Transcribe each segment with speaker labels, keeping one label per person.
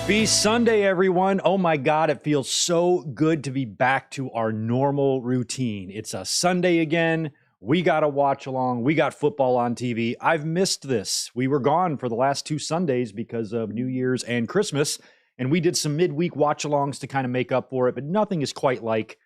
Speaker 1: Happy Sunday, everyone. Oh my God, it feels so good to be back to our normal routine. It's a Sunday again. We got a watch along. We got football on TV. I've missed this. We were gone for the last 2 Sundays because of New Year's and Christmas, and we did some midweek watch alongs to kind of make up for it, but nothing is quite like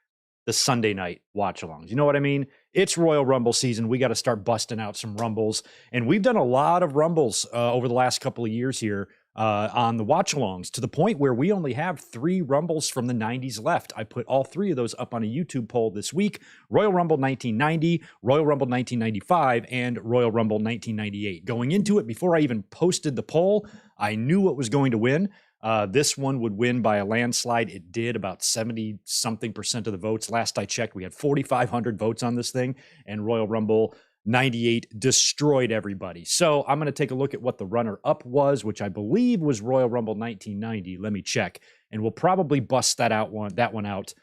Speaker 1: the Sunday night watch alongs. You know what I mean? It's Royal Rumble season. We got to start busting out some Rumbles, and we've done a lot of Rumbles over the last couple of years here on the watch-alongs, to the point where we only have 3 Rumbles from the 90s left. I put all 3 of those up on a YouTube poll this week: Royal Rumble 1990, Royal Rumble 1995, and Royal Rumble 1998. Going into it, before I even posted the poll, I knew what was going to win. This one would win by a landslide. It did, about 70-something% of the votes. Last I checked, we had 4,500 votes on this thing, and Royal Rumble 98 destroyed everybody. So I'm going to take a look at what the runner-up was, which I believe was Royal Rumble 1990. Let me check, and we'll probably bust that one out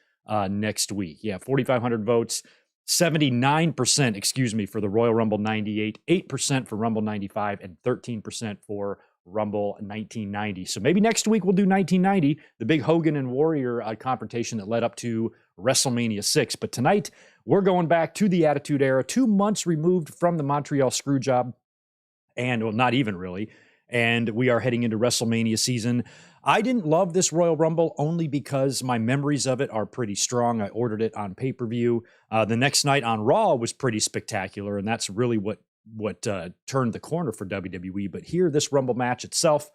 Speaker 1: next week. Yeah, 4,500 votes, 79%, for the Royal Rumble 98, 8% for Rumble 95, and 13% for Rumble 1990. So maybe next week we'll do 1990, the big Hogan and Warrior confrontation that led up to WrestleMania 6. But tonight, we're going back to the Attitude Era, 2 months removed from the Montreal Screwjob, and, well, not even really, and we are heading into WrestleMania season. I didn't love this Royal Rumble only because my memories of it are pretty strong. I ordered it on pay-per-view. The next night on Raw was pretty spectacular, and that's really what turned the corner for WWE. But here, this Rumble match itself,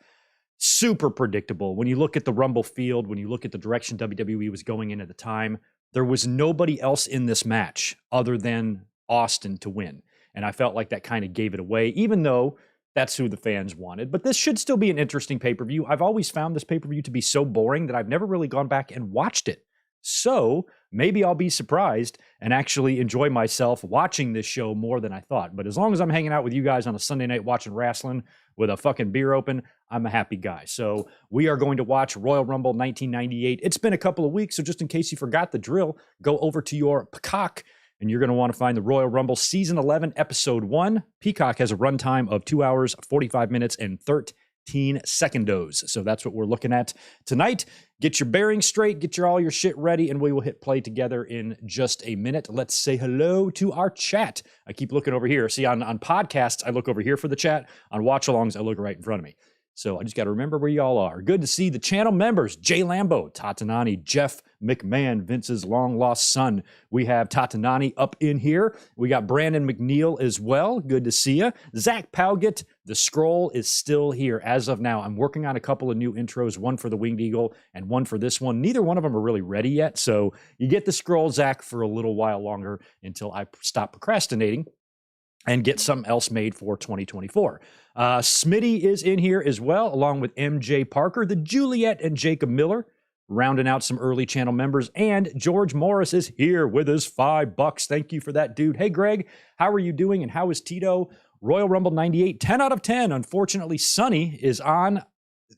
Speaker 1: super predictable. When you look at the Rumble field, when you look at the direction WWE was going in at the time, there was nobody else in this match other than Austin to win. And I felt like that kind of gave it away, even though that's who the fans wanted. But this should still be an interesting pay-per-view. I've always found this pay-per-view to be so boring that I've never really gone back and watched it. So maybe I'll be surprised and actually enjoy myself watching this show more than I thought. But as long as I'm hanging out with you guys on a Sunday night watching wrestling with a fucking beer open, I'm a happy guy. So we are going to watch Royal Rumble 1998. It's been a couple of weeks, so just in case you forgot the drill, go over to your Peacock, and you're going to want to find the Royal Rumble Season 11, Episode 1. Peacock has a runtime of 2 hours, 45 minutes, and 13 secondos. So that's what we're looking at tonight. Get your bearings straight, get all your shit ready, and we will hit play together in just a minute. Let's say hello to our chat. I keep looking over here. See, on podcasts, I look over here for the chat. On watch-alongs, I look right in front of me. So I just got to remember where y'all are. Good to see the channel members: Jay Lambo, Tatanani, Jeff McMahon, Vince's long-lost son. We have Tatanani up in here. We got Brandon McNeil as well. Good to see you. Zach Powgett, the scroll is still here as of now. I'm working on a couple of new intros, one for the Winged Eagle and one for this one. Neither one of them are really ready yet, so you get the scroll, Zach, for a little while longer until I stop procrastinating and get something else made for 2024. Smitty is in here as well, along with MJ Parker, the Juliet and Jacob Miller, rounding out some early channel members, and George Morris is here with his $5. Thank you for that, dude. Hey, Greg, how are you doing, and how is Tito? Royal Rumble 98, 10 out of 10. Unfortunately, Sunny is on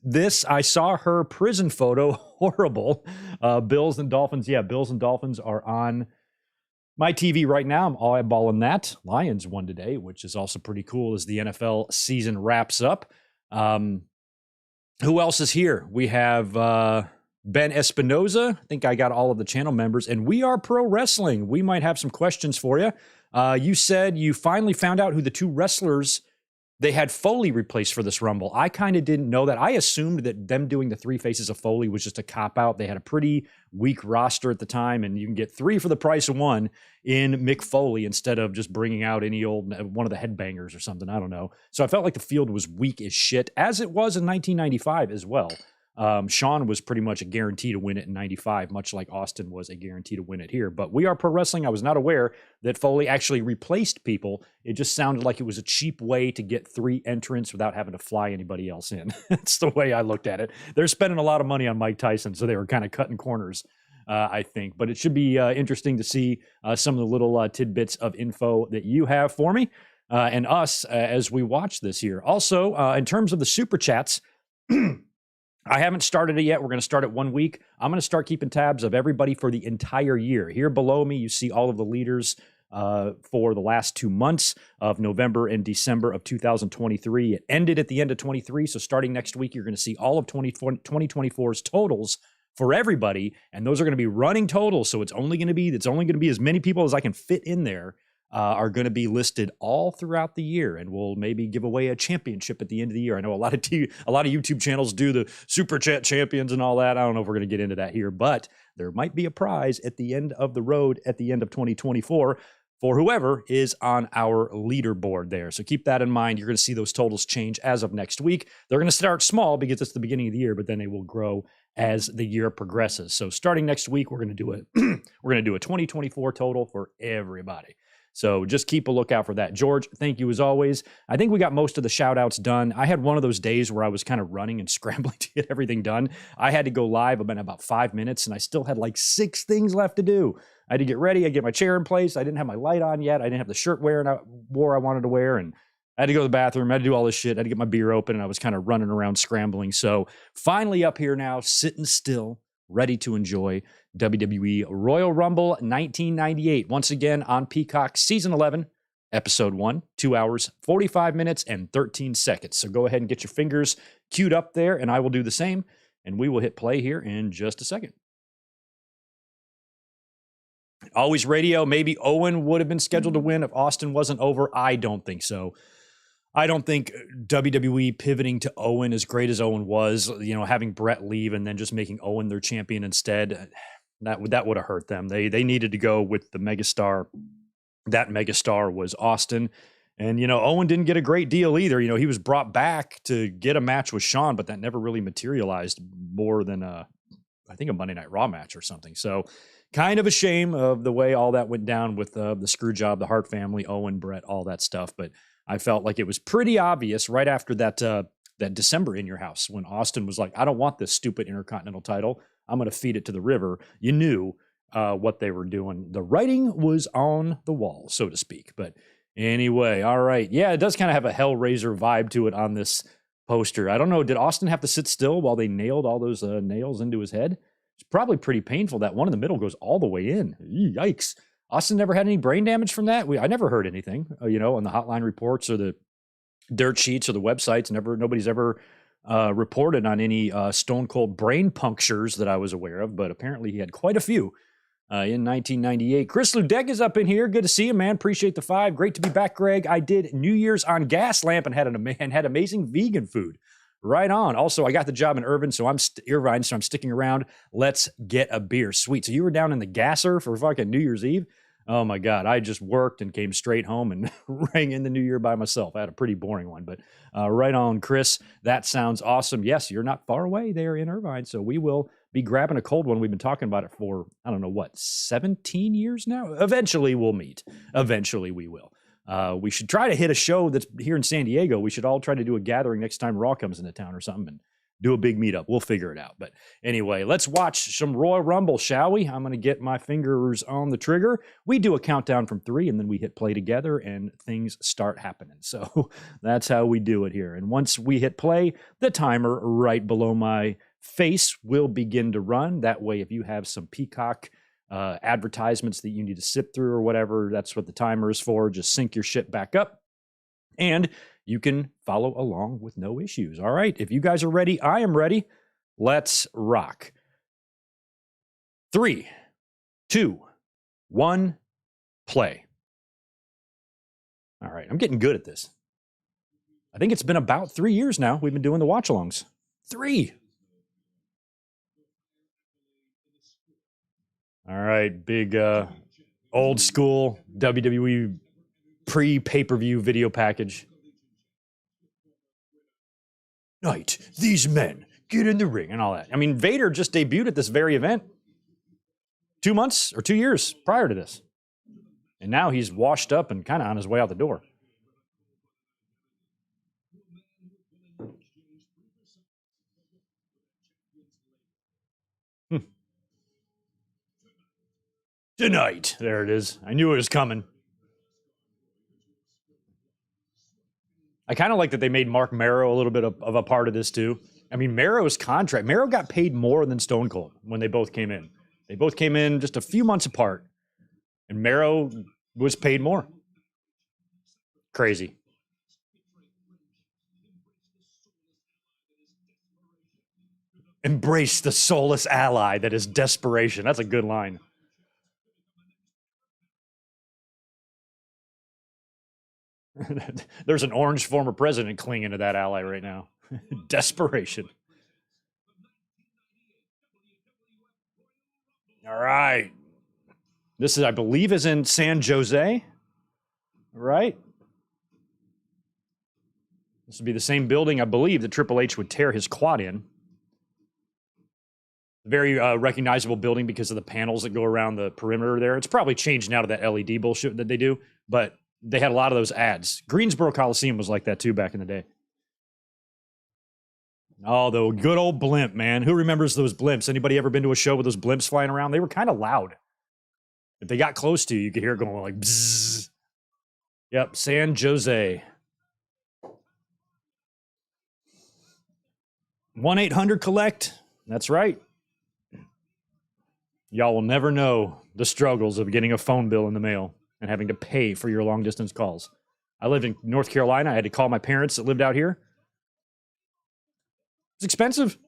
Speaker 1: this. I saw her prison photo. Horrible. Bills and Dolphins. Yeah, Bills and Dolphins are on my TV right now. I'm eyeballing that. Lions won today, which is also pretty cool as the NFL season wraps up. Who else is here? We have Ben Espinoza. I think I got all of the channel members, and We Are Pro Wrestling. We might have some questions for you. You said you finally found out who the 2 wrestlers they had Foley replaced for this Rumble. I kind of didn't know that. I assumed that them doing the 3 faces of Foley was just a cop-out. They had a pretty weak roster at the time, and you can get 3 for the price of 1 in Mick Foley instead of just bringing out any old one of the headbangers or something. I don't know. So I felt like the field was weak as shit, as it was in 1995 as well. Shawn was pretty much a guarantee to win it in 95, much like Austin was a guarantee to win it here. But We Are Pro Wrestling, I was not aware that Foley actually replaced people. It just sounded like it was a cheap way to get 3 entrants without having to fly anybody else in. That's the way I looked at it. They're spending a lot of money on Mike Tyson, so they were kind of cutting corners, I think. But it should be interesting to see some of the little tidbits of info that you have for me and us as we watch this here. Also, in terms of the Super Chats, I haven't started it yet. We're going to start it 1 week. I'm going to start keeping tabs of everybody for the entire year. Here below me, you see all of the leaders for the last 2 months of November and December of 2023. It ended at the end of 23, so starting next week, you're going to see all of 2024's totals for everybody, and those are going to be running totals, so it's only going to be as many people as I can fit in there are going to be listed all throughout the year, and we'll maybe give away a championship at the end of the year. I know a lot of YouTube channels do the Super Chat champions and all that. I don't know if we're going to get into that here, but there might be a prize at the end of the road at the end of 2024 for whoever is on our leaderboard there. So keep that in mind. You're going to see those totals change as of next week. They're going to start small because it's the beginning of the year, but then they will grow as the year progresses. So starting next week, we're going to do a 2024 total for everybody. So just keep a lookout for that. George, thank you as always. I think we got most of the shout outs done. I had one of those days where I was kind of running and scrambling to get everything done. I had to go live about 5 minutes and I still had like 6 things left to do. I had to get ready. I get my chair in place. I didn't have my light on yet. I didn't have the shirt I wanted to wear. And I had to go to the bathroom. I had to do all this shit. I had to get my beer open and I was kind of running around scrambling. So finally up here now, sitting still, ready to enjoy WWE Royal Rumble 1998. Once again on Peacock, Season 11, Episode 1, 2 hours, 45 minutes, and 13 seconds. So go ahead and get your fingers queued up there, and I will do the same, and we will hit play here in just a second. Always Radio, maybe Owen would have been scheduled to win if Austin wasn't over. I don't think so. I don't think WWE pivoting to Owen as great as Owen was, having Brett leave and then just making Owen their champion instead, that would have hurt them. They needed to go with the megastar. That megastar was Austin. And, Owen didn't get a great deal either. He was brought back to get a match with Shawn, but that never really materialized more than I think a Monday Night Raw match or something. So kind of a shame of the way all that went down with the screw job, the Hart family, Owen, Brett, all that stuff. But I felt like it was pretty obvious right after that December In Your House when Austin was like, I don't want this stupid Intercontinental title. I'm going to feed it to the river. You knew what they were doing. The writing was on the wall, so to speak. But anyway, all right. Yeah, it does kind of have a Hellraiser vibe to it on this poster. I don't know. Did Austin have to sit still while they nailed all those nails into his head? It's probably pretty painful. That one in the middle goes all the way in. Yikes. Austin never had any brain damage from that. I never heard anything, on the hotline reports or the dirt sheets or the websites. Nobody's ever reported on any stone cold brain punctures that I was aware of, but apparently he had quite a few in 1998. Chris Ludek is up in here. Good to see you, man. Appreciate the 5. Great to be back, Greg. I did New Year's on Gaslamp and had amazing vegan food. Right on. Also, I got the job in Irvine, so I'm sticking around. Let's get a beer. Sweet. So you were down in the gasser for fucking New Year's Eve? Oh my God. I just worked and came straight home and rang in the new year by myself. I had a pretty boring one, but right on, Chris. That sounds awesome. Yes, you're not far away there in Irvine, so we will be grabbing a cold one. We've been talking about it for, 17 years now? Eventually we'll meet. Eventually we will. We should try to hit a show that's here in San Diego. We should all try to do a gathering next time Raw comes into town or something and do a big meetup. We'll figure it out. But anyway, let's watch some Royal Rumble, shall we? I'm going to get my fingers on the trigger. We do a countdown from 3 and then we hit play together and things start happening. So that's how we do it here. And once we hit play, the timer right below my face will begin to run. That way, if you have some Peacock advertisements that you need to sit through or whatever, that's what the timer is for. Just sync your shit back up and you can follow along with no issues. All right, if you guys are ready, I am ready. Let's rock. 3, 2, 1, play. All right, I'm getting good at this. I think it's been about 3 years now we've been doing the watch-alongs. 3. All right, big old school WWE pre-pay-per-view video package. Night, these men get in the ring and all that. I mean, Vader just debuted at this very event 2 months or 2 years prior to this. And now he's washed up and kind of on his way out the door. Tonight. There it is. I knew it was coming. I kind of like that they made Mark Marrow a little bit of a part of this too. I mean, Marrow got paid more than Stone Cold when they both came in. They both came in just a few months apart. And Marrow was paid more. Crazy. Embrace the soulless ally that is desperation. That's a good line. There's an orange former president clinging to that ally right now. Desperation. All right. This is, I believe, is in San Jose. Right? This would be the same building, I believe, that Triple H would tear his quad in. Very recognizable building because of the panels that go around the perimeter there. It's probably changed now to that LED bullshit that they do, but they had a lot of those ads. Greensboro Coliseum was like that too back in the day. Oh, the good old blimp, man. Who remembers those blimps? Anybody ever been to a show with those blimps flying around? They were kind of loud. If they got close to you, you could hear it going like bzzz. Yep, San Jose. 1-800-COLLECT. That's right. Y'all will never know the struggles of getting a phone bill in the mail and having to pay for your long-distance calls. I lived in North Carolina. I had to call my parents that lived out here. It's expensive.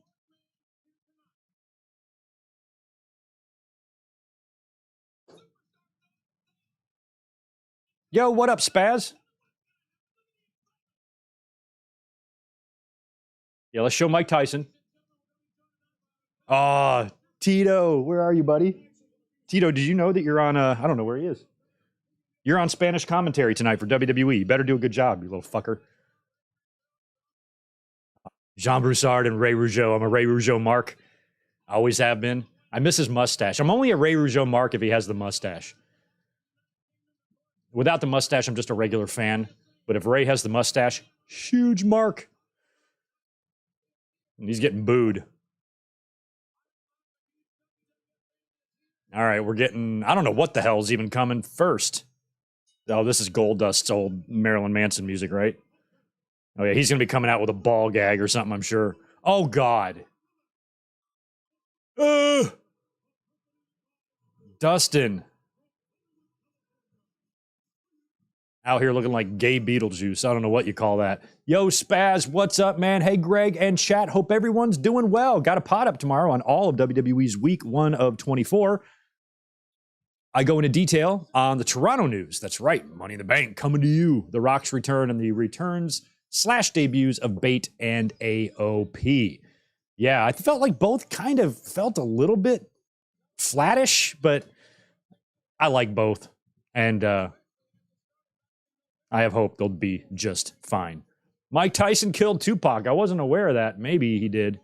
Speaker 1: Yo, what up, Spaz? Yeah, let's show Mike Tyson. Ah, Tito, where are you, buddy? Tito, did you know that you're on, I don't know where he is. You're on Spanish commentary tonight for WWE. You better do a good job, you little fucker. Jean Broussard and Ray Rougeau. I'm a Ray Rougeau mark. I always have been. I miss his mustache. I'm only a Ray Rougeau mark if he has the mustache. Without the mustache, I'm just a regular fan. But if Ray has the mustache, huge mark. And he's getting booed. All right, we're getting, I don't know what the hell's even coming first. Oh, this is Goldust's old Marilyn Manson music, right? Oh, yeah, he's going to be coming out with a ball gag or something, I'm sure. Oh, God. Dustin. Out here looking like gay Beetlejuice. I don't know what you call that. Yo, Spaz, what's up, man? Hey, Greg and chat. Hope everyone's doing well. Got a pod up tomorrow on all of WWE's week 1 of 24. I go into detail on the Toronto news. That's right. Money in the Bank coming to you. The Rock's return and the returns/debuts of Bate and AOP. Yeah, I felt like both kind of felt a little bit flattish, but I like both. And I have hope they'll be just fine. Mike Tyson killed Tupac. I wasn't aware of that. Maybe he did.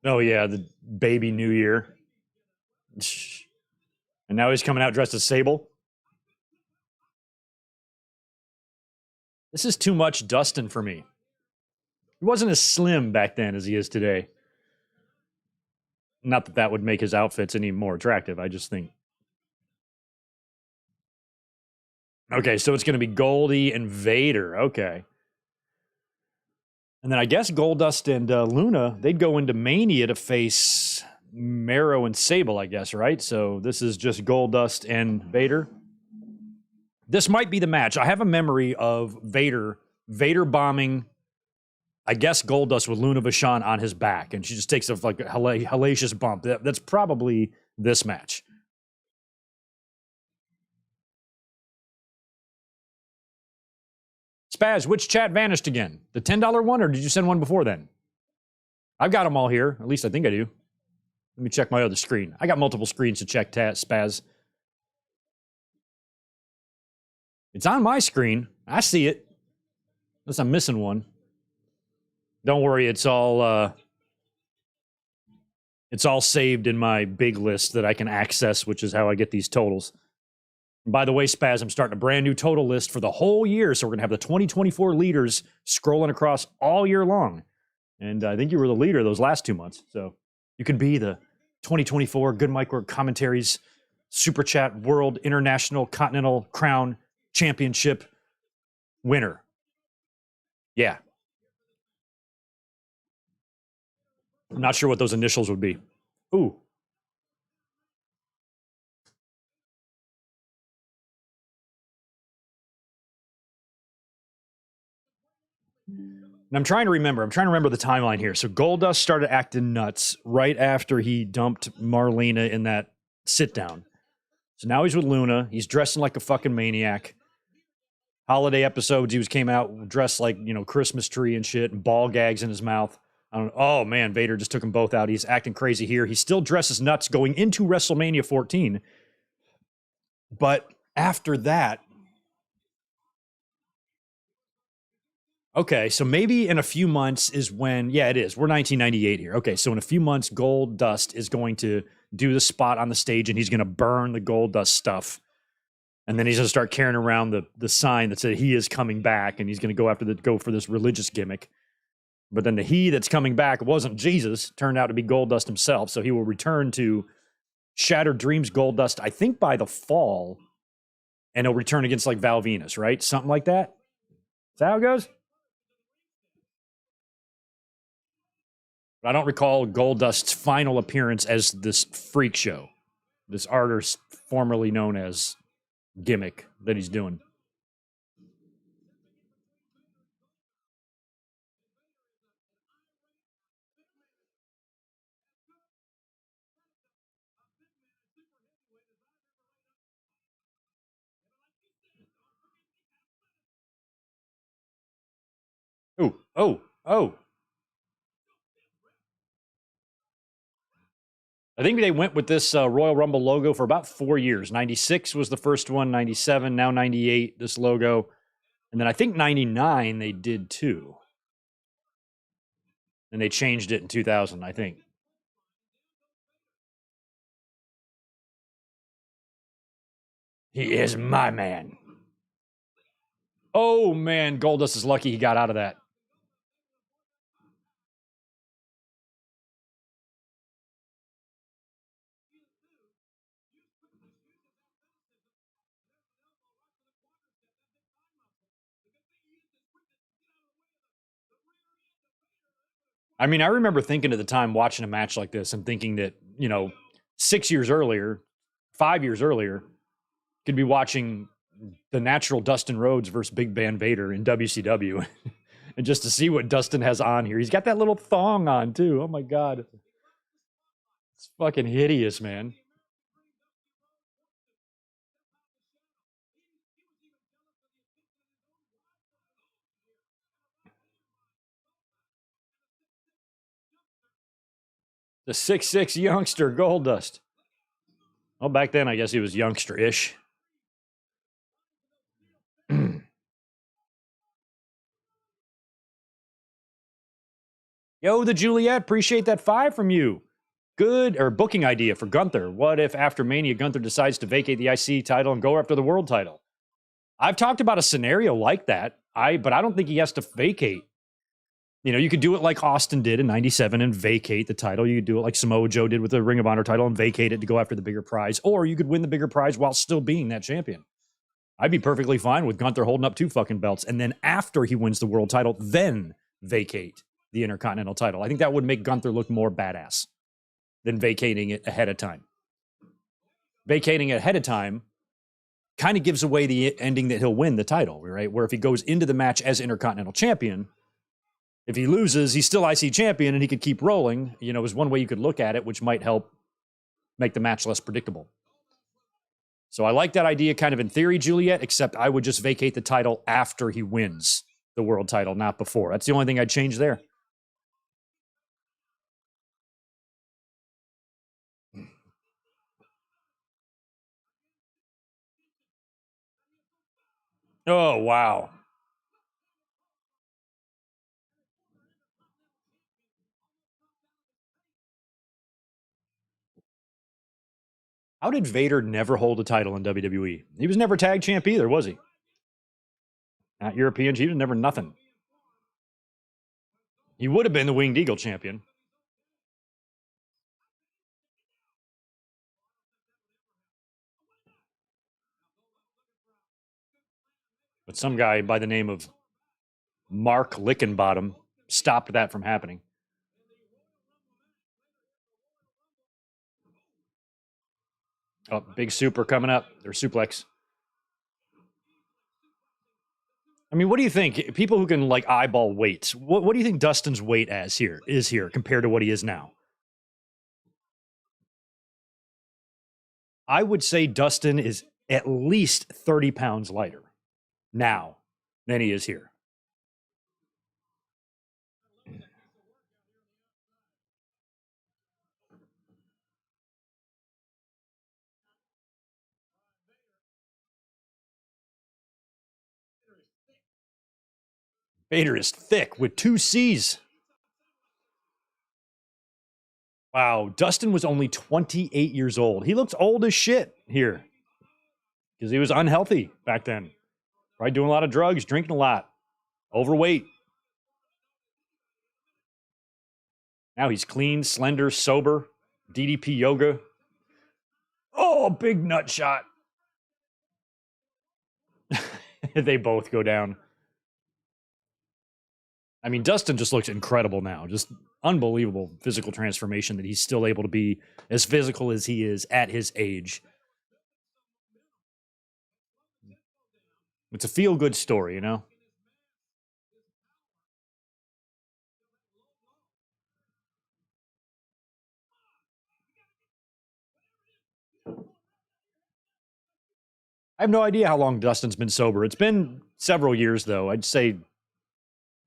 Speaker 1: Oh, yeah, the baby New Year. And now he's coming out dressed as Sable. This is too much Dustin for me. He wasn't as slim back then as he is today. Not that that would make his outfits any more attractive. I just think. Okay, so it's going to be Goldie and Vader. Okay. And then I guess Goldust and Luna, they'd go into Mania to face Mero and Sable, I guess, right? So this is just Goldust and Vader. This might be the match. I have a memory of Vader bombing, I guess, Goldust with Luna Vachon on his back, and she just takes a like a hellacious bump. That's probably this match. Spaz, which chat vanished again? The $10 one, or did you send one before then? I've got them all here. At least I think I do. Let me check my other screen. I got multiple screens to check, Spaz. It's on my screen. I see it. Unless I'm missing one. Don't worry, it's all saved in my big list that I can access, which is how I get these totals. And by the way, Spaz, I'm starting a brand new total list for the whole year, so we're going to have the 2024 leaders scrolling across all year long. And I think you were the leader those last 2 months, so you could be the 2024 Good Micro Commentaries Super Chat World International Continental Crown Championship winner. Yeah. I'm not sure what those initials would be. Ooh. And I'm trying to remember the timeline here. So Goldust started acting nuts right after he dumped Marlena in that sit down. So now he's with Luna. He's dressing like a fucking maniac. Holiday episodes, came out dressed like, Christmas tree and shit, and ball gags in his mouth. Oh man, Vader just took them both out. He's acting crazy here. He still dresses nuts going into WrestleMania 14. But after that, okay, so maybe in a few months is when, yeah, it is. We're 1998 here. Okay, so in a few months, Goldust is going to do the spot on the stage and he's going to burn the Goldust stuff. And then he's going to start carrying around the sign that said he is coming back, and he's going to go for this religious gimmick. But then the he that's coming back wasn't Jesus, turned out to be Goldust himself. So he will return to Shattered Dreams Goldust, I think by the fall, and he'll return against like Val Venus, right? Something like that. Is that how it goes? I don't recall Goldust's final appearance as this freak show, this artist formerly known as gimmick that he's doing. Oh. I think they went with this Royal Rumble logo for about 4 years. 96 was the first one, 97, now 98, this logo. And then I think 99 they did too. And they changed it in 2000, I think. He is my man. Oh, man, Goldust is lucky he got out of that. I mean, I remember thinking at the time watching a match like this and thinking that, 6 years earlier, 5 years earlier, could be watching the natural Dustin Rhodes versus Big Band Vader in WCW. And just to see what Dustin has on here. He's got that little thong on, too. Oh, my God. It's fucking hideous, man. The 6'6" youngster, Goldust. Well, back then, I guess he was youngster-ish. Yo, the Juliet, appreciate that 5 from you. Good, or booking idea for Gunther. What if after Mania, Gunther decides to vacate the IC title and go after the world title? I've talked about a scenario like that, but I don't think he has to vacate. You could do it like Austin did in 97 and vacate the title. You could do it like Samoa Joe did with the Ring of Honor title and vacate it to go after the bigger prize. Or you could win the bigger prize while still being that champion. I'd be perfectly fine with Gunther holding up 2 fucking belts. And then after he wins the world title, then vacate the Intercontinental title. I think that would make Gunther look more badass than vacating it ahead of time. Vacating it ahead of time kind of gives away the ending that he'll win the title, right? Where if he goes into the match as Intercontinental champion, if he loses, he's still IC champion and he could keep rolling, is one way you could look at it, which might help make the match less predictable. So I like that idea kind of in theory, Juliet, except I would just vacate the title after he wins the world title, not before. That's the only thing I'd change there. Oh, wow. How did Vader never hold a title in WWE? He was never tag champ either, was he? Not European. He was never nothing. He would have been the Winged Eagle champion. But some guy by the name of Mark Lickenbottom stopped that from happening. Oh, big super coming up. Their suplex. I mean, what do you think? People who can like eyeball weights, what do you think Dustin's weight is here compared to what he is now? I would say Dustin is at least 30 pounds lighter now than he is here. Vader is thick with 2 C's. Wow, Dustin was only 28 years old. He looked old as shit here because he was unhealthy back then. Right, doing a lot of drugs, drinking a lot, overweight. Now he's clean, slender, sober, DDP yoga. Oh, big nut shot. They both go down. I mean, Dustin just looks incredible now. Just unbelievable physical transformation that he's still able to be as physical as he is at his age. It's a feel-good story, you know? I have no idea how long Dustin's been sober. It's been several years, though. I'd say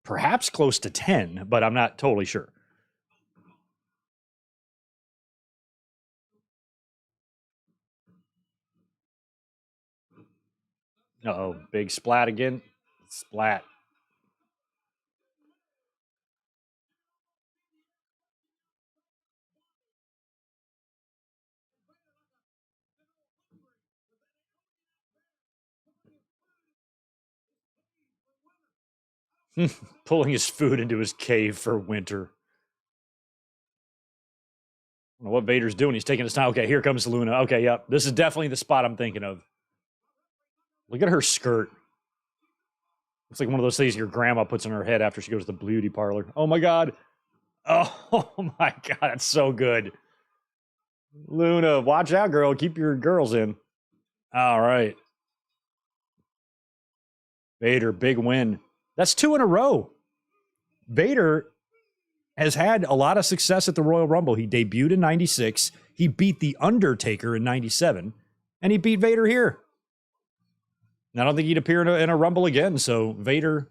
Speaker 1: perhaps close to 10, but I'm not totally sure. Uh-oh, big splat again. Splat. Pulling his food into his cave for winter. I don't know what Vader's doing. He's taking his time. Okay, here comes Luna. Okay, yep. This is definitely the spot I'm thinking of. Look at her skirt. It's like one of those things your grandma puts on her head after she goes to the beauty parlor. Oh my God. Oh my God. That's so good. Luna, watch out, girl. Keep your girls in. All right. Vader, big win. That's 2 in a row. Vader has had a lot of success at the Royal Rumble. He debuted in 96. He beat The Undertaker in 97. And he beat Vader here. And I don't think he'd appear in a Rumble again. So Vader,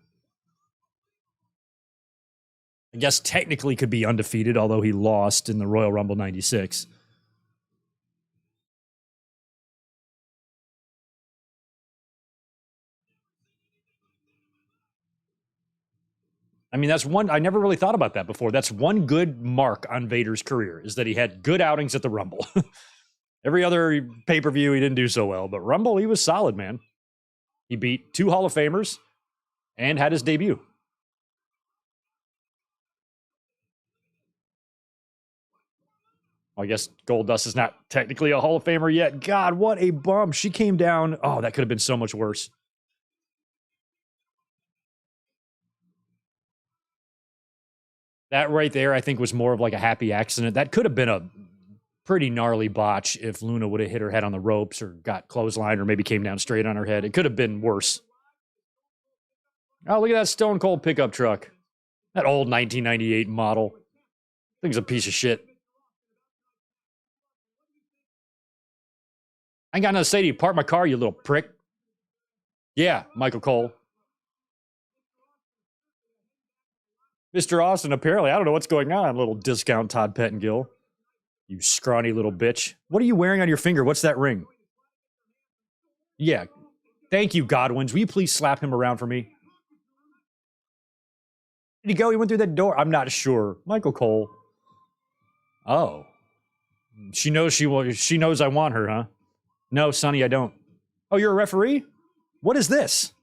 Speaker 1: I guess, technically could be undefeated, although he lost in the Royal Rumble 96. I mean, that's one, I never really thought about that before. That's one good mark on Vader's career, is that he had good outings at the Rumble. Every other pay-per-view, he didn't do so well. But Rumble, he was solid, man. He beat 2 Hall of Famers and had his debut. I guess Goldust is not technically a Hall of Famer yet. God, what a bum. She came down. Oh, that could have been so much worse. That right there, I think, was more of like a happy accident. That could have been a pretty gnarly botch if Luna would have hit her head on the ropes or got clotheslined or maybe came down straight on her head. It could have been worse. Oh, look at that Stone Cold pickup truck. That old 1998 model. Thing's a piece of shit. I ain't got nothing to say to you. Park my car, you little prick. Yeah, Michael Cole. Mr. Austin, apparently, I don't know what's going on, little discount Todd Pettengill. You scrawny little bitch. What are you wearing on your finger? What's that ring? Yeah. Thank you, Godwins. Will you please slap him around for me? Did he go? He went through that door. I'm not sure. Michael Cole. Oh. She knows she knows I want her, huh? No, Sonny, I don't. Oh, you're a referee? What is this?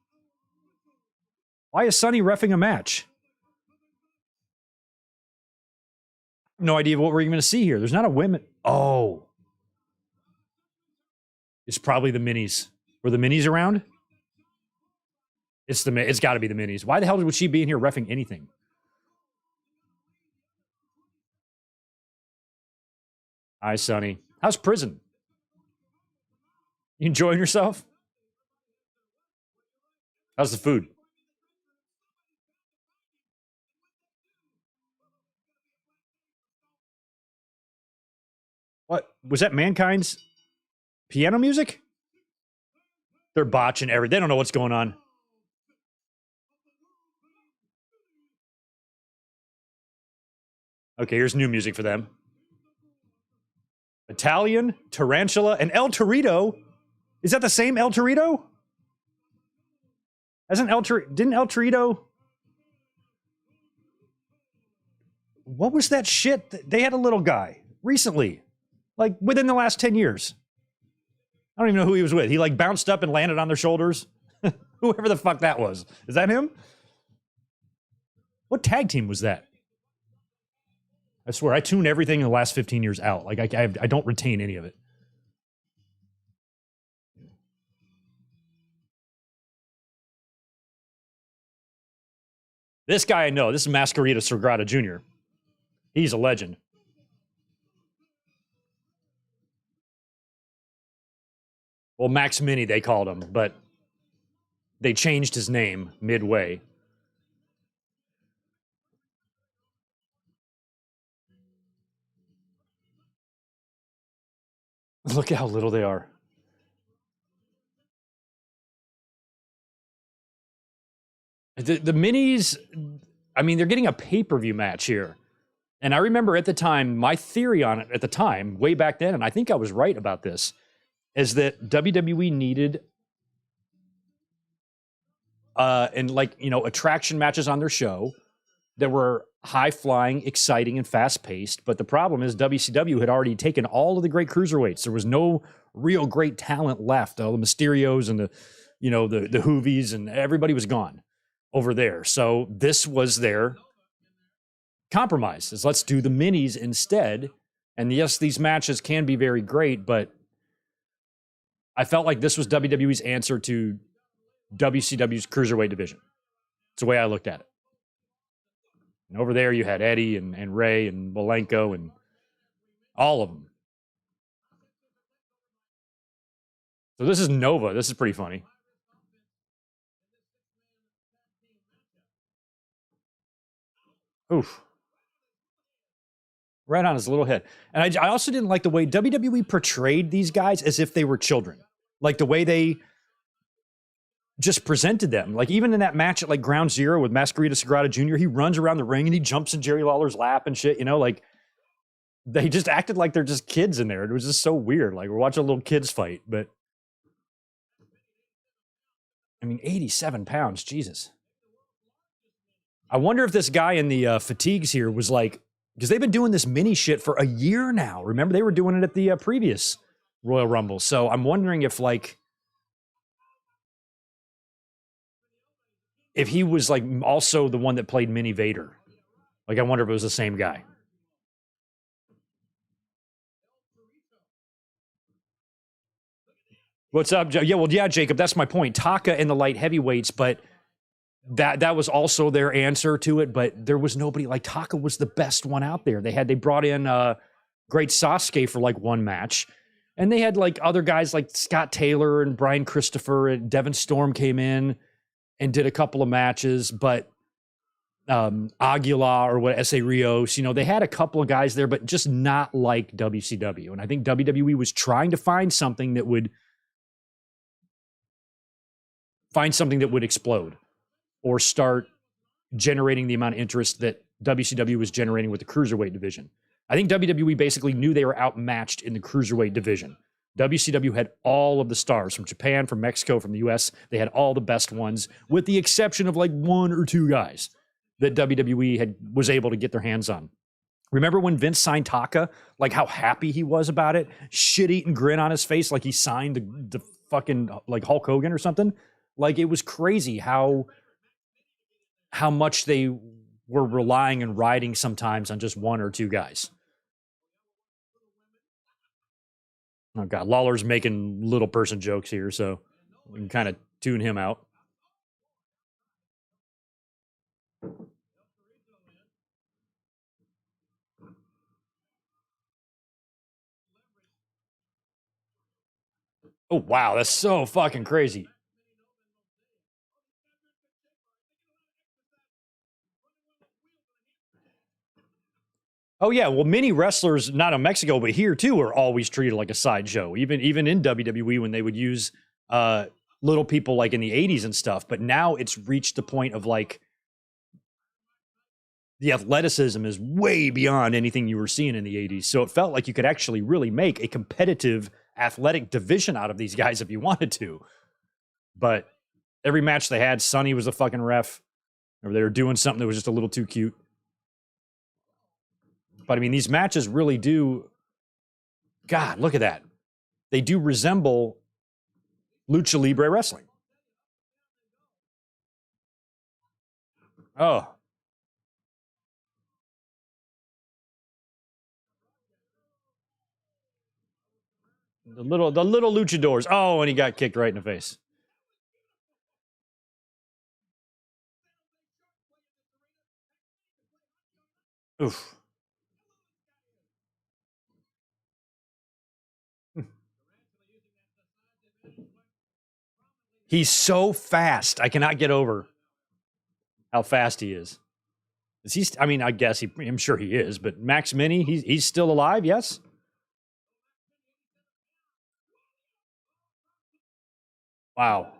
Speaker 1: Why is Sonny reffing a match? No idea what we're even going to see here. There's not a women. Oh. It's probably the minis. Were the minis around? It's got to be the minis. Why the hell would she be in here reffing anything? Hi, Sonny. How's prison? You enjoying yourself? How's the food? What was that? Mankind's piano music? They're botching everything. They don't know what's going on. Okay, here's new music for them. Italian, Tarantula, and El Torito. Is that the same El Torito? Didn't El Torito? What was that shit? They had a little guy recently, like within the last 10 years. I don't even know who he was with. He like bounced up and landed on their shoulders. Whoever the fuck that was. Is that him? What tag team was that? I swear, I tune everything in the last 15 years out. Like, I don't retain any of it. This guy I know. This is Masquerita Sagrada Jr. He's a legend. Well, Max Mini, they called him, but they changed his name midway. Look at how little they are. The minis, I mean, they're getting a pay-per-view match here. And I remember at the time, my theory on it at the time, way back then, and I think I was right about this, is that WWE needed attraction matches on their show that were high-flying, exciting, and fast-paced. But the problem is WCW had already taken all of the great cruiserweights. There was no real great talent left. All the Mysterios and the Hoovies and everybody was gone over there. So this was their compromise, is let's do the minis instead. And yes, these matches can be very great, but I felt like this was WWE's answer to WCW's cruiserweight division. It's the way I looked at it. And over there, you had Eddie and Ray and Malenko and all of them. So this is Nova. This is pretty funny. Oof. Right on his little head. And I also didn't like the way WWE portrayed these guys as if they were children. Like the way they just presented them. Like even in that match at like Ground Zero with Masquerita Sagrada Jr., he runs around the ring and he jumps in Jerry Lawler's lap and shit, like they just acted like they're just kids in there. It was just so weird. Like we're watching a little kids fight, but I mean, 87 pounds, Jesus. I wonder if this guy in the fatigues here was like, because they've been doing this mini shit for a year now. Remember, they were doing it at the previous Royal Rumble. So I'm wondering if if he was like also the one that played Mini Vader. Like, I wonder if it was the same guy. What's up? Yeah, Jacob, that's my point. Taka in the light heavyweights, but that was also their answer to it, but there was nobody like Taka was the best one out there. They brought in Great Sasuke for like one match, and they had like other guys like Scott Taylor and Brian Christopher and Devin Storm came in and did a couple of matches, but Aguilar or what S.A. Rios, they had a couple of guys there, but just not like WCW. And I think WWE was trying to find something that would explode or start generating the amount of interest that WCW was generating with the cruiserweight division. I think WWE basically knew they were outmatched in the cruiserweight division. WCW had all of the stars from Japan, from Mexico, from the US. They had all the best ones, with the exception of like one or two guys that WWE was able to get their hands on. Remember when Vince signed Taka? Like how happy he was about it? Shit-eating grin on his face like he signed the fucking like Hulk Hogan or something. Like it was crazy how much they were relying and riding sometimes on just one or two guys. Oh, God. Lawler's making little person jokes here, so we can kind of tune him out. Oh, wow. That's so fucking crazy. Oh, yeah. Well, many wrestlers, not in Mexico, but here too, are always treated like a sideshow. Even in WWE when they would use little people like in the 80s and stuff. But now it's reached the point of like the athleticism is way beyond anything you were seeing in the 80s. So it felt like you could actually really make a competitive athletic division out of these guys if you wanted to. But every match they had, Sonny was a fucking ref, or they were doing something that was just a little too cute. But I mean, these matches really do. God, look at that. They do resemble lucha libre wrestling. Oh. The little luchadors. Oh, and he got kicked right in the face. Oof. He's so fast. I cannot get over how fast he is. Is he? I mean, I guess I'm sure he is. But Max Mini, he's still alive. Yes. Wow.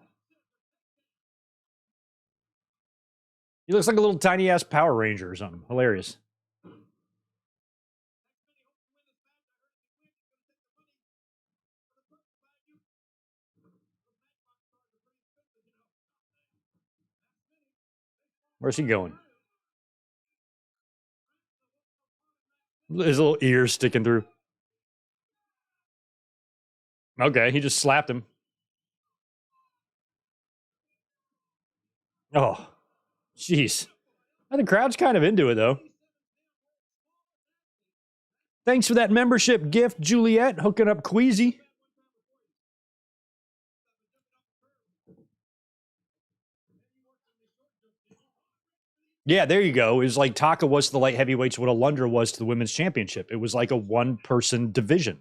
Speaker 1: He looks like a little tiny ass Power Ranger or something. Hilarious. Where's he going? His little ears sticking through. Okay, he just slapped him. Oh, jeez. The crowd's kind of into it, though. Thanks for that membership gift, Juliet, hooking up Queasy. Yeah, there you go. It was like Taka was to the light heavyweights what Alundra was to the women's championship. It was like a one-person division.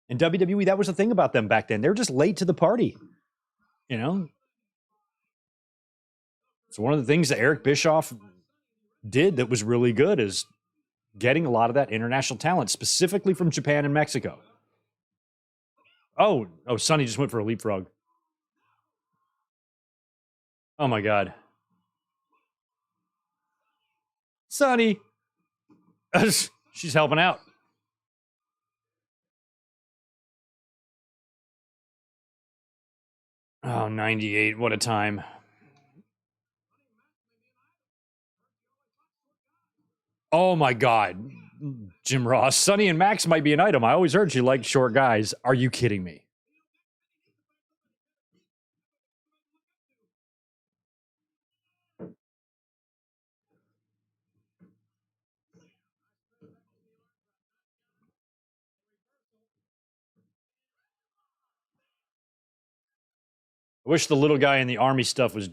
Speaker 1: In WWE, that was the thing about them back then. They were just late to the party. You know? So one of the things that Eric Bischoff did that was really good is getting a lot of that international talent, specifically from Japan and Mexico. Oh, Sonny just went for a leapfrog. Oh my God. Sonny. She's helping out. Oh, 98. What a time. Oh my God. Jim Ross. Sonny and Max might be an item. I always heard you liked short guys. Are you kidding me? I wish the little guy in the army stuff was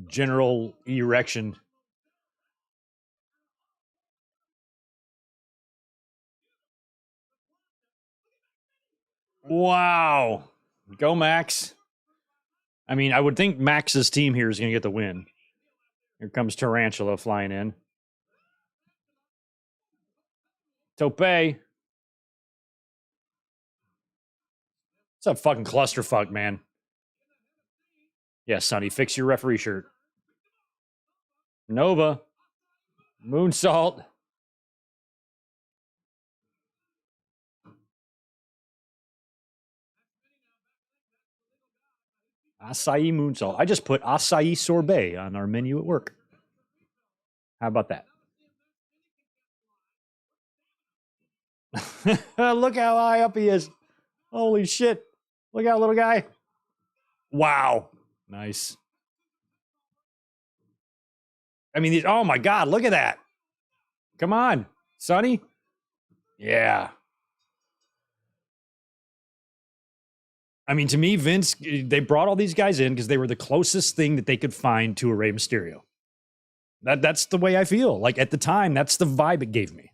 Speaker 1: General Erection. Wow. Go, Max. I mean, I would think Max's team here is going to get the win. Here comes Tarantula flying in. Tope. It's a fucking clusterfuck, man. Yeah, Sonny, fix your referee shirt. Nova. Moonsault. Acai moonsault. I just put acai sorbet on our menu at work. How about that? Look how high up he is. Holy shit. Look out, little guy. Wow. Nice. I mean, oh my God, look at that. Come on, Sonny. Yeah. I mean, to me, Vince, they brought all these guys in because they were the closest thing that they could find to a Rey Mysterio. That's the way I feel. Like at the time, that's the vibe it gave me.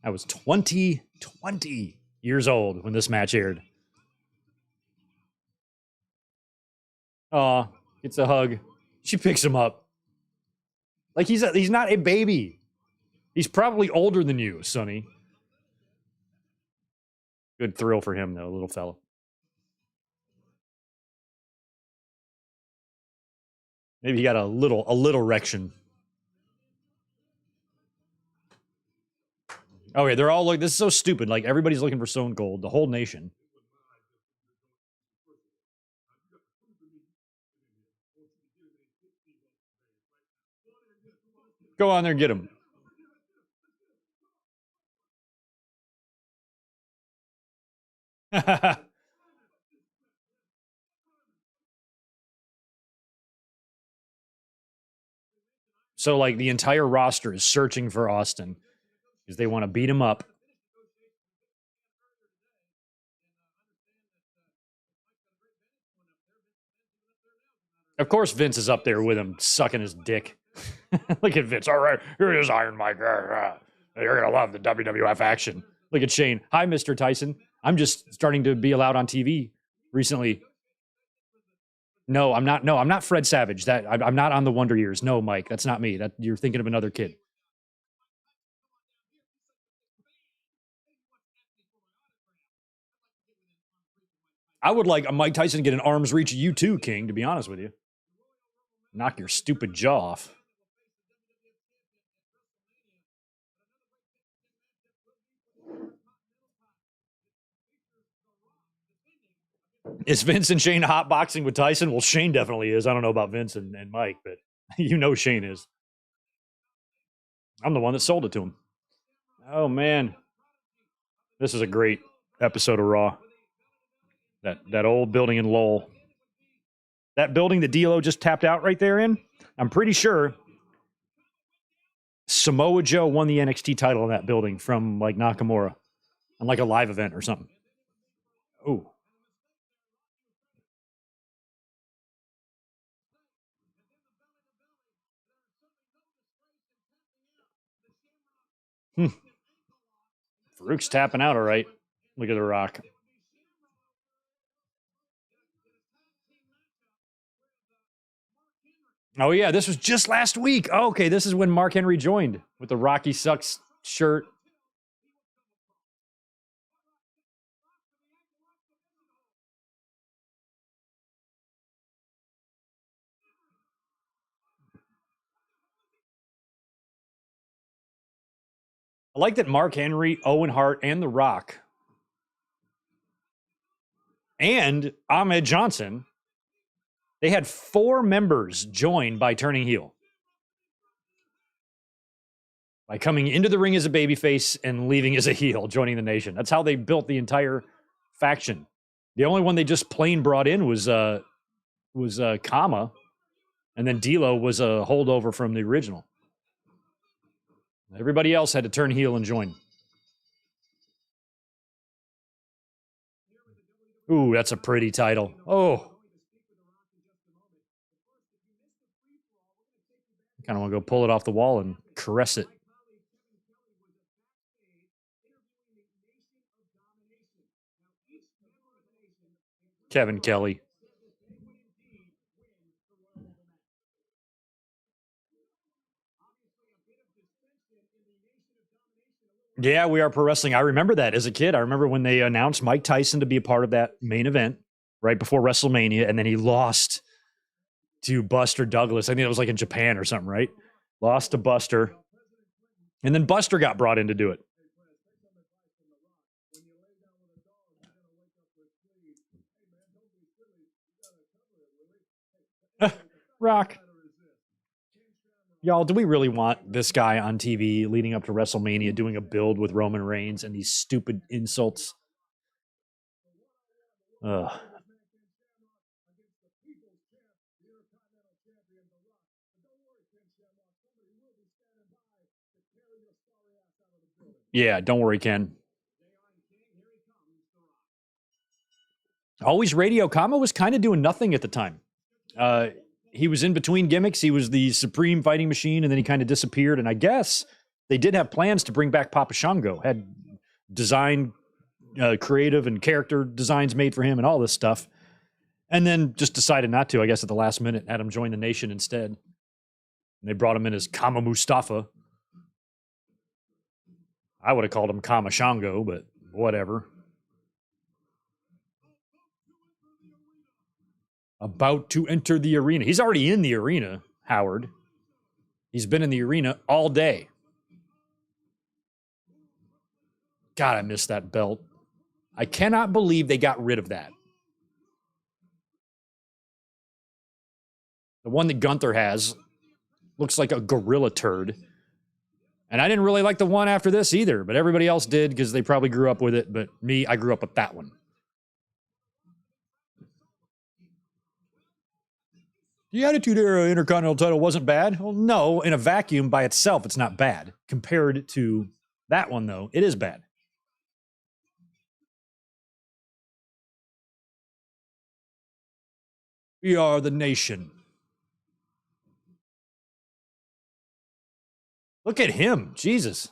Speaker 1: I was 20 years old when this match aired. Aw, gets a hug. She picks him up. Like he's not a baby. He's probably older than you, Sonny. Good thrill for him, though, little fella. Maybe he got a little erection. Oh yeah, they're all like, this is so stupid. Like everybody's looking for Stone Cold, the whole nation. Go on there and get him. So like the entire roster is searching for Austin because they want to beat him up. Of course, Vince is up there with him, sucking his dick. Look at Vince. All right, here it is, Iron Mike. You're going to love the WWF action. Look at Shane. Hi, Mr. Tyson. I'm just starting to be allowed on TV recently. No, I'm not. No, I'm not Fred Savage. I'm not on the Wonder Years. No, Mike, that's not me. You're thinking of another kid. I would like a Mike Tyson to get an arm's reach of you too, King, to be honest with you. Knock your stupid jaw off. Is Vince and Shane hotboxing with Tyson? Well, Shane definitely is. I don't know about Vince and Mike, but you know Shane is. I'm the one that sold it to him. Oh, man. This is a great episode of Raw. That old building in Lowell. That building that D'Lo just tapped out right there in, I'm pretty sure Samoa Joe won the NXT title in that building from like Nakamura on like a live event or something. Oh. Farouk's tapping out all right. Look at The Rock. Oh, yeah, this was just last week. Oh, okay, this is when Mark Henry joined with the Rocky Sucks shirt. I like that Mark Henry, Owen Hart, and The Rock, and Ahmed Johnson, they had 4 members join by turning heel. By coming into the ring as a babyface and leaving as a heel, joining the nation. That's how they built the entire faction. The only one they just plain brought in was Kama, and then D'Lo was a holdover from the original. Everybody else had to turn heel and join. Ooh, that's a pretty title. Oh. Kind of want to go pull it off the wall and caress it. Kevin Kelly. Yeah, We Are Pro Wrestling. I remember that as a kid. I remember when they announced Mike Tyson to be a part of that main event right before WrestleMania, and then he lost to Buster Douglas. I think it was like in Japan or something, right? Lost to Buster. And then Buster got brought in to do it. Rock. Y'all, do we really want this guy on TV leading up to WrestleMania doing a build with Roman Reigns and these stupid insults? Ugh. Yeah, don't worry, Ken. Always Radio. Kama was kind of doing nothing at the time. He was in between gimmicks. He was the Supreme Fighting Machine, and then he kind of disappeared. And I guess they did have plans to bring back Papa Shango, had design, creative and character designs made for him and all this stuff. And then just decided not to, I guess, at the last minute, had him join the nation instead. And they brought him in as Kama Mustafa. I would have called him Kama Shango, but whatever. About to enter the arena. He's already in the arena, Howard. He's been in the arena all day. God, I missed that belt. I cannot believe they got rid of that. The one that Gunther has looks like a gorilla turd. And I didn't really like the one after this either, but everybody else did because they probably grew up with it. But me, I grew up with that one. The Attitude Era Intercontinental title wasn't bad. Well, no, in a vacuum by itself, it's not bad. Compared to that one, though, it is bad. We are the nation. Look at him. Jesus.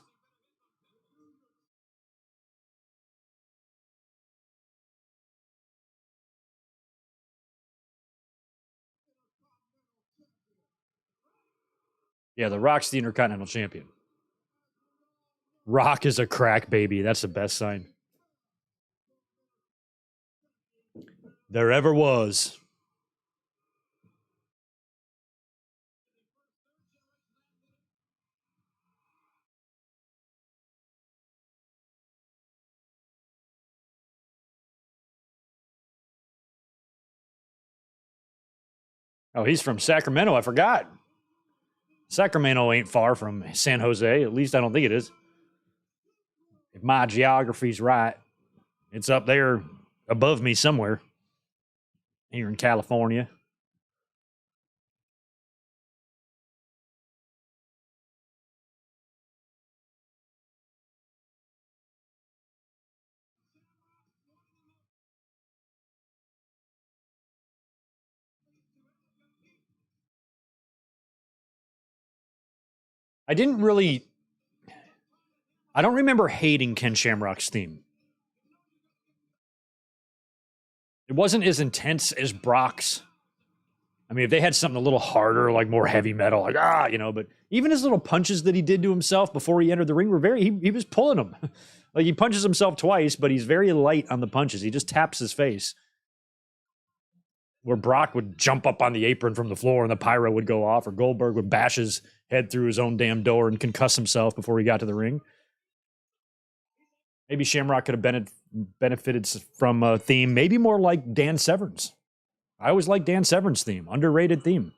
Speaker 1: Yeah, The Rock's the Intercontinental Champion. Rock is a crack baby. That's the best sign there ever was. Oh, he's from Sacramento. I forgot. Sacramento ain't far from San Jose. At least I don't think it is. If my geography's right, it's up there above me somewhere here in California. I didn't really. I don't remember hating Ken Shamrock's theme. It wasn't as intense as Brock's. I mean, if they had something a little harder, like more heavy metal, like but even his little punches that he did to himself before he entered the ring were he was pulling them. Like he punches himself twice, but he's very light on the punches. He just taps his face. Where Brock would jump up on the apron from the floor and the pyro would go off, or Goldberg would bash his head through his own damn door and concuss himself before he got to the ring. Maybe Shamrock could have benefited from a theme, maybe more like Dan Severn's. I always like Dan Severn's theme, underrated theme.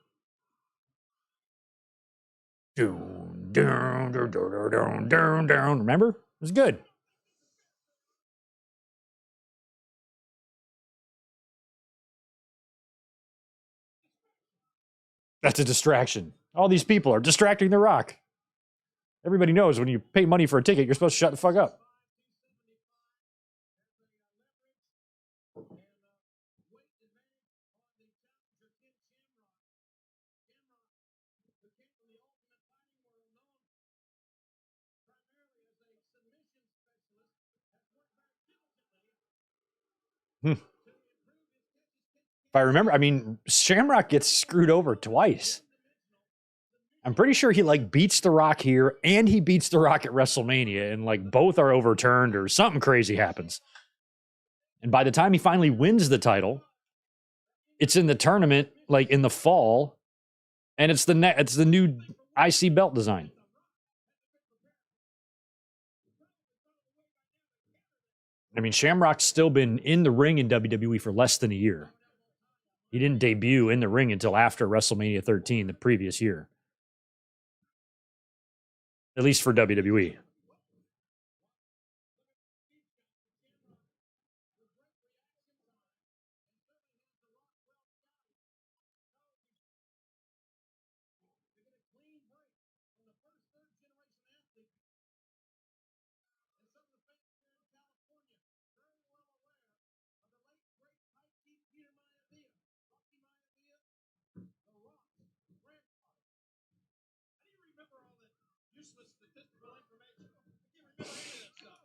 Speaker 1: Remember? It was good. That's a distraction. All these people are distracting The Rock. Everybody knows when you pay money for a ticket, you're supposed to shut the fuck up. If I remember, I mean, Shamrock gets screwed over twice. I'm pretty sure he beats The Rock here and he beats The Rock at WrestleMania, and both are overturned or something crazy happens. And by the time he finally wins the title, it's in the tournament in the fall, and it's the new IC belt design. I mean, Shamrock's still been in the ring in WWE for less than a year. He didn't debut in the ring until after WrestleMania 13 the previous year. At least for WWE.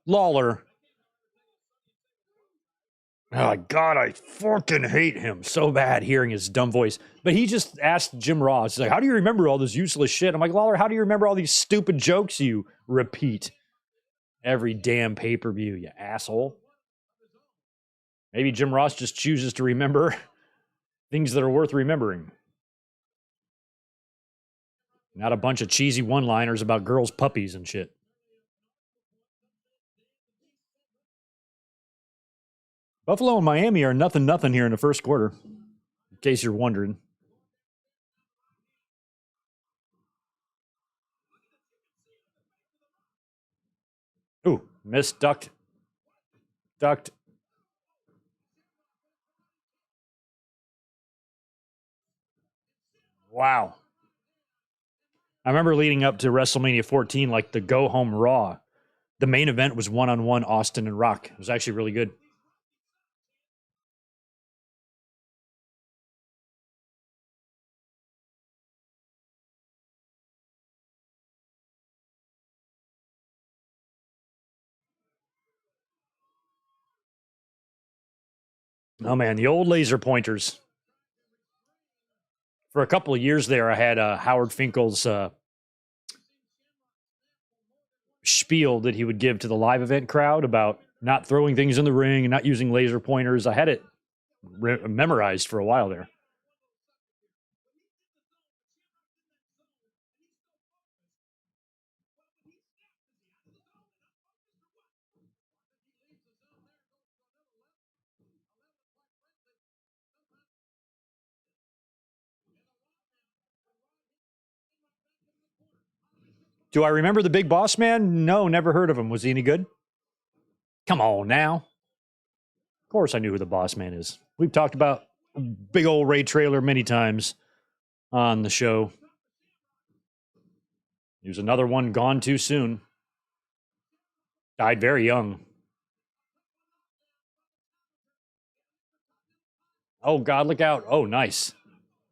Speaker 1: Lawler. Oh, God, I fucking hate him so bad hearing his dumb voice. But he just asked Jim Ross, he's like, how do you remember all this useless shit? I'm like, Lawler, how do you remember all these stupid jokes you repeat every damn pay-per-view, you asshole? Maybe Jim Ross just chooses to remember things that are worth remembering. Not a bunch of cheesy one-liners about girls' puppies and shit. Buffalo and Miami are nothing here in the first quarter, in case you're wondering. Ooh, missed, ducked. Wow. I remember leading up to WrestleMania 14, like the Go Home Raw. The main event was one-on-one Austin and Rock. It was actually really good. Oh, man, the old laser pointers. For a couple of years there, I had Howard Finkel's spiel that he would give to the live event crowd about not throwing things in the ring and not using laser pointers. I had it memorized for a while there. Do I remember the Big Boss Man? No, never heard of him. Was he any good? Come on now. Of course I knew who the Boss Man is. We've talked about big old Ray Traylor many times on the show. He was another one gone too soon. Died very young. Oh, God, look out. Oh, nice.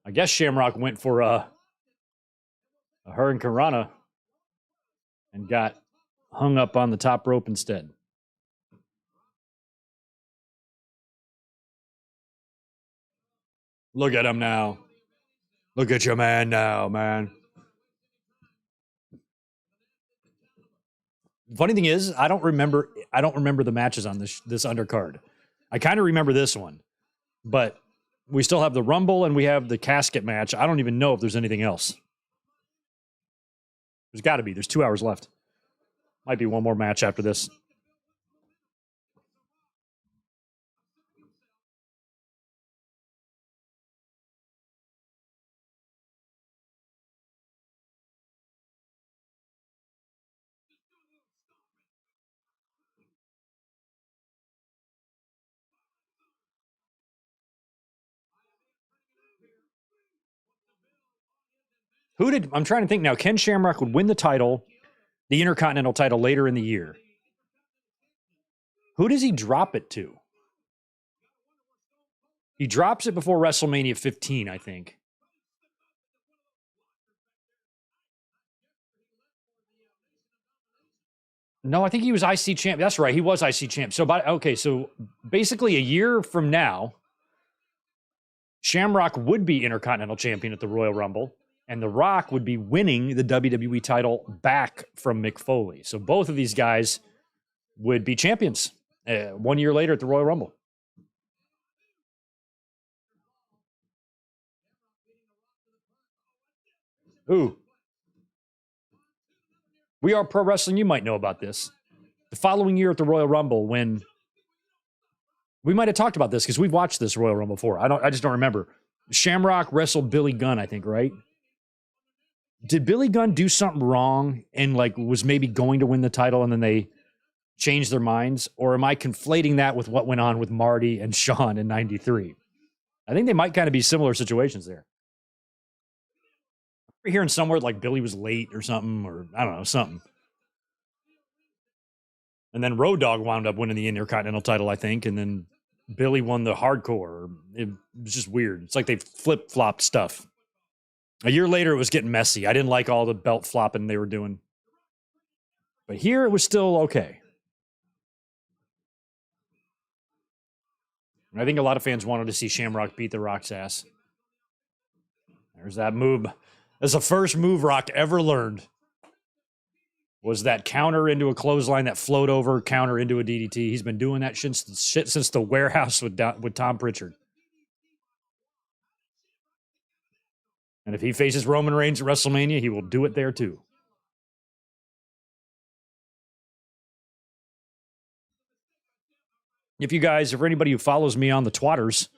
Speaker 1: I guess Shamrock went for a Hurricane and got hung up on the top rope instead. Look at him now. Look at your man now, man. Funny thing is, I don't remember the matches on this undercard. I kind of remember this one, but we still have the Rumble and we have the casket match. I don't even know if there's anything else. There's got to be. There's 2 hours left. Might be one more match after this. I'm trying to think now. Ken Shamrock would win the title, the Intercontinental title later in the year. Who does he drop it to? He drops it before WrestleMania 15, I think. No, I think he was IC champ. That's right. He was IC champ. So basically a year from now, Shamrock would be Intercontinental champion at the Royal Rumble, and The Rock would be winning the WWE title back from Mick Foley. So both of these guys would be champions 1 year later at the Royal Rumble. Ooh. We Are Pro Wrestling, you might know about this. The following year at the Royal Rumble, when we might have talked about this because we've watched this Royal Rumble before. I just don't remember. Shamrock wrestled Billy Gunn, I think, right? Did Billy Gunn do something wrong and was maybe going to win the title and then they changed their minds? Or am I conflating that with what went on with Marty and Shawn in 93? I think they might kind of be similar situations there. We're hearing somewhere like Billy was late or something, or I don't know, something. And then Road Dogg wound up winning the Intercontinental title, I think, and then Billy won the Hardcore. It was just weird. It's like they flip-flopped stuff. A year later, it was getting messy. I didn't like all the belt flopping they were doing. But here it was still okay. And I think a lot of fans wanted to see Shamrock beat The Rock's ass. There's that move. That's the first move Rock ever learned. Was that counter into a clothesline, that float over counter into a DDT. He's been doing that since the warehouse with Tom Pritchard. And if he faces Roman Reigns at WrestleMania, he will do it there too. If anybody who follows me on the twatters,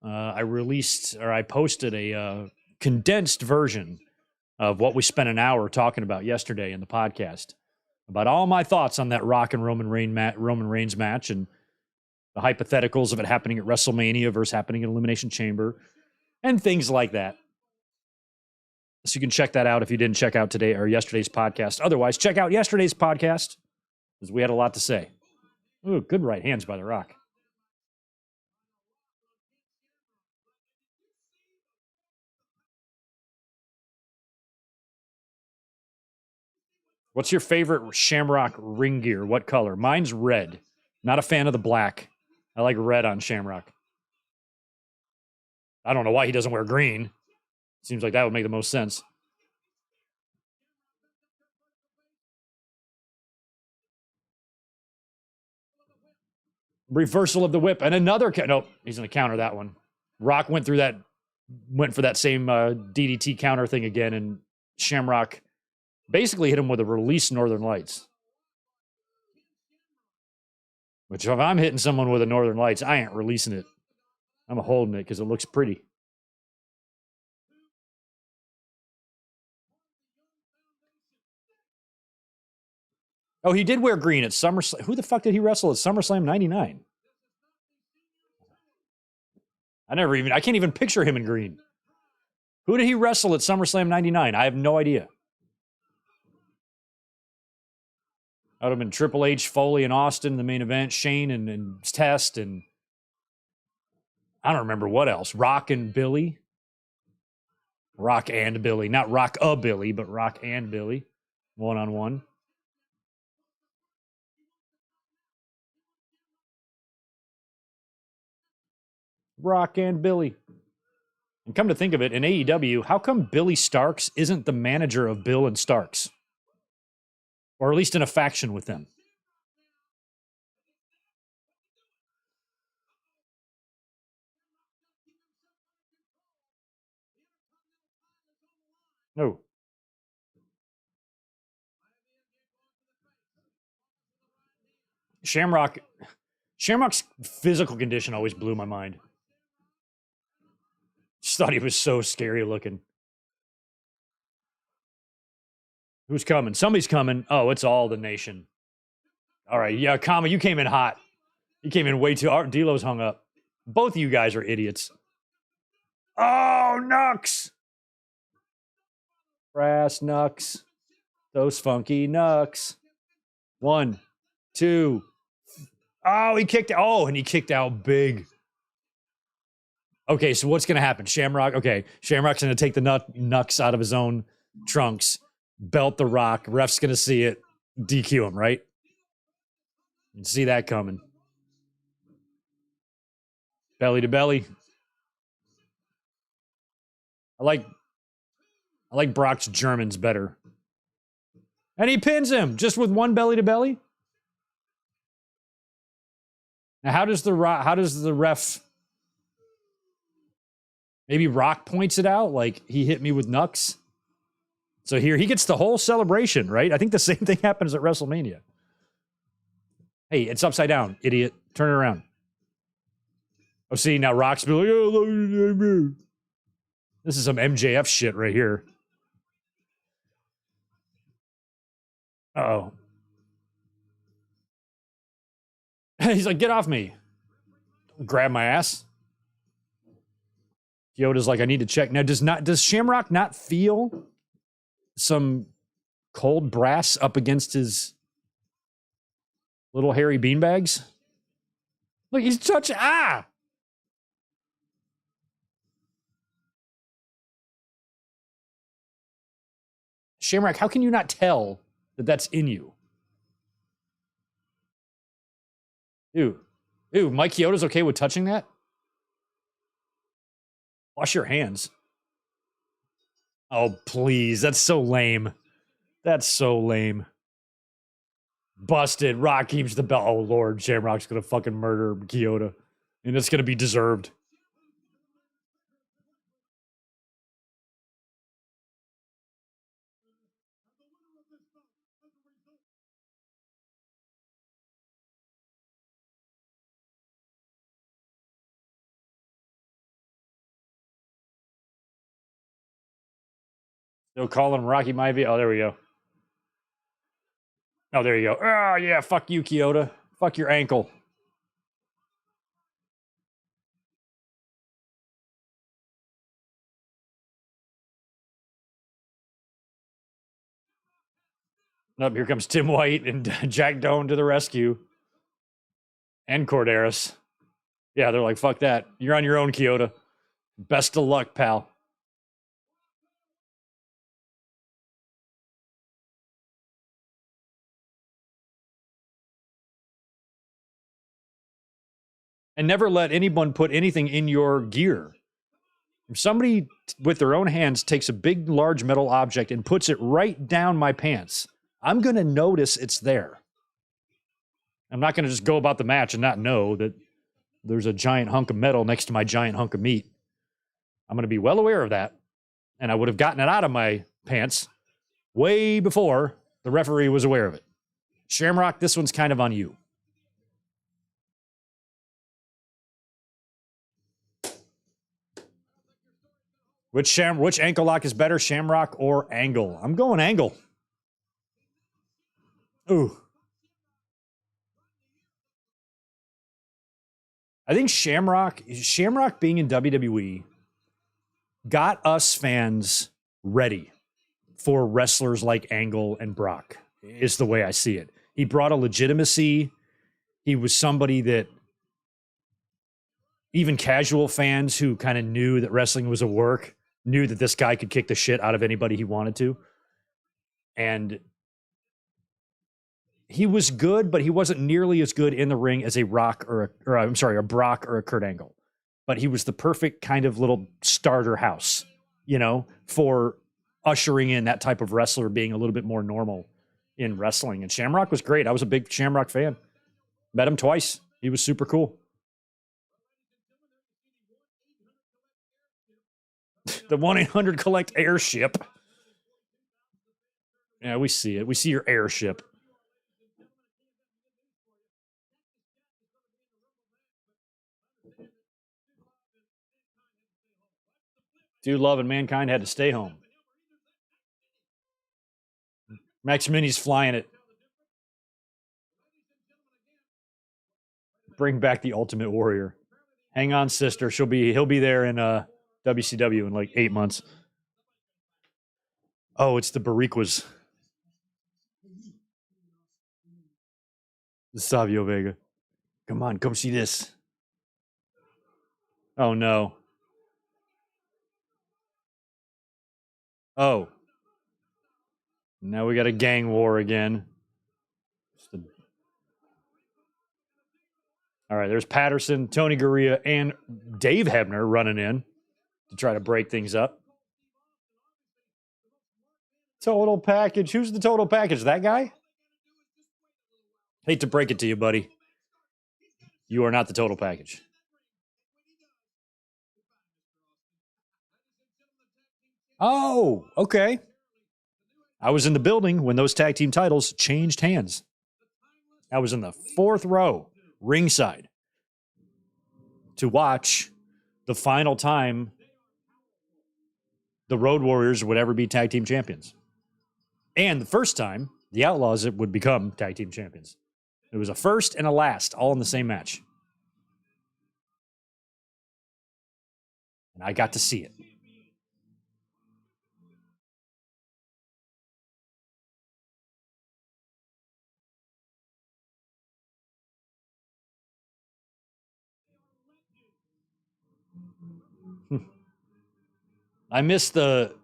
Speaker 1: I posted a condensed version of what we spent an hour talking about yesterday in the podcast, about all my thoughts on that Rock and Roman Reigns match and the hypotheticals of it happening at WrestleMania versus happening at Elimination Chamber and things like that. So you can check that out if you didn't check out today or yesterday's podcast. Otherwise, check out yesterday's podcast because we had a lot to say. Ooh, good right hands by The Rock. What's your favorite Shamrock ring gear? What color? Mine's red. Not a fan of the black. I like red on Shamrock. I don't know why he doesn't wear green. Seems like that would make the most sense. Reversal of the whip and another. Nope, he's going to counter that one. Rock went for that same DDT counter thing again, and Shamrock basically hit him with a release Northern Lights. Which if I'm hitting someone with a Northern Lights, I ain't releasing it. I'm holding it because it looks pretty. Oh, he did wear green at SummerSlam. Who the fuck did he wrestle at SummerSlam 99? I can't even picture him in green. Who did he wrestle at SummerSlam 99? I have no idea. That would have been Triple H, Foley, and Austin, the main event, Shane and Test, and I don't remember what else. Rock and Billy. Rock and Billy. Not Rock-a-Billy, but Rock and Billy. One-on-one. Rock and Billy. And come to think of it, in AEW, how come Billy Starks isn't the manager of Bill and Starks? Or at least in a faction with them? No. Shamrock's physical condition always blew my mind. Just thought he was so scary looking. Who's coming? Somebody's coming. Oh, it's all the nation. All right. Yeah, Kama, you came in hot. You came in way too. D'Lo's hung up. Both of you guys are idiots. Oh, Nux. Brass Nux. Those funky Nux. 1, 2. Oh, he kicked. Oh, and he kicked out big. Okay, so what's going to happen? Shamrock's going to take the Nux out of his own trunks, belt the Rock. Ref's going to see it, DQ him, right? You can see that coming. Belly to belly. I like Brock's Germans better. And he pins him just with one belly to belly. Now, how does the ref? Maybe Rock points it out, like he hit me with Nux. So here he gets the whole celebration, right? I think the same thing happens at WrestleMania. Hey, it's upside down, idiot. Turn it around. Oh, see, now Rock's be like, oh, this is some MJF shit right here. Uh-oh. He's like, get off me. Don't grab my ass. Yoda's like, I need to check. Now, does Shamrock not feel some cold brass up against his little hairy beanbags? Look, he's touching. Ah! Shamrock, how can you not tell that that's in you? Ew. Ew, Mike Chioda's okay with touching that? Wash your hands. Oh, please. That's so lame. That's so lame. Busted. Rock keeps the belt. Oh, Lord. Shamrock's going to fucking murder Chioda. And it's going to be deserved. Still calling him Rocky Maivia. Oh, there we go. Oh, there you go. Oh, yeah. Fuck you, Chioda. Fuck your ankle. Up here comes Tim White and Jack Doan to the rescue. And Corderas. Yeah, they're like, fuck that. You're on your own, Chioda. Best of luck, pal. And never let anyone put anything in your gear. If somebody with their own hands takes a big, large metal object and puts it right down my pants, I'm going to notice it's there. I'm not going to just go about the match and not know that there's a giant hunk of metal next to my giant hunk of meat. I'm going to be well aware of that. And I would have gotten it out of my pants way before the referee was aware of it. Shamrock, this one's kind of on you. Which ankle lock is better, Shamrock or Angle? I'm going Angle. Ooh. I think Shamrock being in WWE got us fans ready for wrestlers like Angle and Brock, is the way I see it. He brought a legitimacy. He was somebody that even casual fans who kind of knew that wrestling was a work knew that this guy could kick the shit out of anybody he wanted to. And he was good, but he wasn't nearly as good in the ring as a Brock or a Kurt Angle. But he was the perfect kind of little starter house, for ushering in that type of wrestler being a little bit more normal in wrestling. And Shamrock was great. I was a big Shamrock fan. Met him twice. He was super cool. The 1-800-collect airship. Yeah, we see it. We see your airship. Dude Love and Mankind had to stay home. Max Mini's flying it. Bring back the Ultimate Warrior. Hang on, sister. He'll be there in WCW in like 8 months. Oh, it's the Bariquas. The Savio Vega. Come on, come see this. Oh, no. Oh. Now we got a gang war again. All right, there's Patterson, Tony Gurria, and Dave Hebner running in to try to break things up. Total package. Who's the total package? That guy? Hate to break it to you, buddy. You are not the total package. Oh, okay. I was in the building when those tag team titles changed hands. I was in the 4th row, ringside, to watch the final time the Road Warriors would ever be tag team champions. And the first time the Outlaws would become tag team champions. It was a first and a last, all in the same match. And I got to see it. I missed the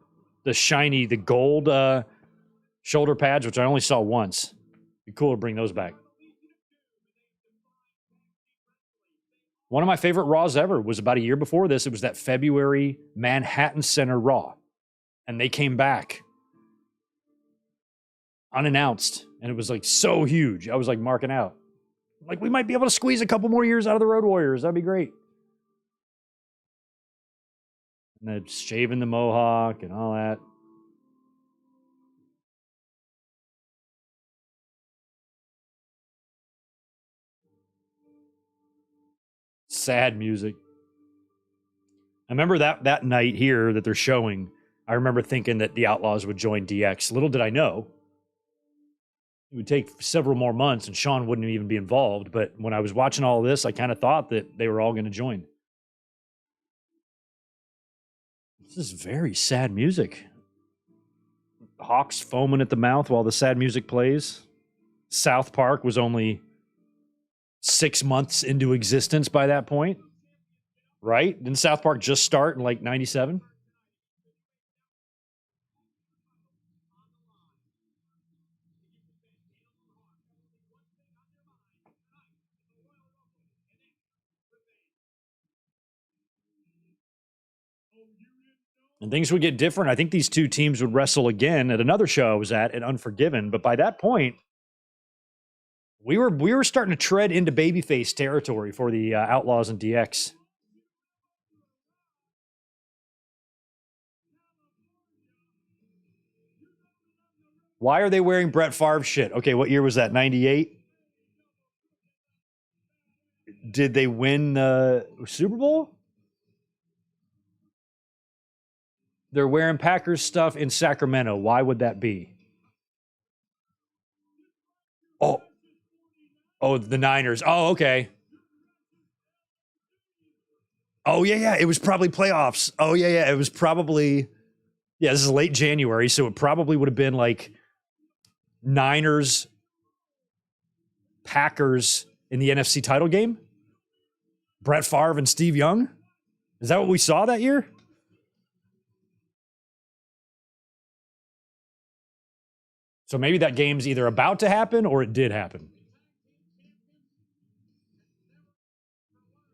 Speaker 1: shiny, the gold shoulder pads, which I only saw once. It'd be cool to bring those back. One of my favorite Raws ever was about a year before this. It was that February Manhattan Center Raw. And they came back unannounced. And it was like so huge. I was like marking out. Like, we might be able to squeeze a couple more years out of the Road Warriors. That'd be great. And then shaving the mohawk and all that. Sad music. I remember that night here that they're showing, I remember thinking that the Outlaws would join DX. Little did I know, it would take several more months and Shawn wouldn't even be involved. But when I was watching all of this, I kind of thought that they were all going to join. This is very sad music. Hawks foaming at the mouth while the sad music plays. South Park was only 6 months into existence by that point. Right? Didn't South Park just start in like 97? And things would get different. I think these two teams would wrestle again at another show I was at Unforgiven. But by that point, we were starting to tread into babyface territory for the Outlaws and DX. Why are they wearing Brett Favre shit? Okay, what year was that? 98? Did they win the Super Bowl? They're wearing Packers stuff in Sacramento. Why would that be? Oh, the Niners. Oh, okay. Oh, yeah. It was probably playoffs. Oh, yeah. It was probably, this is late January, so it probably would have been like Niners, Packers in the NFC title game. Brett Favre and Steve Young. Is that what we saw that year? So maybe that game's either about to happen or it did happen.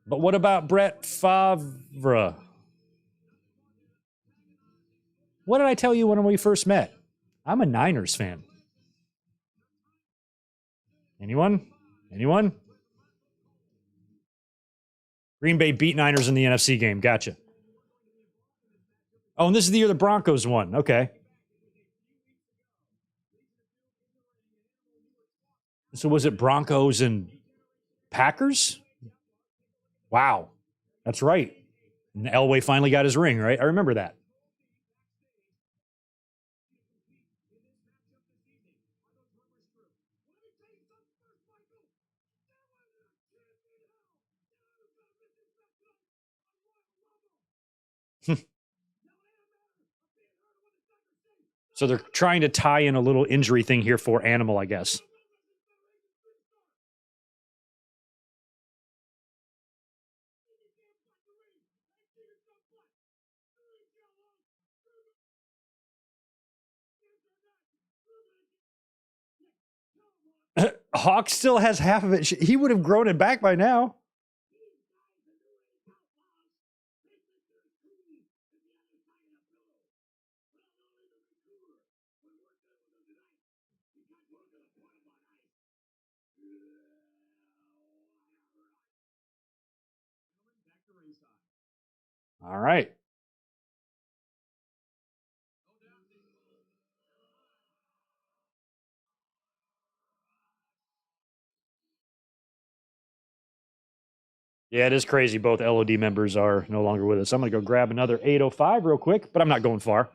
Speaker 1: But what about Brett Favre? What did I tell you when we first met? I'm a Niners fan. Anyone? Green Bay beat Niners in the NFC game. Gotcha. Oh, and this is the year the Broncos won. Okay. So was it Broncos and Packers? Wow. That's right. And Elway finally got his ring, right? I remember that. So they're trying to tie in a little injury thing here for Animal, I guess. Hawk still has half of it. He would have grown it back by now. All right. Yeah, it is crazy. Both LOD members are no longer with us. I'm going to go grab another 805 real quick, but I'm not going far.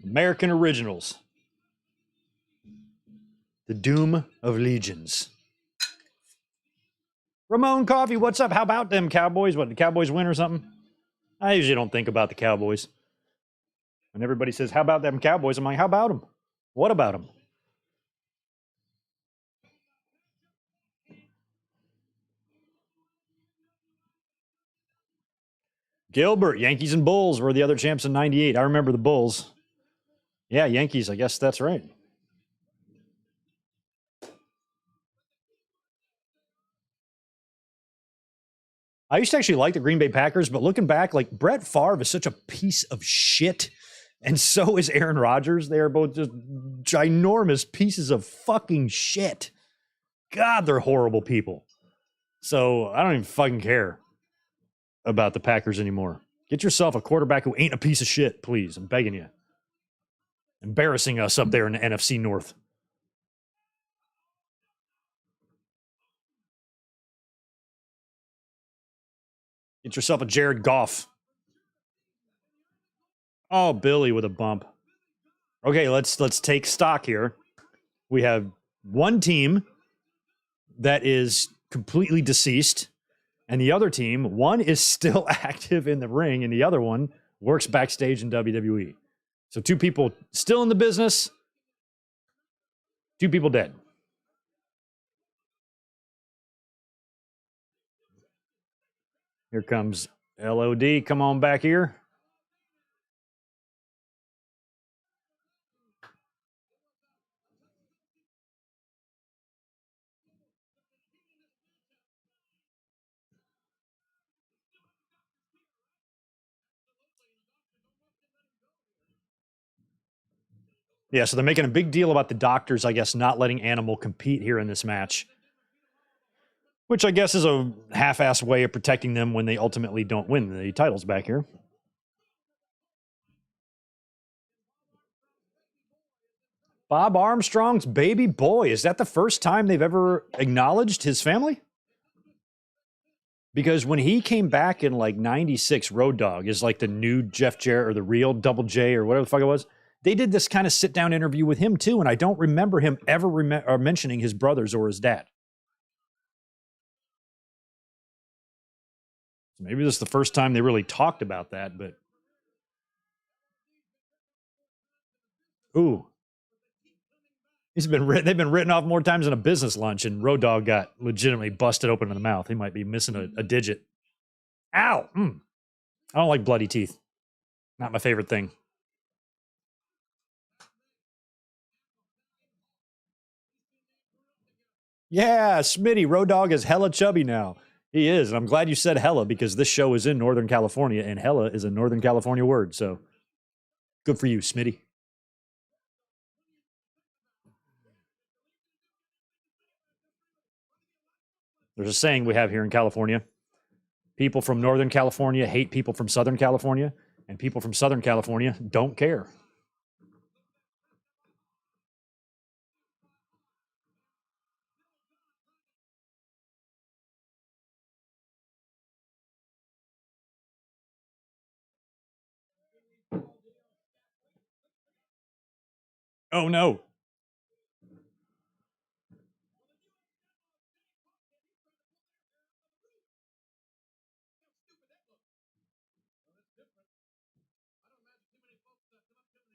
Speaker 1: American Originals. The Doom of Legions. Ramon Coffee, what's up? How about them Cowboys? What, the Cowboys win or something? I usually don't think about the Cowboys. When everybody says, how about them Cowboys? I'm like, how about them? What about them? Gilbert, Yankees and Bulls were the other champs in 98. I remember the Bulls. Yeah, Yankees, I guess that's right. I used to actually like the Green Bay Packers, but looking back, like Brett Favre is such a piece of shit. And so is Aaron Rodgers. They are both just ginormous pieces of fucking shit. God, they're horrible people. So I don't even fucking care about the Packers anymore. Get yourself a quarterback who ain't a piece of shit, please. I'm begging you. Embarrassing us up there in the NFC North. Get yourself a Jared Goff. Oh, Billy with a bump. Okay, let's take stock here. We have one team that is completely deceased, and the other team, one is still active in the ring, and the other one works backstage in WWE. So two people still in the business, two people dead. Here comes LOD. Come on back here. Yeah, so they're making a big deal about the doctors, I guess, not letting Animal compete here in this match, which I guess is a half-assed way of protecting them when they ultimately don't win the titles back here. Bob Armstrong's baby boy. Is that the first time they've ever acknowledged his family? Because when he came back in like 96, Road Dogg is like the new Jeff Jarrett or the real Double J or whatever the fuck it was. They did this kind of sit-down interview with him too, and I don't remember him ever mentioning his brothers or his dad. So maybe this is the first time they really talked about that, but... Ooh. They've been written off more times than a business lunch, and Road Dogg got legitimately busted open in the mouth. He might be missing a digit. Ow! I don't like bloody teeth. Not my favorite thing. Yeah, Smitty, Road Dogg is hella chubby now. He is, and I'm glad you said hella because this show is in Northern California, and hella is a Northern California word, so good for you, Smitty. There's a saying we have here in California. People from Northern California hate people from Southern California, and people from Southern California don't care. Oh, no.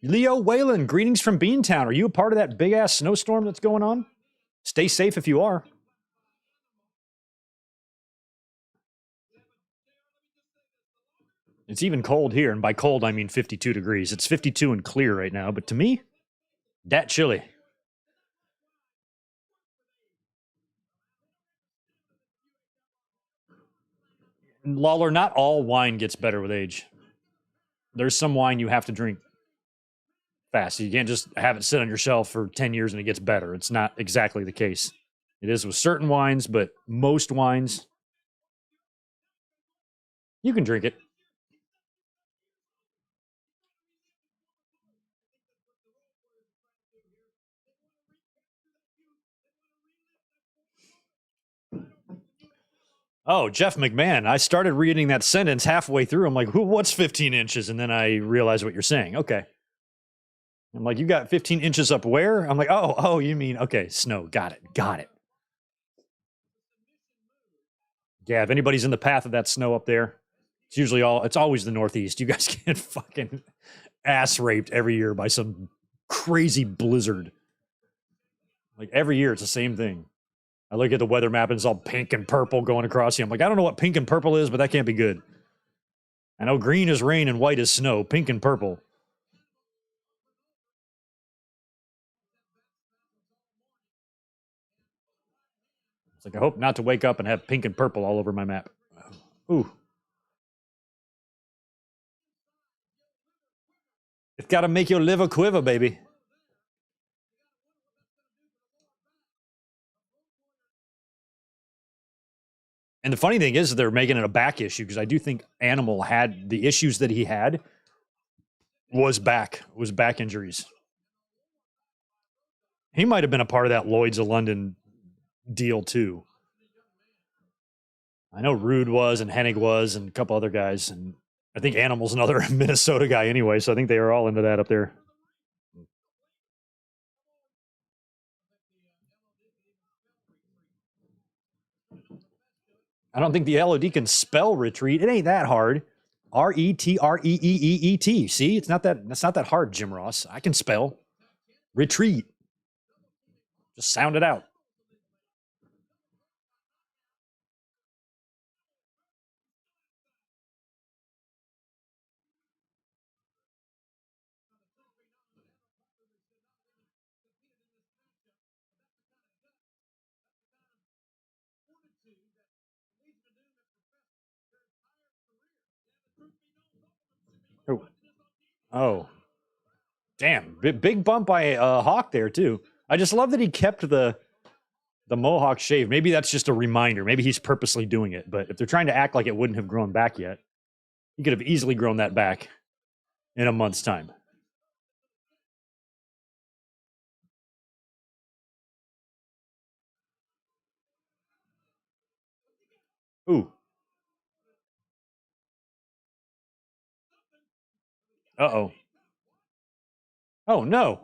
Speaker 1: Leo Whalen, greetings from Beantown. Are you a part of that big-ass snowstorm that's going on? Stay safe if you are. It's even cold here, and by cold, I mean 52 degrees. It's 52 and clear right now, but to me, that chilly. Lawler, not all wine gets better with age. There's some wine you have to drink fast. You can't just have it sit on your shelf for 10 years and it gets better. It's not exactly the case. It is with certain wines, but most wines, you can drink it. Oh, Jeff McMahon. I started reading that sentence halfway through. I'm like, what's 15 inches? And then I realized what you're saying. Okay. I'm like, you got 15 inches up where? I'm like, oh, you mean, okay, snow. Got it. Yeah, if anybody's in the path of that snow up there, it's always the Northeast. You guys get fucking ass raped every year by some crazy blizzard. Like every year, it's the same thing. I look at the weather map and it's all pink and purple going across here. I'm like, I don't know what pink and purple is, but that can't be good. I know green is rain and white is snow, pink and purple. It's like, I hope not to wake up and have pink and purple all over my map. Ooh. It's got to make your liver quiver, baby. And the funny thing is, they're making it a back issue because I do think Animal had the issues that he had was back injuries. He might have been a part of that Lloyd's of London deal too. I know Rude was and Hennig was and a couple other guys. And I think Animal's another Minnesota guy anyway. So I think they are all into that up there. I don't think the LOD can spell retreat. It ain't that hard. R-E-T-R-E-E-E-E-T. See, that's not that hard, Jim Ross. I can spell retreat. Just sound it out. Oh. Damn. Big bump by Hawk there, too. I just love that he kept the Mohawk shave. Maybe that's just a reminder. Maybe he's purposely doing it. But if they're trying to act like it wouldn't have grown back yet, he could have easily grown that back in a month's time. Ooh. Uh-oh. Oh, no.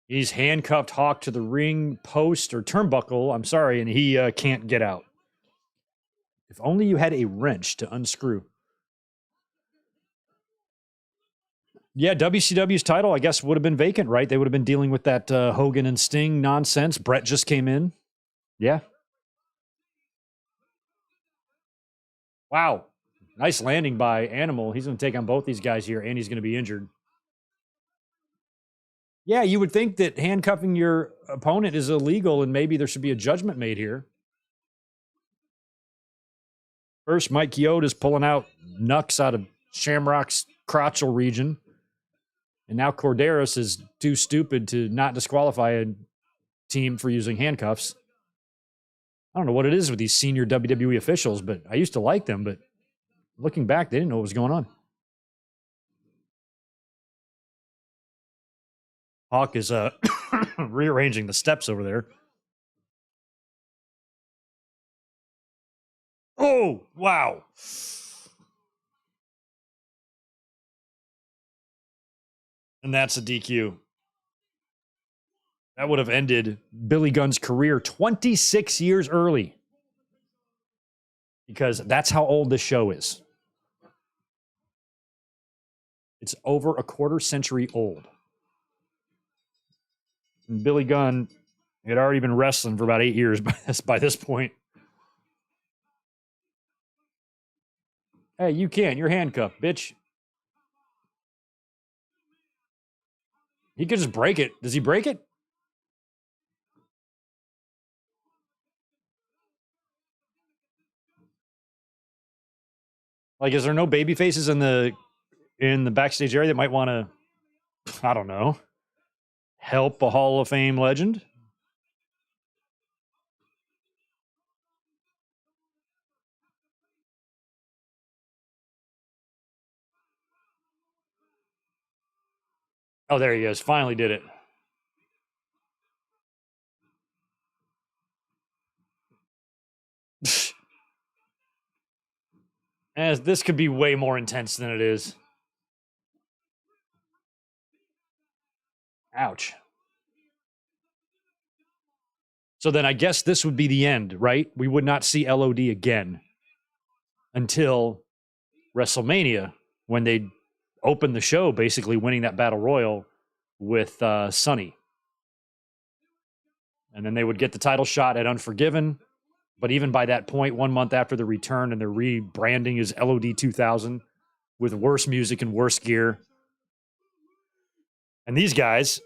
Speaker 1: He's handcuffed Hawk to the ring post or turnbuckle. I'm sorry, and he can't get out. If only you had a wrench to unscrew. Yeah, WCW's title, I guess, would have been vacant, right? They would have been dealing with that Hogan and Sting nonsense. Brett just came in. Yeah. Wow. Nice landing by Animal. He's going to take on both these guys here, and he's going to be injured. Yeah, you would think that handcuffing your opponent is illegal, and maybe there should be a judgment made here. First, Mike Chioda's pulling out Nux out of Shamrock's crotchal region. And now Corderas is too stupid to not disqualify a team for using handcuffs. I don't know what it is with these senior WWE officials, but I used to like them, but looking back, they didn't know what was going on. Hawk is rearranging the steps over there. Oh, wow. And that's a DQ. That would have ended Billy Gunn's career 26 years early. Because that's how old this show is. It's over a quarter century old. And Billy Gunn had already been wrestling for about 8 years by this point. Hey, you can't. You're handcuffed, bitch. He could just break it. Does he break it? Like, is there no baby faces in the backstage area that might want to, I don't know, help a Hall of Fame legend? Oh, there he is. Finally did it. As this could be way more intense than it is. Ouch. So then I guess this would be the end, right? We would not see LOD again until WrestleMania, when they open the show, basically winning that Battle Royal with Sonny. And then they would get the title shot at Unforgiven. But even by that point, 1 month after the return, and they're rebranding as LOD 2000 with worse music and worse gear. And these guys,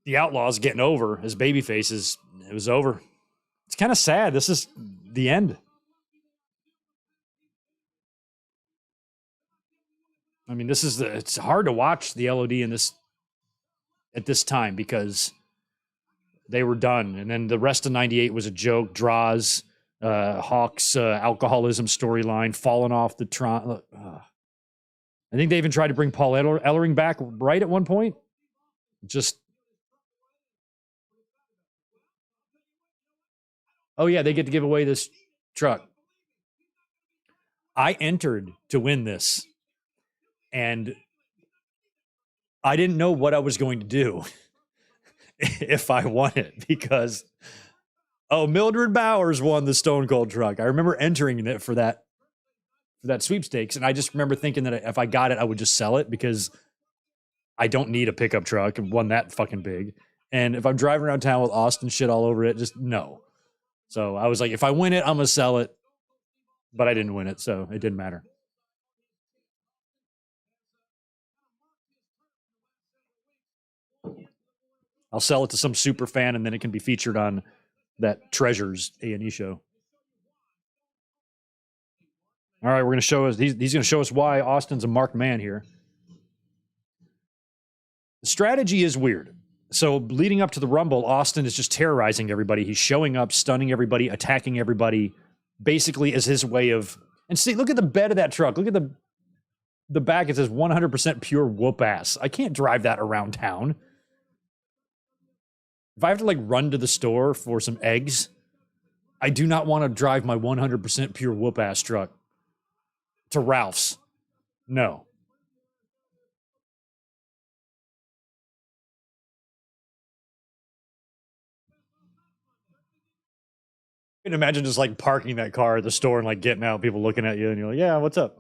Speaker 1: the Outlaws, getting over as baby faces. It was over. It's kind of sad. This is the end. I mean, it's hard to watch the LOD in this at this time because they were done. And then the rest of 98 was a joke, draws, Hawk's alcoholism storyline, falling off the Tron. I think they even tried to bring Paul Ellering back right at one point. Just, oh yeah, they get to give away this truck. I entered to win this, and I didn't know what I was going to do if I won it because, Mildred Bowers won the Stone Cold truck. I remember entering it for that sweepstakes, and I just remember thinking that if I got it, I would just sell it because I don't need a pickup truck and one that fucking big. And if I'm driving around town with Austin shit all over it, just no. So I was like, if I win it, I'm gonna sell it. But I didn't win it, so it didn't matter. I'll sell it to some super fan, and then it can be featured on that Treasures A&E show. All right, we're going to show us. He's going to show us why Austin's a marked man here. The strategy is weird. So leading up to the Rumble, Austin is just terrorizing everybody. He's showing up, stunning everybody, attacking everybody, basically as his way of. And see, look at the bed of that truck. Look at the back. It says 100% pure whoop ass. I can't drive that around town. If I have to like run to the store for some eggs, I do not want to drive my 100% pure whoop ass truck to Ralph's. No. I can imagine just like parking that car at the store and like getting out, people looking at you, and you're like, yeah, what's up?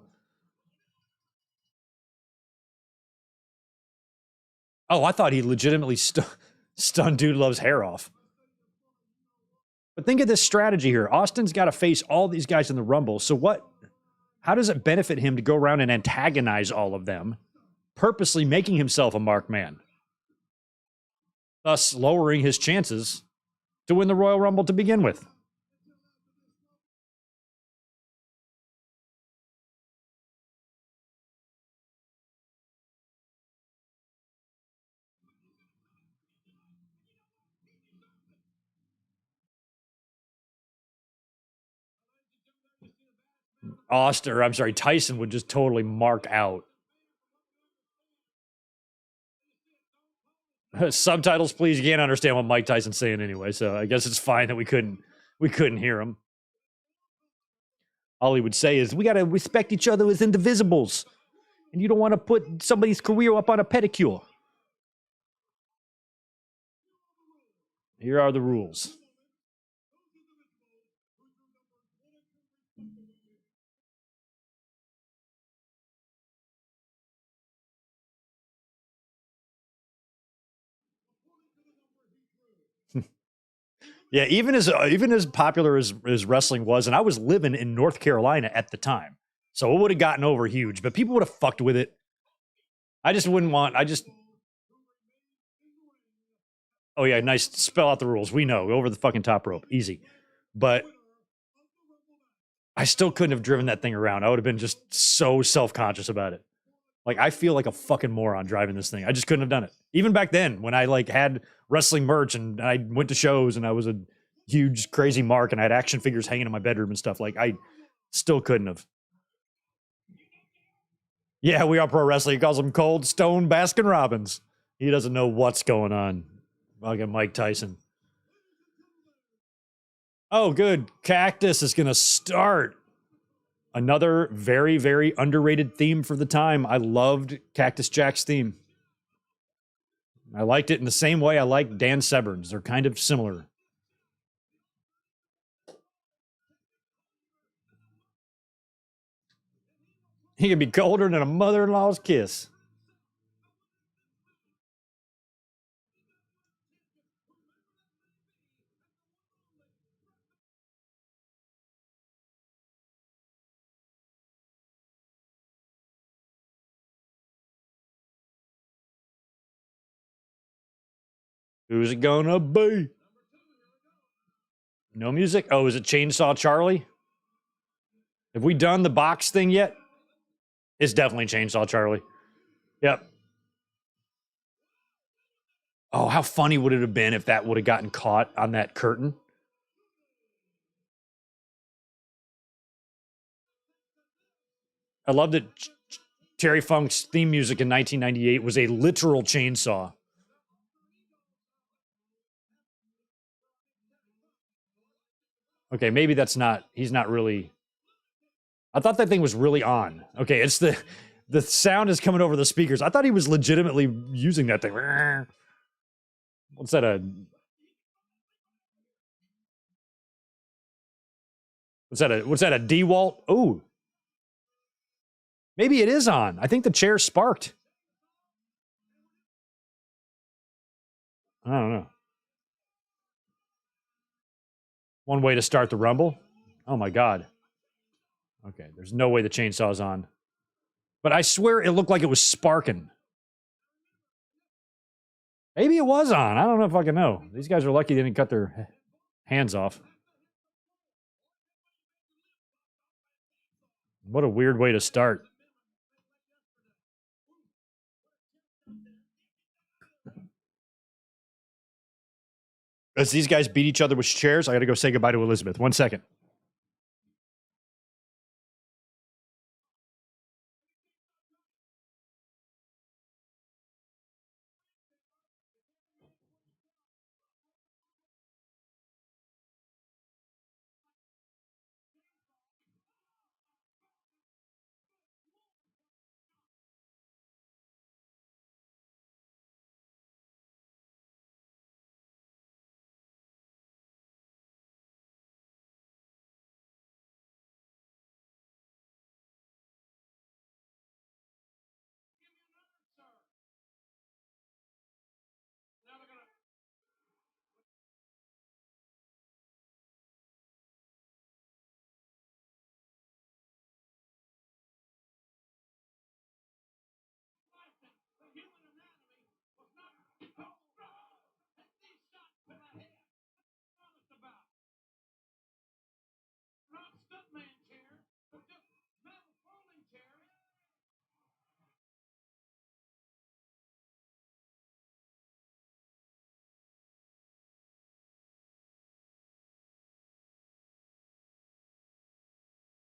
Speaker 1: Oh, I thought he legitimately stunned Dude Love's hair off. But think of this strategy here. Austin's got to face all these guys in the Rumble. So how does it benefit him to go around and antagonize all of them, purposely making himself a marked man, thus lowering his chances to win the Royal Rumble to begin with? Tyson would just totally mark out. Subtitles, please. You can't understand what Mike Tyson's saying anyway, so I guess it's fine that we couldn't hear him. All he would say is, we got to respect each other as indivisibles, and you don't want to put somebody's career up on a pedicure. Here are the rules. Yeah, even as popular as wrestling was, and I was living in North Carolina at the time, so it would have gotten over huge, but people would have fucked with it. I just wouldn't want. Oh yeah, nice. Spell out the rules. We know, over the fucking top rope, easy. But I still couldn't have driven that thing around. I would have been just so self-conscious about it. Like, I feel like a fucking moron driving this thing. I just couldn't have done it. Even back then, when I like had wrestling merch and I went to shows and I was a huge crazy mark and I had action figures hanging in my bedroom and stuff, like I still couldn't have. Yeah, We Are Pro Wrestling. He calls him Cold Stone Baskin Robbins. He doesn't know what's going on. Fucking Mike Tyson. Oh, good. Cactus is going to start. Another very, very underrated theme for the time. I loved Cactus Jack's theme. I liked it in the same way I like Dan Severn's. They're kind of similar. He can be colder than a mother-in-law's kiss. Who's it gonna be? No music? Oh, is it Chainsaw Charlie? Have we done the box thing yet? It's definitely Chainsaw Charlie. Yep. Oh, how funny would it have been if that would have gotten caught on that curtain? I love that Terry Funk's theme music in 1998 was a literal chainsaw. Okay, maybe that's not, he's not really, I thought that thing was really on. Okay, it's the sound is coming over the speakers. I thought he was legitimately using that thing. What's that, what's that, a DeWalt? Oh, maybe it is on. I think the chair sparked. I don't know. One way to start the Rumble. Oh my God. Okay, there's no way the chainsaw's on. But I swear it looked like it was sparking. Maybe it was on. I don't know if I can know. These guys are lucky they didn't cut their hands off. What a weird way to start. As these guys beat each other with chairs, I got to go say goodbye to Elizabeth. 1 second.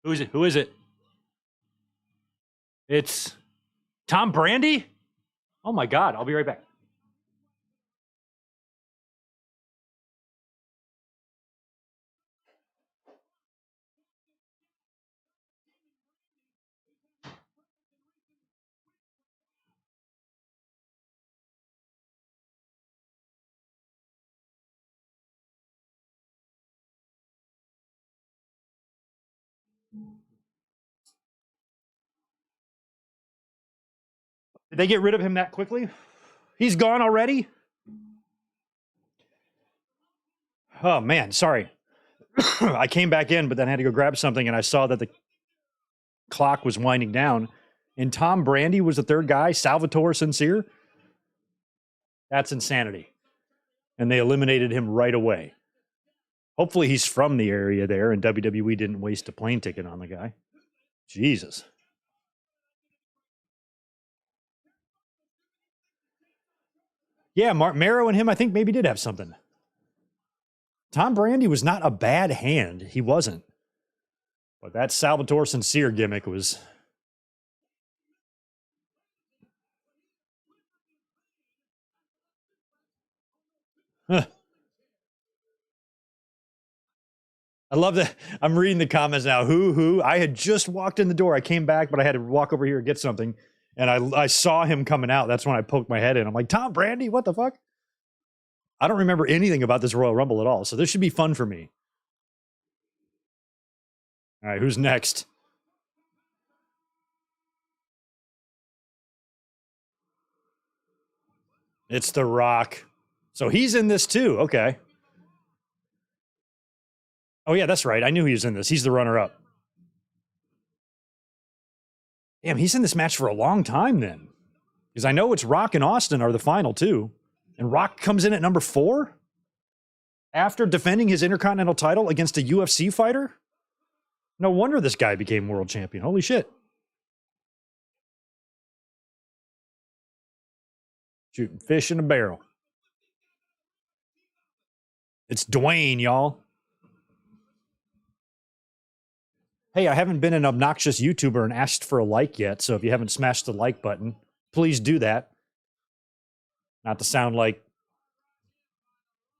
Speaker 1: Who is it? Who is it? It's Tom Brandy? Oh my God. I'll be right back. Did they get rid of him that quickly? He's gone already? Oh man, sorry. I came back in, but then I had to go grab something, and I saw that the clock was winding down. And Tom Brandy was the third guy, Salvatore Sincere. That's insanity. And they eliminated him right away. Hopefully he's from the area there, and WWE didn't waste a plane ticket on the guy. Jesus. Yeah, Mero and him, I think, maybe did have something. Tom Brandy was not a bad hand. He wasn't. But that Salvatore Sincere gimmick was... Huh. I love that. I'm reading the comments now. Who? I had just walked in the door. I came back, but I had to walk over here and get something. And I saw him coming out. That's when I poked my head in. I'm like, Tom Brandy, what the fuck? I don't remember anything about this Royal Rumble at all. So this should be fun for me. All right, who's next? It's The Rock. So he's in this too. Okay. Oh, yeah, that's right. I knew he was in this. He's the runner-up. Damn, he's in this match for a long time then. Because I know it's Rock and Austin are the final two. And Rock comes in at number 4 after defending his Intercontinental title against a UFC fighter? No wonder this guy became world champion. Holy shit. Shooting fish in a barrel. It's Dwayne, y'all. Hey, I haven't been an obnoxious YouTuber and asked for a like yet, so if you haven't smashed the like button, please do that. Not to sound like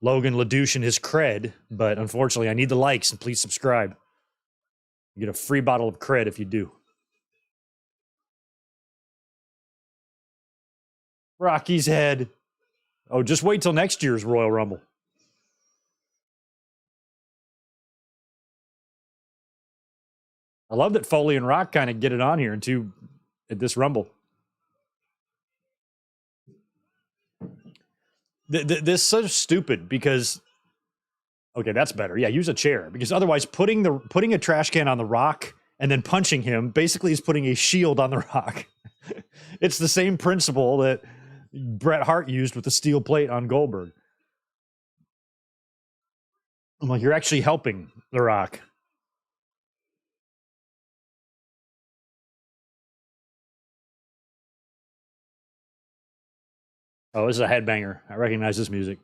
Speaker 1: Logan LaDouche and his cred, but unfortunately, I need the likes, and please subscribe. You get a free bottle of cred if you do. Rocky's head. Oh, just wait till next year's Royal Rumble. I love that Foley and Rock kind of get it on here at this Rumble. This is so stupid because, okay, that's better. Yeah, use a chair, because otherwise putting a trash can on the Rock and then punching him basically is putting a shield on the Rock. It's the same principle that Bret Hart used with the steel plate on Goldberg. I'm like, you're actually helping the Rock. Oh, this is a headbanger. I recognize this music.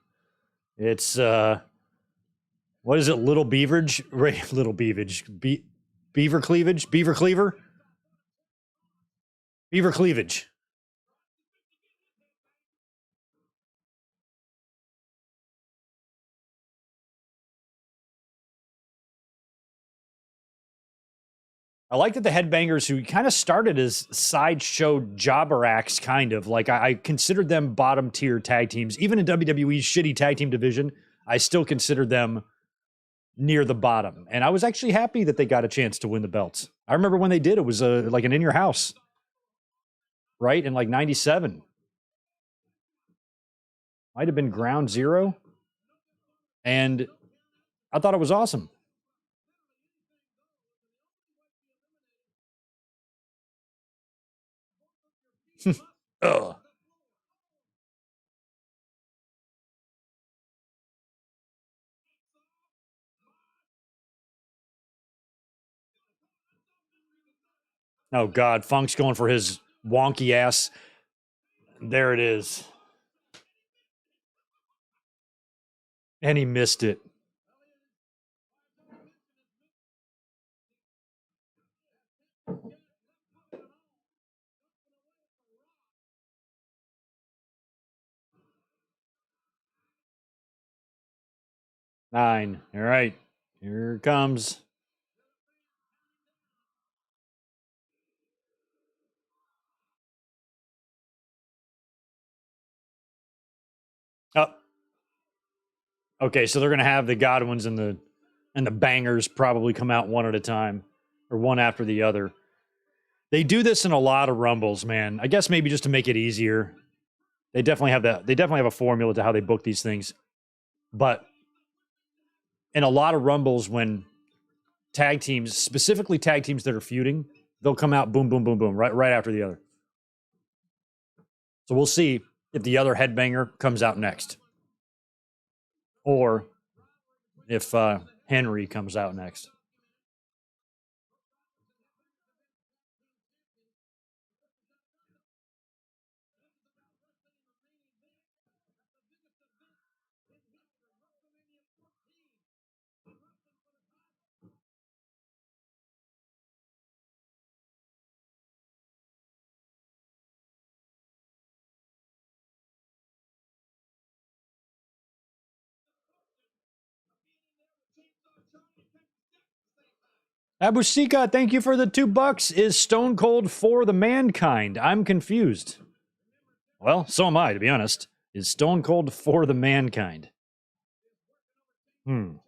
Speaker 1: It's, what is it? Little Beaverage? Little Beavage. Beaver Cleavage? Beaver Cleaver? Beaver Cleavage. I like that the headbangers, who kind of started as sideshow jobber acts, kind of like I considered them bottom tier tag teams. Even in WWE's shitty tag team division, I still considered them near the bottom. And I was actually happy that they got a chance to win the belts. I remember when they did, it was like an In Your House, right? In like 97. Might have been Ground Zero. And I thought it was awesome. Ugh. Oh, God. Funk's going for his wonky ass. There it is. And he missed it. Nine. All right. Here it comes. Oh. Okay, so they're gonna have the Godwins and the bangers probably come out one at a time, or one after the other. They do this in a lot of Rumbles, man. I guess maybe just to make it easier. They definitely have that. They definitely have a formula to how they book these things. But in a lot of Rumbles, when tag teams, specifically tag teams that are feuding, they'll come out boom, boom, boom, boom, right after the other. So we'll see if the other headbanger comes out next, or if Henry comes out next. Abusika, thank you for the $2. Is Stone Cold for the Mankind? I'm confused. Well, so am I, to be honest. Is Stone Cold for the Mankind? Not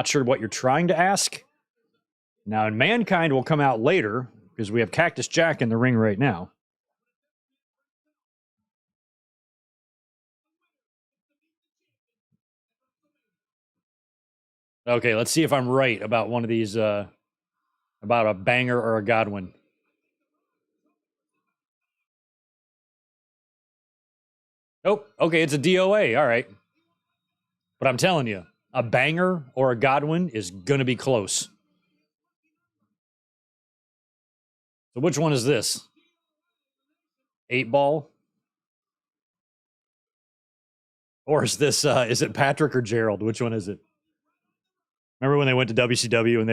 Speaker 1: sure what you're trying to ask. Now, Mankind will come out later, because we have Cactus Jack in the ring right now. Okay, let's see if I'm right about one of these, about a banger or a Godwin. Oh, okay, it's a DOA. All right. But I'm telling you, a Banger or a Godwin is going to be close. So which one is this? 8-ball? Or is this, is it Patrick or Gerald? Which one is it? Remember when they went to WCW and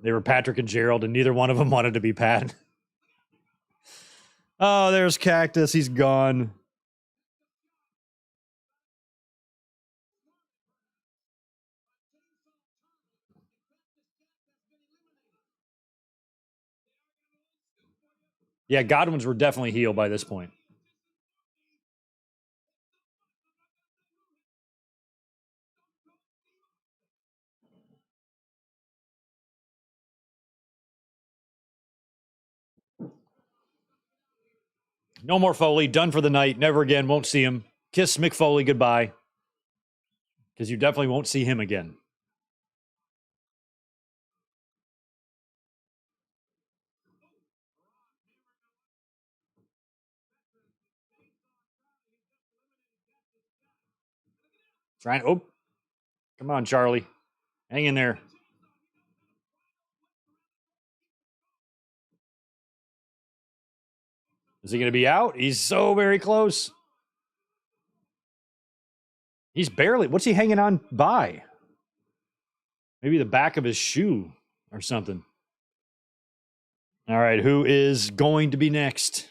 Speaker 1: they were Patrick and Gerald and neither one of them wanted to be Pat? Oh, there's Cactus. He's gone. Yeah, Godwins were definitely healed by this point. No more Foley. Done for the night. Never again. Won't see him. Kiss Mick Foley goodbye. Because you definitely won't see him again. Trying. Oh, come on, Charlie. Hang in there. Is he going to be out? He's so very close. He's barely. What's he hanging on by? Maybe the back of his shoe or something. All right, who is going to be next?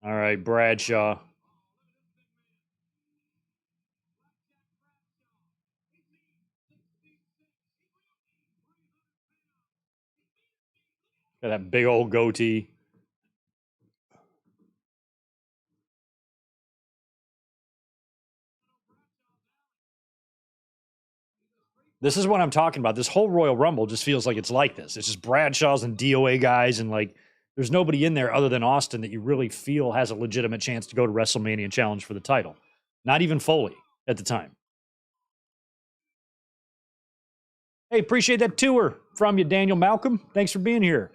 Speaker 1: All right, Bradshaw. Got that big old goatee. This is what I'm talking about. This whole Royal Rumble just feels like it's like this. It's just Bradshaws and DOA guys, and like there's nobody in there other than Austin that you really feel has a legitimate chance to go to WrestleMania and challenge for the title. Not even Foley at the time. Hey, appreciate that tour from you, Daniel Malcolm. Thanks for being here.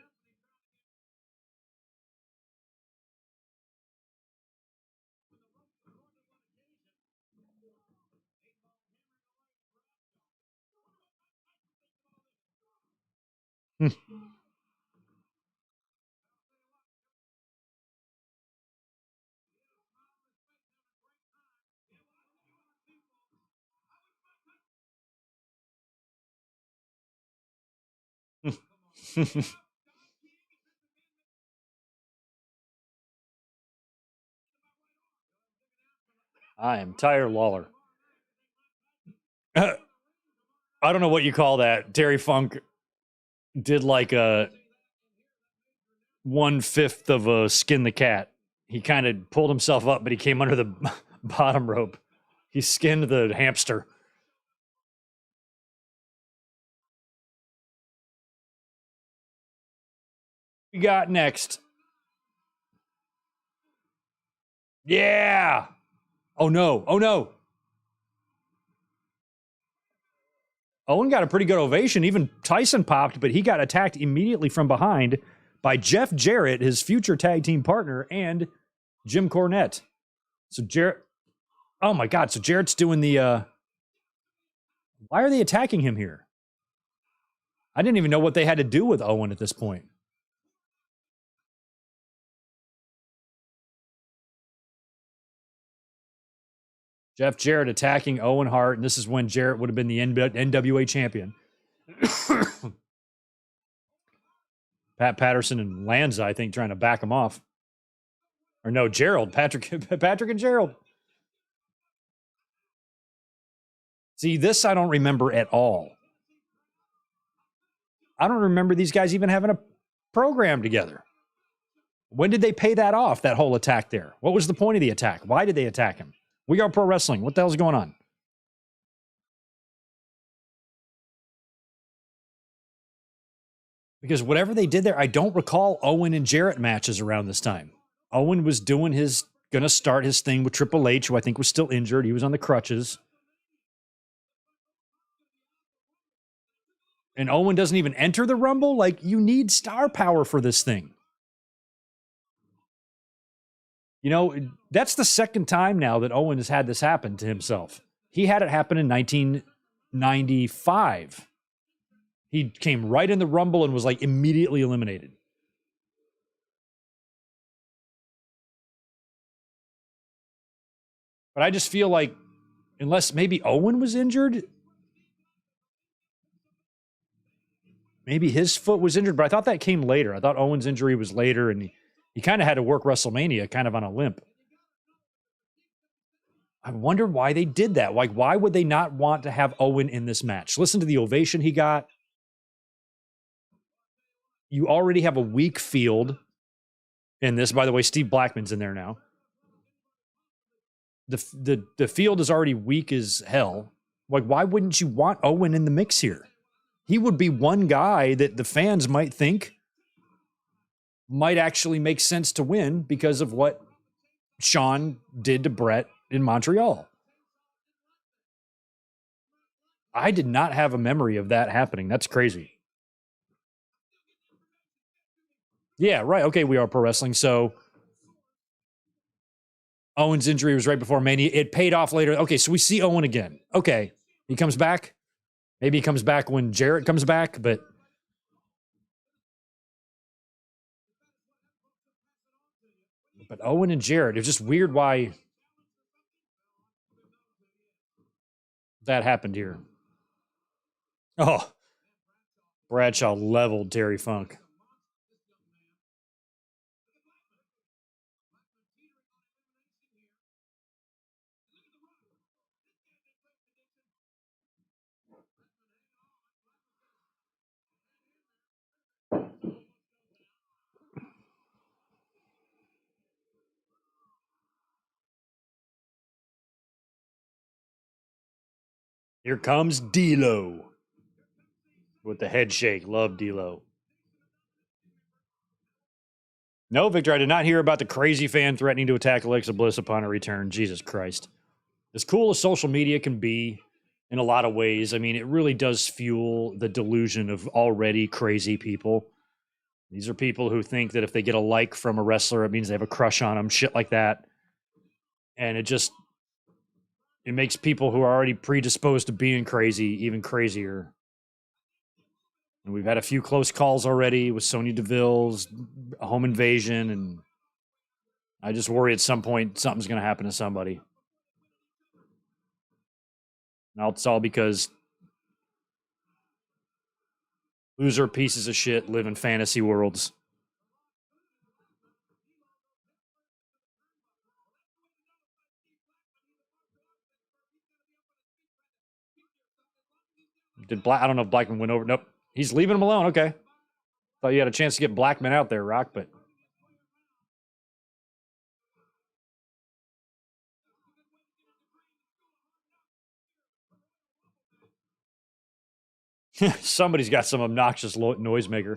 Speaker 1: I am Tyler Lawler. I don't know what you call that. Terry Funk did like a 1/5 of a skin the cat. He kind of pulled himself up, but he came under the bottom rope. He skinned the hamster. We got next. Yeah. Oh no. Oh no. Owen got a pretty good ovation. Even Tyson popped, but he got attacked immediately from behind by Jeff Jarrett, his future tag team partner, and Jim Cornette. So Jarrett, oh my God. So Jarrett's doing the, why are they attacking him here? I didn't even know what they had to do with Owen at this point. Jeff Jarrett attacking Owen Hart, and this is when Jarrett would have been the NWA champion. Pat Patterson and Lanza, I think, trying to back him off. Or no, Gerald, Patrick and Gerald. See, this I don't remember at all. I don't remember these guys even having a program together. When did they pay that off, that whole attack there? What was the point of the attack? Why did they attack him? We Are Pro Wrestling. What the hell's going on? Because whatever they did there, I don't recall Owen and Jarrett matches around this time. Owen was going to start his thing with Triple H, who I think was still injured. He was on the crutches. And Owen doesn't even enter the Rumble? Like, you need star power for this thing. You know, that's the second time now that Owen has had this happen to himself. He had it happen in 1995. He came right in the Rumble and was like immediately eliminated. But I just feel like, unless maybe Owen was injured, maybe his foot was injured, but I thought that came later. I thought Owen's injury was later, and he kind of had to work WrestleMania kind of on a limp. I wonder why they did that. Like, why would they not want to have Owen in this match? Listen to the ovation he got. You already have a weak field in this. By the way, Steve Blackman's in there now. The field is already weak as hell. Like, why wouldn't you want Owen in the mix here? He would be one guy that the fans might think might actually make sense to win because of what Shawn did to Brett in Montreal. I did not have a memory of that happening. That's crazy. Yeah, right. Okay, we are pro wrestling. So Owen's injury was right before Mania. It paid off later. Okay, so we see Owen again. Okay, he comes back. Maybe he comes back when Jarrett comes back, but Owen and Jarrett, it's just weird why that happened here. Oh, Bradshaw leveled Terry Funk. Here comes D'Lo with the head shake. Love D'Lo. No, Victor, I did not hear about the crazy fan threatening to attack Alexa Bliss upon her return. Jesus Christ. As cool as social media can be in a lot of ways, I mean, it really does fuel the delusion of already crazy people. These are people who think that if they get a like from a wrestler, it means they have a crush on them, shit like that. And it makes people who are already predisposed to being crazy even crazier. And we've had a few close calls already with Sonya Deville's home invasion, and I just worry at some point something's going to happen to somebody. Now it's all because loser pieces of shit live in fantasy worlds. I don't know if Blackman went over. Nope. He's leaving him alone. Okay. Thought you had a chance to get Blackman out there, Rock, but somebody's got some obnoxious noisemaker.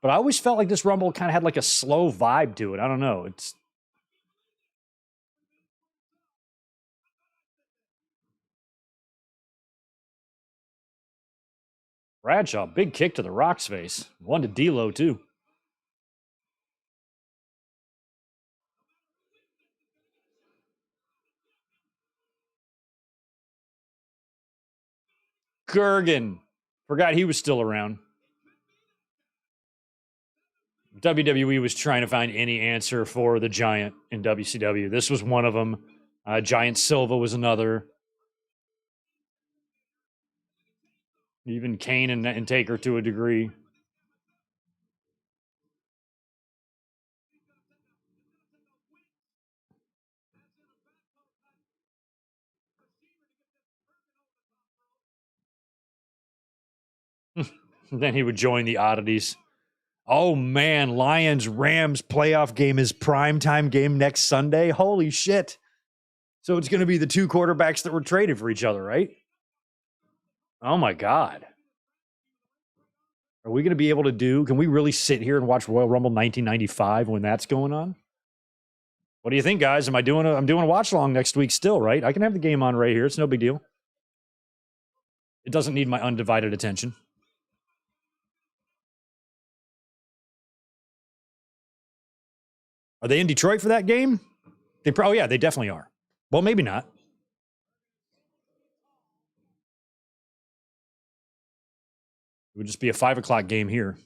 Speaker 1: But I always felt like this Rumble kind of had like a slow vibe to it. I don't know. It's Bradshaw, big kick to the Rock's face. One to D'Lo, too. Gergen. Forgot he was still around. WWE was trying to find any answer for the Giant in WCW. This was one of them. Giant Silva was another. Even Kane and Taker to a degree. Then he would join the Oddities. Oh, man. Lions-Rams playoff game is primetime game next Sunday. Holy shit. So it's going to be the two quarterbacks that were traded for each other, right? Oh, my God. Are we going to be able to can we really sit here and watch Royal Rumble 1995 when that's going on? What do you think, guys? I'm doing a watch along next week still, right? I can have the game on right here. It's no big deal. It doesn't need my undivided attention. Are they in Detroit for that game? Oh, yeah, they definitely are. Well, maybe not. It would just be a 5 o'clock game here.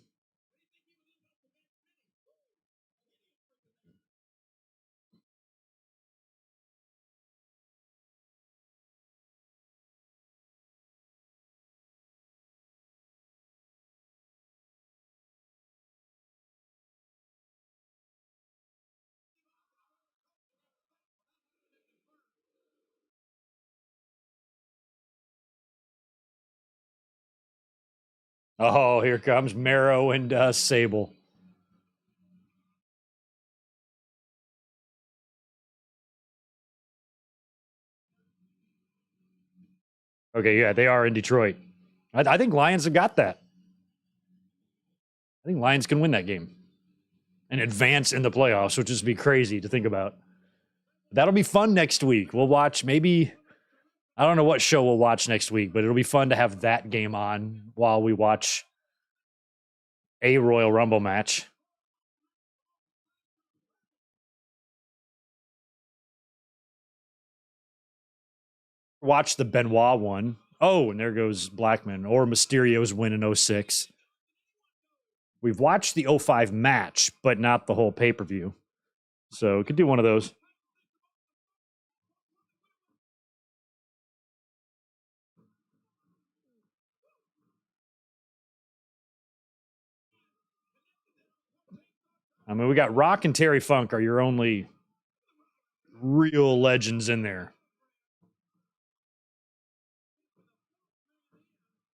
Speaker 1: Oh, here comes Marrow and Sable. Okay, yeah, they are in Detroit. I think Lions have got that. I think Lions can win that game and advance in the playoffs, which would be crazy to think about. That'll be fun next week. We'll watch maybe, I don't know what show we'll watch next week, but it'll be fun to have that game on while we watch a Royal Rumble match. Watch the Benoit one. Oh, and there goes Blackman or Mysterio's win in 06. We've watched the 05 match, but not the whole pay-per-view. So we could do one of those. I mean, we got Rock and Terry Funk are your only real legends in there.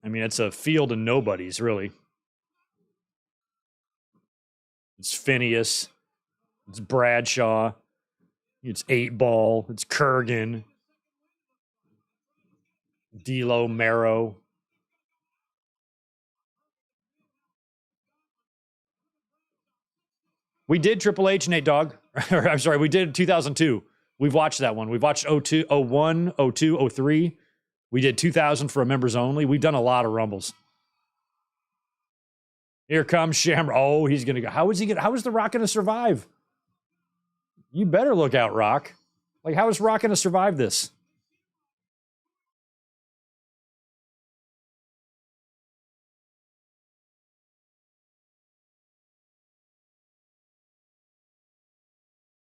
Speaker 1: I mean, it's a field of nobodies, really. It's Phineas. It's Bradshaw. It's 8-Ball. It's Kurgan. D'Lo, Marrow. We did Triple H, Nate Dogg. I'm sorry, we did 2002. We've watched that one. We've watched 02, 01, 02, 03. We did 2000 for a members only. We've done a lot of Rumbles. Here comes Shamrock. Oh, he's going to go. How is The Rock going to survive? You better look out, Rock. Like, how is Rock going to survive this?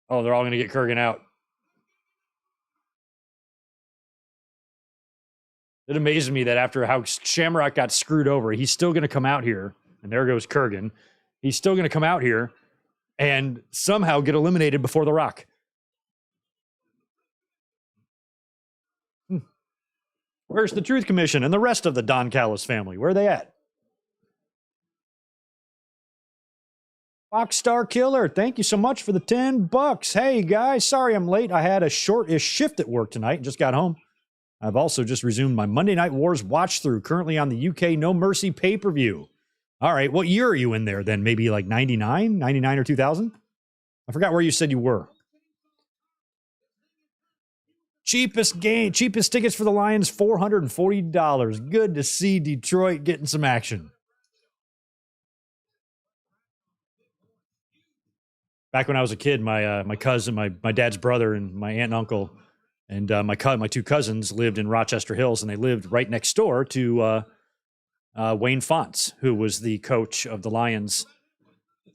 Speaker 1: Oh, they're all going to get Kurgan out. It amazes me that after how Shamrock got screwed over, he's still going to come out here. And there goes Kurgan. He's still going to come out here and somehow get eliminated before The Rock. Where's the Truth Commission and the rest of the Don Callis family? Where are they at? Rockstar Killer, thank you so much for the $10. Hey, guys, sorry I'm late. I had a short-ish shift at work tonight and just got home. I've also just resumed my Monday Night Wars watch-through, currently on the UK No Mercy pay-per-view. All right, what year are you in there then? Maybe like 99? 99 or 2000? I forgot where you said you were. Cheapest tickets for the Lions, $440. Good to see Detroit getting some action. Back when I was a kid, my cousin, my dad's brother, and my aunt and uncle, and my two cousins lived in Rochester Hills, and they lived right next door to Wayne Fonts, who was the coach of the Lions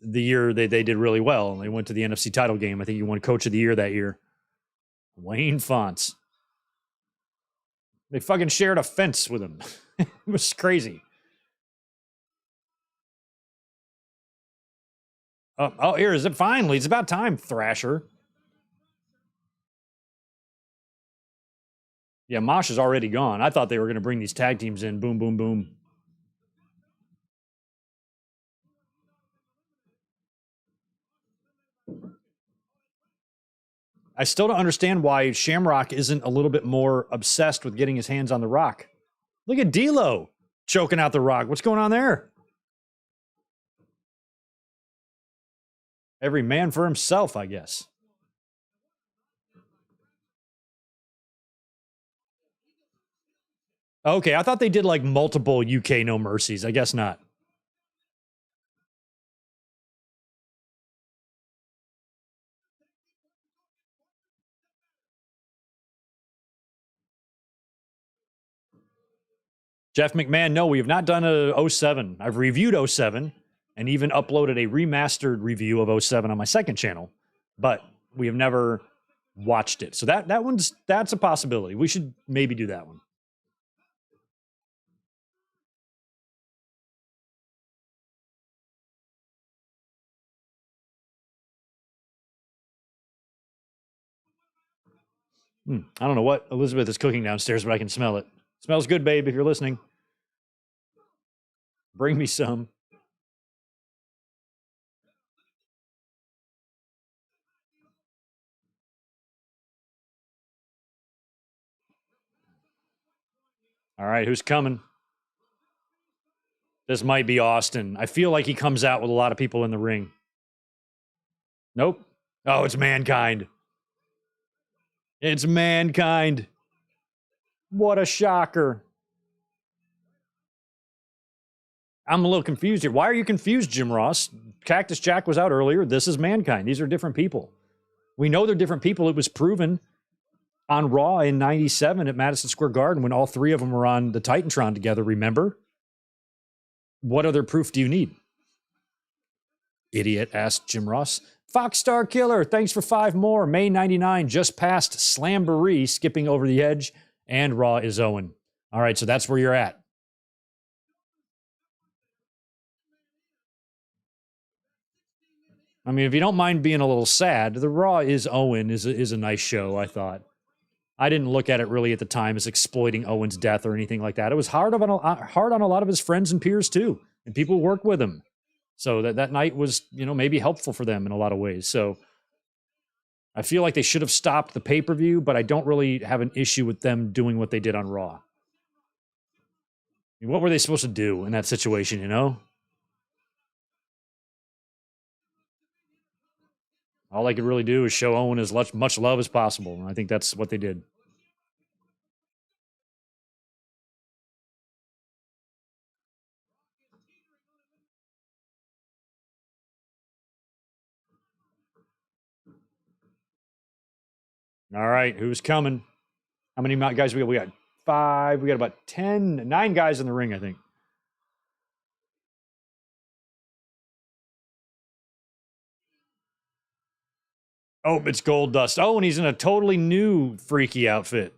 Speaker 1: the year they did really well. They went to the NFC title game. I think he won Coach of the Year that year. Wayne Fonts. They fucking shared a fence with him. It was crazy. Oh, here is it finally. It's about time, Thrasher. Yeah, Mosh is already gone. I thought they were going to bring these tag teams in. Boom, boom, boom. I still don't understand why Shamrock isn't a little bit more obsessed with getting his hands on the Rock. Look at D'Lo choking out the Rock. What's going on there? Every man for himself, I guess. Okay, I thought they did like multiple UK No Mercies. I guess not. Jeff McMahon, no, we have not done a 07. I've reviewed 07 and even uploaded a remastered review of 07 on my second channel, but we have never watched it. So that's a possibility. We should maybe do that one. I don't know what Elizabeth is cooking downstairs, but I can smell it. Smells good, babe, if you're listening. Bring me some. All right, who's coming? This might be Austin. I feel like he comes out with a lot of people in the ring. Nope. Oh, it's Mankind. It's Mankind. What a shocker. I'm a little confused here. Why are you confused, Jim Ross? Cactus Jack was out earlier. This is Mankind. These are different people. We know they're different people. It was proven on Raw in 97 at Madison Square Garden when all three of them were on the Titantron together, remember? What other proof do you need? Idiot, asked Jim Ross. Fox Star Killer, thanks for 5 more. May 99, just past Slamboree, skipping over the edge, and Raw is Owen. All right, so that's where you're at. I mean, if you don't mind being a little sad, the Raw is Owen is a nice show, I thought. I didn't look at it really at the time as exploiting Owen's death or anything like that. It was hard on a lot of his friends and peers too, and people who work with him. So that night was, maybe helpful for them in a lot of ways. So I feel like they should have stopped the pay-per-view, but I don't really have an issue with them doing what they did on Raw. I mean, what were they supposed to do in that situation, All I could really do is show Owen as much love as possible. And I think that's what they did. All right, who's coming? How many guys we got? We got 5. We got about 9 guys in the ring, I think. Oh, it's Goldust. Oh, and he's in a totally new freaky outfit.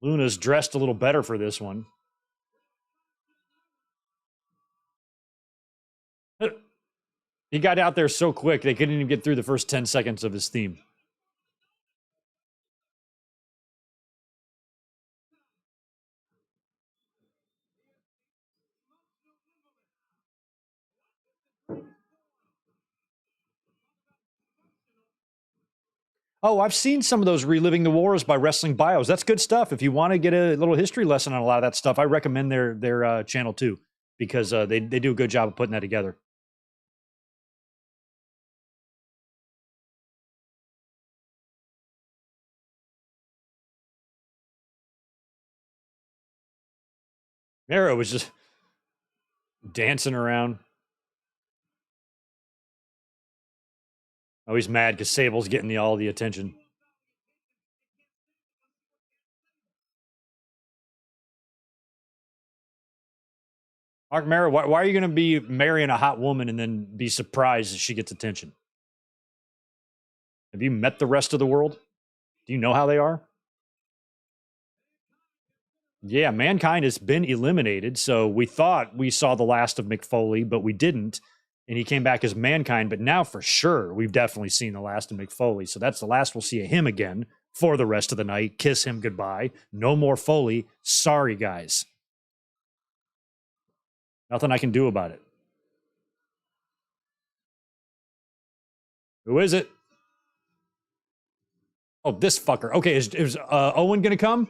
Speaker 1: Luna's dressed a little better for this one. He got out there so quick, they couldn't even get through the first 10 seconds of his theme. Oh, I've seen some of those Reliving the Wars by Wrestling Bios. That's good stuff. If you want to get a little history lesson on a lot of that stuff, I recommend their channel too, because they do a good job of putting that together. Mero was just dancing around. Oh, he's mad because Sable's getting all the attention. Mark Mero, why are you going to be marrying a hot woman and then be surprised if she gets attention? Have you met the rest of the world? Do you know how they are? Yeah, Mankind has been eliminated. So we thought we saw the last of Mick Foley, but we didn't. And he came back as Mankind. But now for sure, we've definitely seen the last of Mick Foley. So that's the last we'll see of him again for the rest of the night. Kiss him goodbye. No more Foley. Sorry, guys. Nothing I can do about it. Who is it? Oh, this fucker. Okay, is Owen going to come?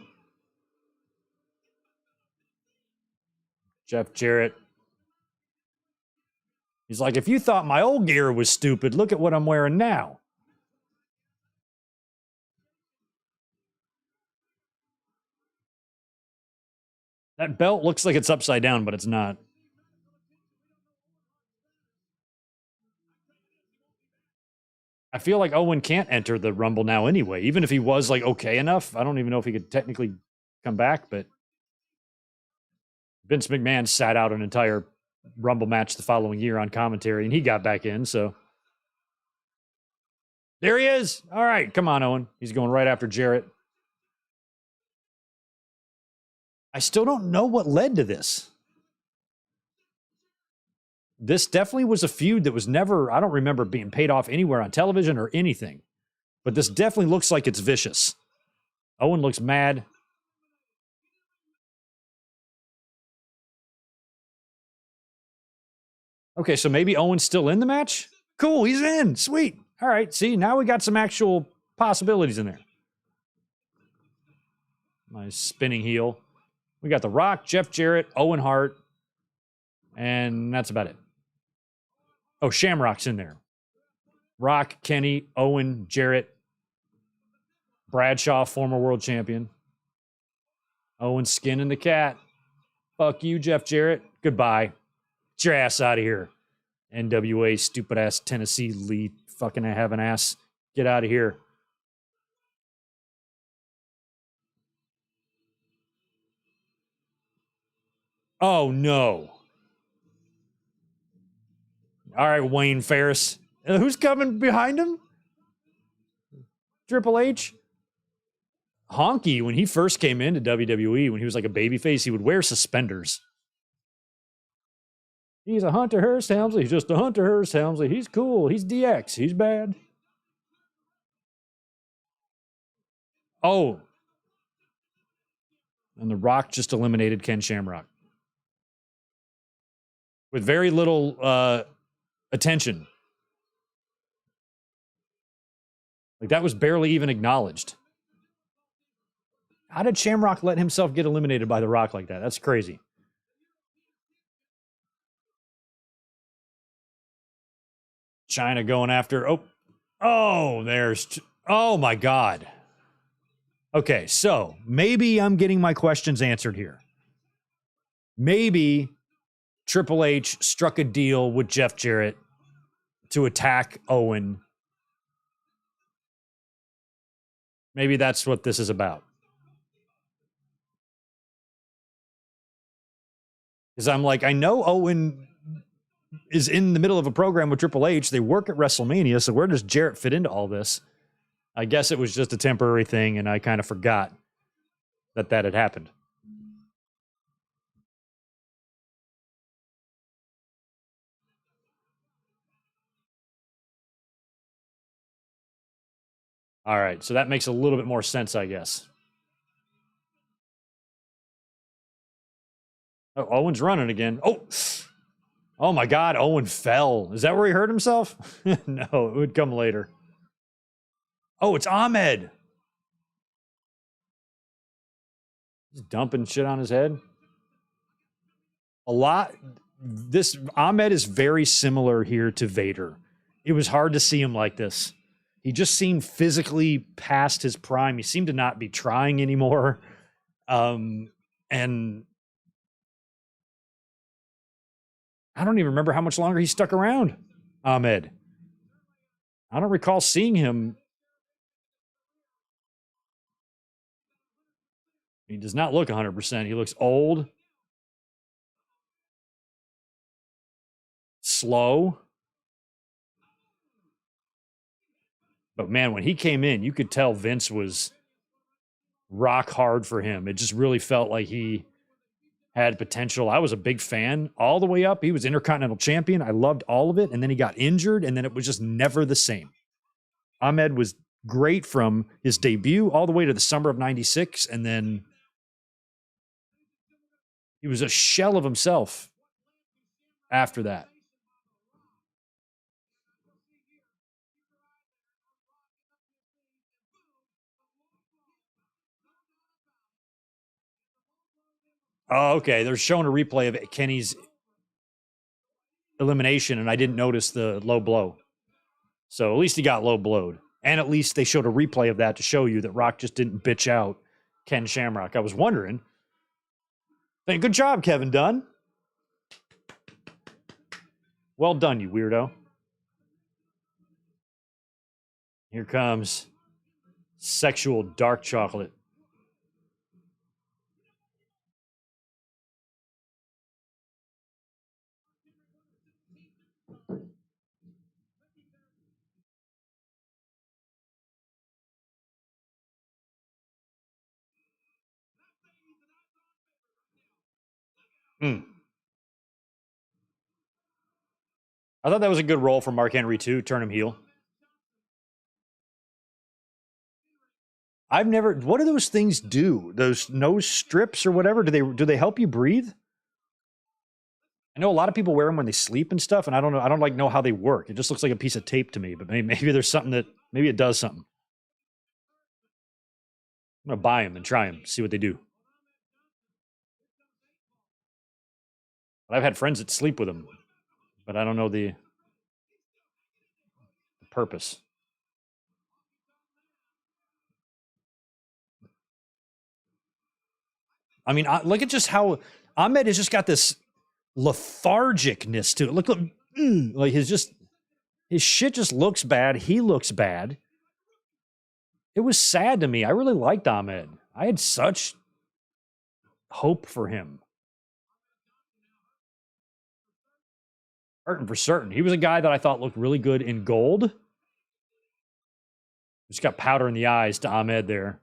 Speaker 1: Jeff Jarrett. He's like, if you thought my old gear was stupid, look at what I'm wearing now. That belt looks like it's upside down, but it's not. I feel like Owen can't enter the Rumble now anyway. Even if he was like okay enough, I don't even know if he could technically come back, but Vince McMahon sat out an entire Rumble match the following year on commentary, and he got back in, so. There he is. All right, come on, Owen. He's going right after Jarrett. I still don't know what led to this. This definitely was a feud that was never, I don't remember being paid off anywhere on television or anything. But this definitely looks like it's vicious. Owen looks mad. Okay, so maybe Owen's still in the match? Cool, he's in. Sweet. All right, see, now we got some actual possibilities in there. My spinning heel. We got The Rock, Jeff Jarrett, Owen Hart, and that's about it. Oh, Shamrock's in there. Rock, Kenny, Owen, Jarrett, Bradshaw, former world champion. Owen skinning the cat. Fuck you, Jeff Jarrett. Goodbye. Get your ass out of here. NWA, stupid ass Tennessee Lee, fucking have an ass. Get out of here. Oh, no. All right, Wayne Ferris. Who's coming behind him? Triple H? Honky, when he first came into WWE, when he was like a babyface, he would wear suspenders. He's a Hunter Hearst Helmsley. He's just a Hunter Hearst Helmsley. He's cool. He's DX. He's bad. Oh. And The Rock just eliminated Ken Shamrock. With very little attention. Like, that was barely even acknowledged. How did Shamrock let himself get eliminated by The Rock like that? That's crazy. China going after... Oh, there's... Oh, my God. Okay, so maybe I'm getting my questions answered here. Maybe Triple H struck a deal with Jeff Jarrett to attack Owen. Maybe that's what this is about. Because I'm like, I know Owen is in the middle of a program with Triple H. They work at WrestleMania, so where does Jarrett fit into all this? I guess it was just a temporary thing, and I kind of forgot that had happened. All right, so that makes a little bit more sense, I guess. Oh, Owen's running again. Oh my God, Owen fell. Is that where he hurt himself? No, it would come later. Oh, it's Ahmed. He's dumping shit on his head. Ahmed is very similar here to Vader. It was hard to see him like this. He just seemed physically past his prime. He seemed to not be trying anymore. And I don't even remember how much longer he stuck around, Ahmed. I don't recall seeing him. He does not look 100%. He looks old, slow. But man, when he came in, you could tell Vince was rock hard for him. It just really felt like he had potential. I was a big fan all the way up. He was Intercontinental Champion. I loved all of it. And then he got injured, and then it was just never the same. Ahmed was great from his debut all the way to the summer of 96. And then he was a shell of himself after that. Oh, okay. They're showing a replay of Kenny's elimination, and I didn't notice the low blow. So at least he got low blowed. And at least they showed a replay of that to show you that Rock just didn't bitch out Ken Shamrock. I was wondering. Hey, good job, Kevin Dunn. Well done, you weirdo. Here comes sexual dark chocolate. Mm. I thought that was a good role for Mark Henry too. Turn him heel. I've never. What do those things do? Those nose strips or whatever? Do they help you breathe? I know a lot of people wear them when they sleep and stuff, and I don't know. I don't know how they work. It just looks like a piece of tape to me. But maybe there's something that maybe it does something. I'm gonna buy them and try them, see what they do. But I've had friends that sleep with them, but I don't know the purpose. I mean, look at just how Ahmed has just got this lethargicness to it. Look, like his shit just looks bad. He looks bad. It was sad to me. I really liked Ahmed. I had such hope for him. For certain. He was a guy that I thought looked really good in gold. Just got powder in the eyes to Ahmed there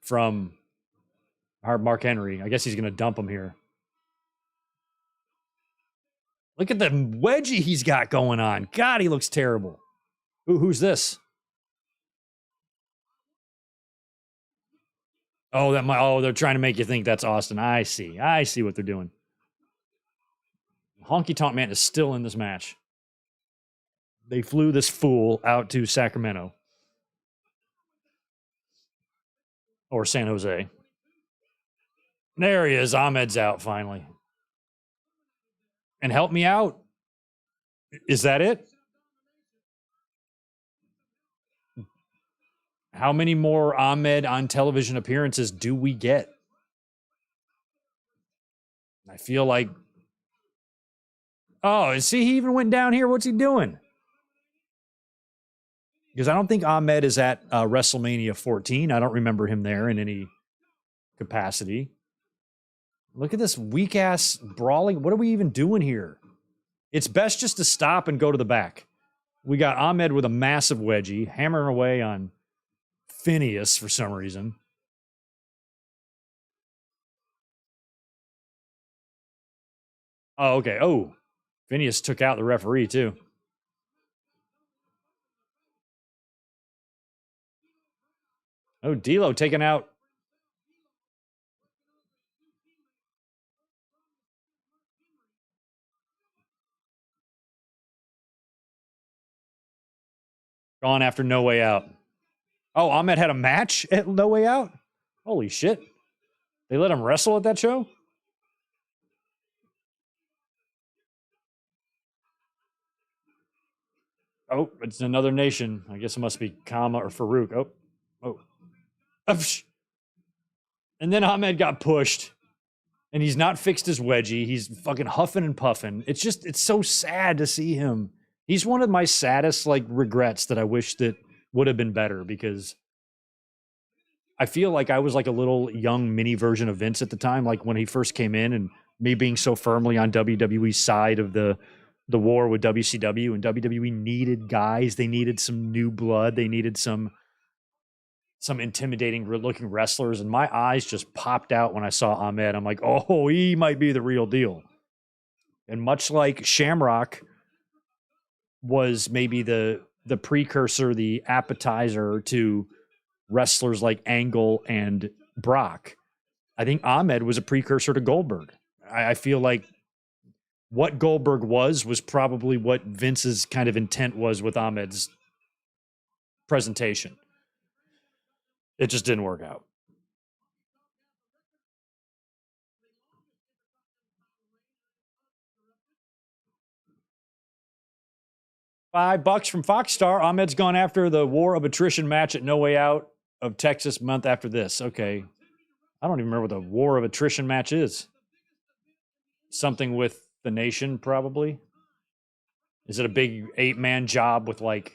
Speaker 1: from Mark Henry. I guess he's going to dump him here. Look at the wedgie he's got going on. God, he looks terrible. Who's this? Oh, they're trying to make you think that's Austin. I see what they're doing. Honky Tonk Man is still in this match. They flew this fool out to Sacramento. Or San Jose. There he is. Ahmed's out finally. And help me out. Is that it? How many more Ahmed on television appearances do we get? I feel like. Oh, see, he even went down here. What's he doing? Because I don't think Ahmed is at WrestleMania 14. I don't remember him there in any capacity. Look at this weak ass brawling. What are we even doing here? It's best just to stop and go to the back. We got Ahmed with a massive wedgie, hammering away on Phineas for some reason. Oh, okay. Oh, Phineas took out the referee too. Oh, D'Lo taking out. Gone after No Way Out. Oh, Ahmed had a match at No Way Out? Holy shit. They let him wrestle at that show? Oh, it's another nation. I guess it must be Kama or Farouk. Oh. And then Ahmed got pushed. And he's not fixed his wedgie. He's fucking huffing and puffing. It's so sad to see him. He's one of my saddest regrets that I wish that would have been better, because I feel like I was like a little young mini version of Vince at the time, like when he first came in, and me being so firmly on WWE's side of the war with WCW, and WWE needed guys. They needed some new blood. They needed some intimidating looking wrestlers, and my eyes just popped out when I saw Ahmed. I'm like, oh, he might be the real deal. And much like Shamrock was maybe the precursor, the appetizer to wrestlers like Angle and Brock, I think Ahmed was a precursor to Goldberg. I feel like what Goldberg was probably what Vince's kind of intent was with Ahmed's presentation. It just didn't work out. $5 from Foxstar. Ahmed's gone after the War of Attrition match at No Way Out of Texas month after this. Okay. I don't even remember what the War of Attrition match is. Something with the nation, probably. Is it a big 8-man job with hell,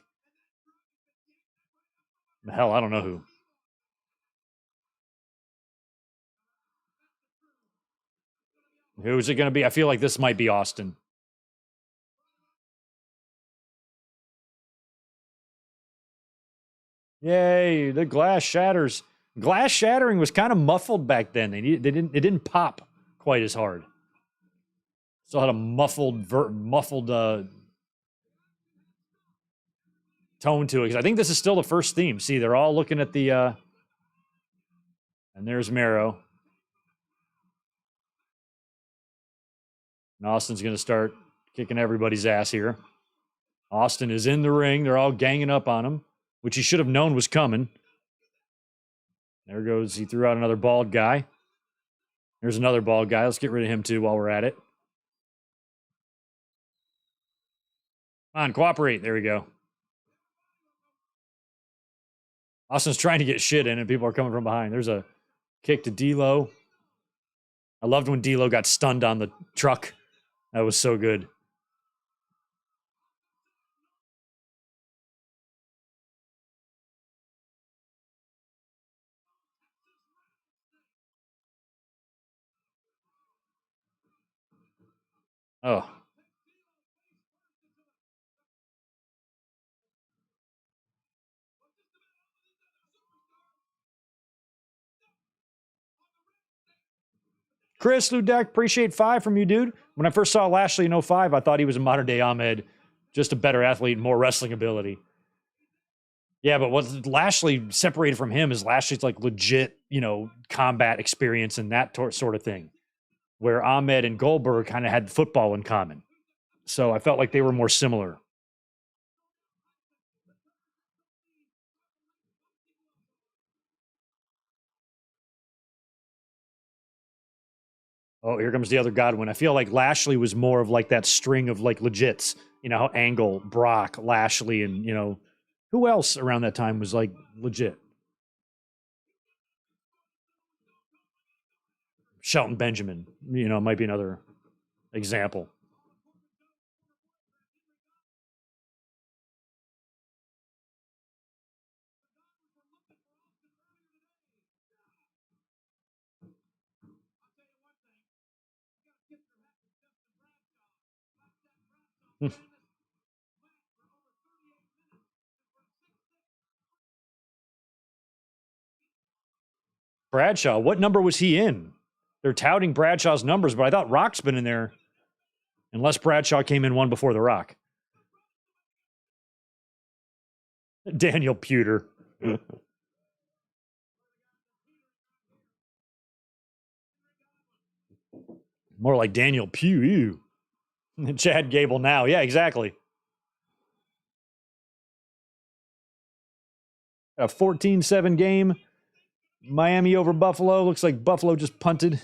Speaker 1: I don't know who. Who is it going to be? I feel like this might be Austin. Yay, the glass shatters. Glass shattering was kind of muffled back then. It didn't pop quite as hard. Still had a muffled tone to it. Because I think this is still the first theme. See, they're all looking at the and there's Mero. And Austin's going to start kicking everybody's ass here. Austin is in the ring. They're all ganging up on him, which he should have known was coming. There goes, he threw out another bald guy. There's another bald guy. Let's get rid of him too while we're at it. Come on, cooperate. There we go. Austin's trying to get shit in, and people are coming from behind. There's a kick to D'Lo. I loved when D'Lo got stunned on the truck. That was so good. Oh. Chris Ludek, appreciate 5 from you, dude. When I first saw Lashley in 05, I thought he was a modern-day Ahmed. Just a better athlete and more wrestling ability. Yeah, but what Lashley separated from him is Lashley's like legit, combat experience and that sort of thing. Where Ahmed and Goldberg kind of had football in common. So I felt like they were more similar. Oh, here comes the other Godwin. I feel like Lashley was more of like that string of like legits. How Angle, Brock, Lashley, and, who else around that time was like legit? Shelton Benjamin, might be another example. Bradshaw, what number was he in? They're touting Bradshaw's numbers, but I thought Rock's been in there. Unless Bradshaw came in one before The Rock. Daniel Pewter. More like Daniel Pugh. Chad Gable now. Yeah, exactly. A 14-7 game. Miami over Buffalo. Looks like Buffalo just punted.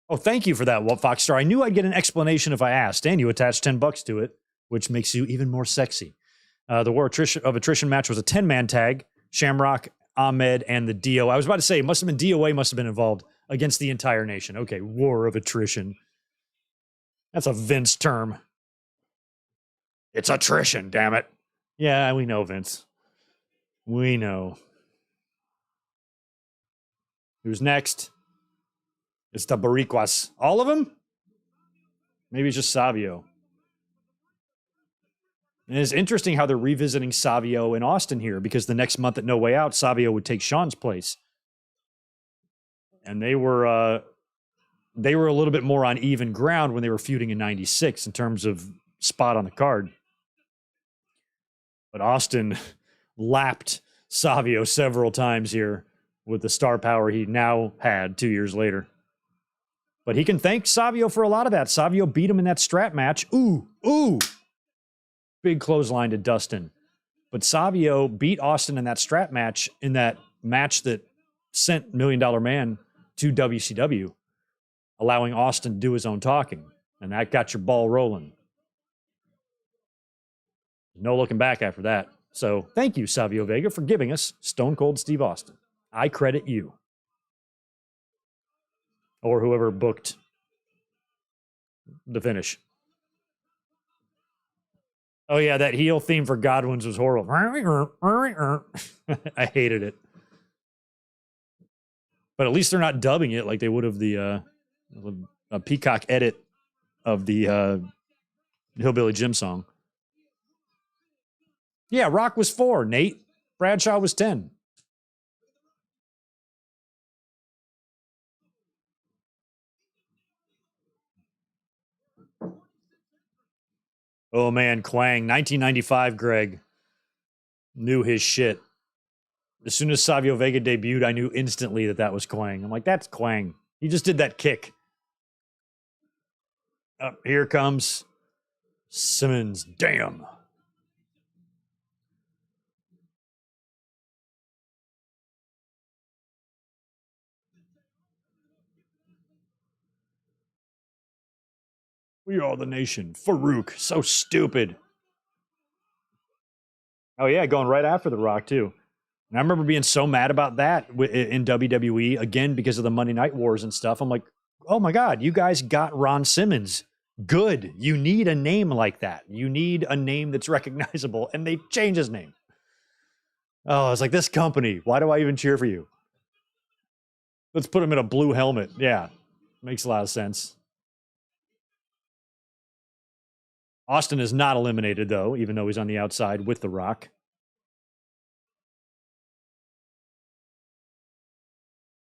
Speaker 1: Oh, thank you for that, Foxstar. I knew I'd get an explanation if I asked, and you attached $10 to it, which makes you even more sexy. The War of Attrition match was a 10-man tag. Shamrock, Ahmed, and the DO. I was about to say, must have been DOA must have been involved against the entire nation. Okay, War of Attrition. That's a Vince term. It's attrition, damn it. Yeah, we know, Vince. We know. Who's next? It's the Boricuas. All of them? Maybe it's just Savio. And it's interesting how they're revisiting Savio in Austin here, because the next month at No Way Out, Savio would take Shawn's place. And they were a little bit more on even ground when they were feuding in 96 in terms of spot on the card. But Austin lapped Savio several times here with the star power he now had 2 years later. But he can thank Savio for a lot of that. Savio beat him in that strap match. Ooh. Big clothesline to Dustin. But Savio beat Austin in that strap match, in that match that sent $1 Million Man to WCW, allowing Austin to do his own talking. And that got your ball rolling. No looking back after that. So thank you, Savio Vega, for giving us Stone Cold Steve Austin. I credit you. Or whoever booked the finish. Oh, yeah, that heel theme for Godwin's was horrible. I hated it. But at least they're not dubbing it like they would have the Peacock edit of the Hillbilly Jim song. Yeah, Rock was 4, Nate. Bradshaw was 10. Oh, man, Quang. 1995, Greg. Knew his shit. As soon as Savio Vega debuted, I knew instantly that was Quang. I'm like, that's Quang. He just did that kick. Here comes Simmons. Damn. We are the nation. Farouk. So stupid. Oh, yeah, going right after The Rock, too. And I remember being so mad about that in WWE, again, because of the Monday Night Wars and stuff. I'm like, oh my God, you guys got Ron Simmons. Good. You need a name like that. You need a name that's recognizable. And they change his name. Oh, it's like, this company. Why do I even cheer for you? Let's put him in a blue helmet. Yeah, makes a lot of sense. Austin is not eliminated, though, even though he's on the outside with The Rock.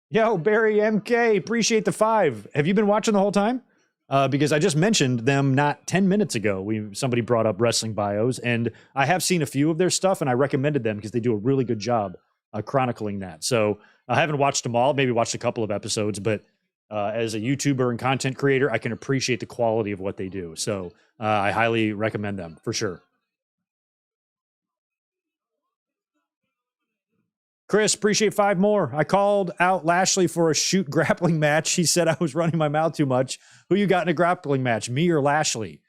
Speaker 1: Yo, Barry MK, appreciate the 5. Have you been watching the whole time? Because I just mentioned them not 10 minutes ago. Somebody brought up wrestling bios, and I have seen a few of their stuff, and I recommended them because they do a really good job chronicling that. So I haven't watched them all, maybe watched a couple of episodes, but as a YouTuber and content creator, I can appreciate the quality of what they do. So I highly recommend them for sure. Chris, appreciate 5 more. I called out Lashley for a shoot grappling match. He said I was running my mouth too much. Who you got in a grappling match, me or Lashley?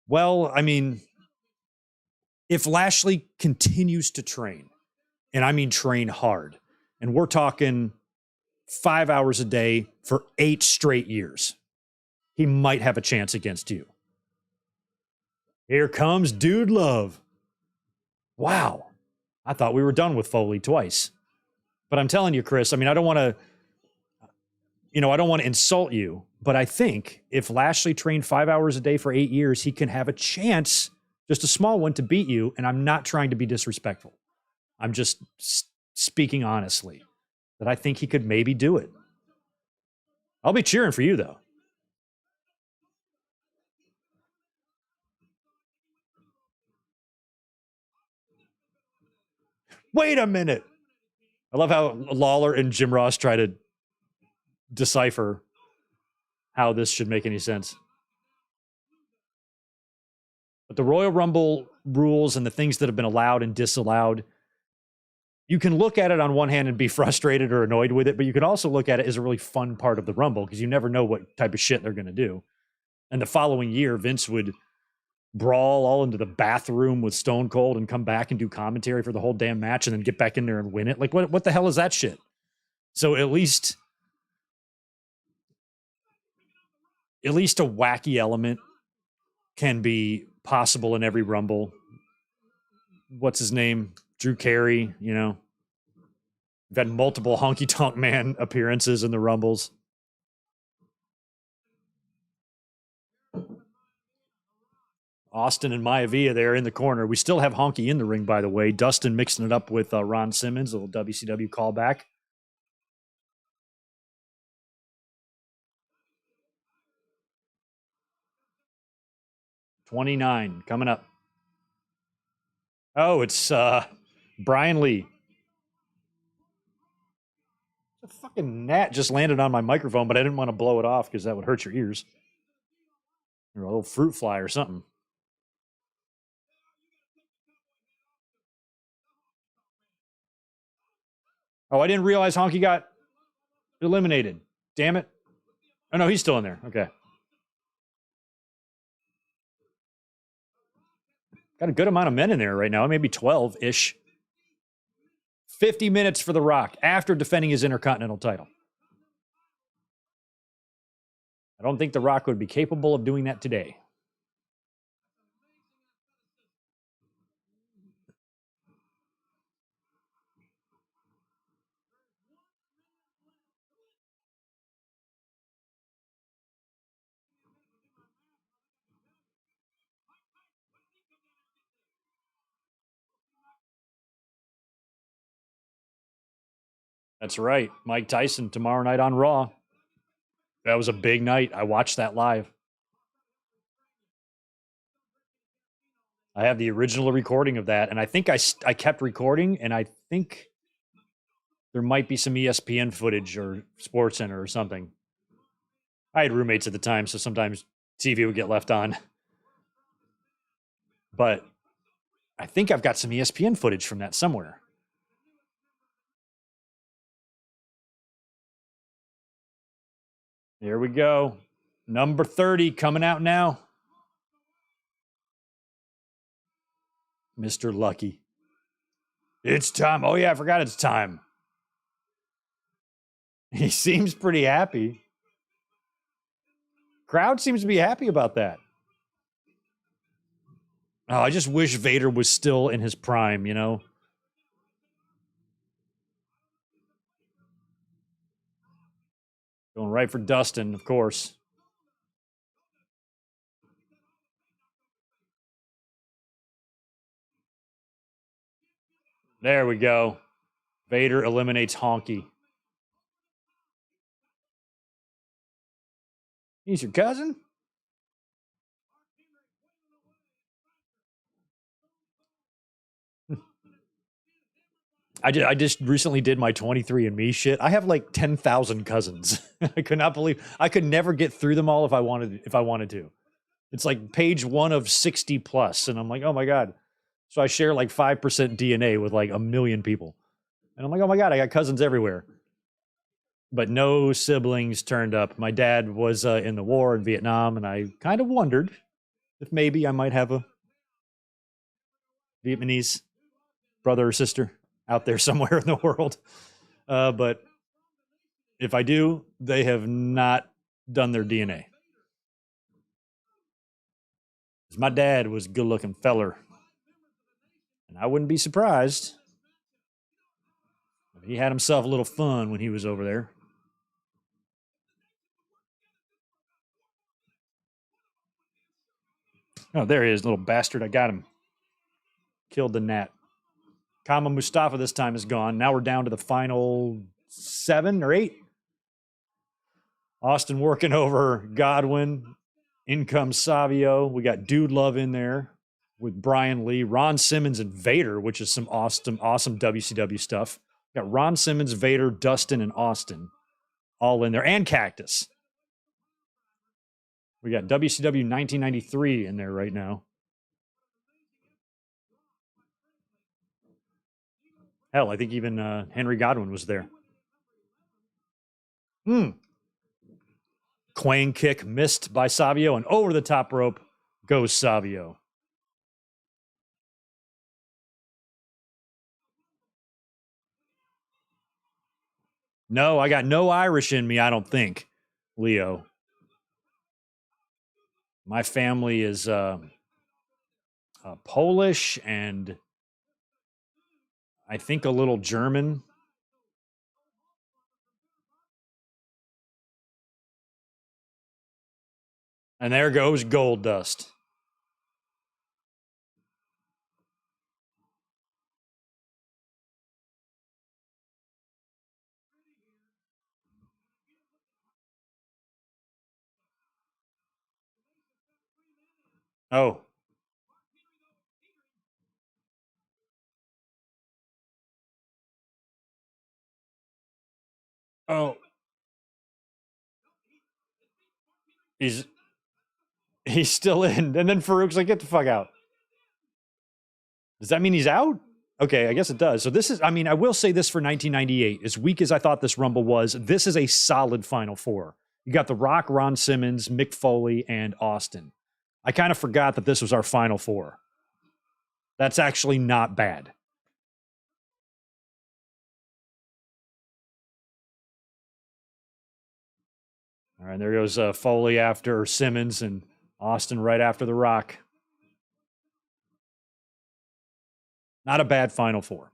Speaker 1: Well, I mean, if Lashley continues to train, and I mean train hard, and we're talking 5 hours a day for 8 straight years, he might have a chance against you. Here comes Dude Love. Wow. I thought we were done with Foley twice. But I'm telling you, Chris, I mean, I don't want to insult you, but I think if Lashley trained 5 hours a day for 8 years, he can have a chance, just a small one, to beat you. And I'm not trying to be disrespectful. I'm just speaking honestly that I think he could maybe do it. I'll be cheering for you, though. Wait a minute. I love how Lawler and Jim Ross try to decipher how this should make any sense. But the Royal Rumble rules and the things that have been allowed and disallowed, you can look at it on one hand and be frustrated or annoyed with it, but you can also look at it as a really fun part of the Rumble because you never know what type of shit they're going to do. And the following year, Vince would brawl all into the bathroom with Stone Cold and come back and do commentary for the whole damn match and then get back in there and win it. Like, what the hell is that shit? So at least a wacky element can be possible in every Rumble. What's his name? Drew Carey, you know. We've had multiple Honky Tonk Man appearances in the Rumbles. Austin and Maivia there in the corner. We still have Honky in the ring, by the way. Dustin mixing it up with Ron Simmons, a little WCW callback. $29 coming up. Oh, it's Brian Lee. The fucking gnat just landed on my microphone, but I didn't want to blow it off because that would hurt your ears. Or a little fruit fly or something. Oh, I didn't realize Honky got eliminated. Damn it. Oh, no, he's still in there. Okay. Got a good amount of men in there right now, maybe 12-ish. 50 minutes for The Rock after defending his Intercontinental title. I don't think The Rock would be capable of doing that today. That's right. Mike Tyson tomorrow night on Raw. That was a big night. I watched that live. I have the original recording of that, and I think I kept recording, and I think there might be some ESPN footage or SportsCenter or something. I had roommates at the time, so sometimes TV would get left on. But I think I've got some ESPN footage from that somewhere. Here we go. Number 30 coming out now. Mr. Lucky. It's time. Oh, yeah, I forgot it's time. He seems pretty happy. Crowd seems to be happy about that. Oh, I just wish Vader was still in his prime, you know? Going right for Dustin, of course. There we go. Vader eliminates Honky. He's your cousin? I just recently did my 23andMe shit. I have like 10,000 cousins. I could not believe I could never get through them all if I wanted to. It's like page 1 of 60 plus, and I'm like, oh my god. So I share like 5% DNA with like a million people, and I'm like, oh my god, I got cousins everywhere. But no siblings turned up. My dad was in the war in Vietnam, and I kind of wondered if maybe I might have a Vietnamese brother or sister out there somewhere in the world. But if I do, they have not done their DNA. My dad was a good looking feller. And I wouldn't be surprised if he had himself a little fun when he was over there. Oh, there he is, little bastard. I got him. Killed the gnat. Kama Mustafa this time is gone. Now we're down to the final 7 or 8. Austin working over Godwin. In comes Savio. We got Dude Love in there with Brian Lee, Ron Simmons, and Vader, which is some awesome WCW stuff. We got Ron Simmons, Vader, Dustin, and Austin all in there, and Cactus. We got WCW 1993 in there right now. Hell, I think even Henry Godwin was there. Quang kick missed by Savio, and over the top rope goes Savio. No, I got no Irish in me, I don't think, Leo. My family is Polish and I think a little German. And there goes Goldust. Oh. Oh. He's still in. And then Farouk's like, get the fuck out. Does that mean he's out? Okay, I guess it does. So this is, I mean, I will say this for 1998. As weak as I thought this Rumble was, this is a solid Final Four. You got The Rock, Ron Simmons, Mick Foley, and Austin. I kind of forgot that this was our Final Four. That's actually not bad. All right, there goes Foley after Simmons and Austin right after The Rock. Not a bad Final Four.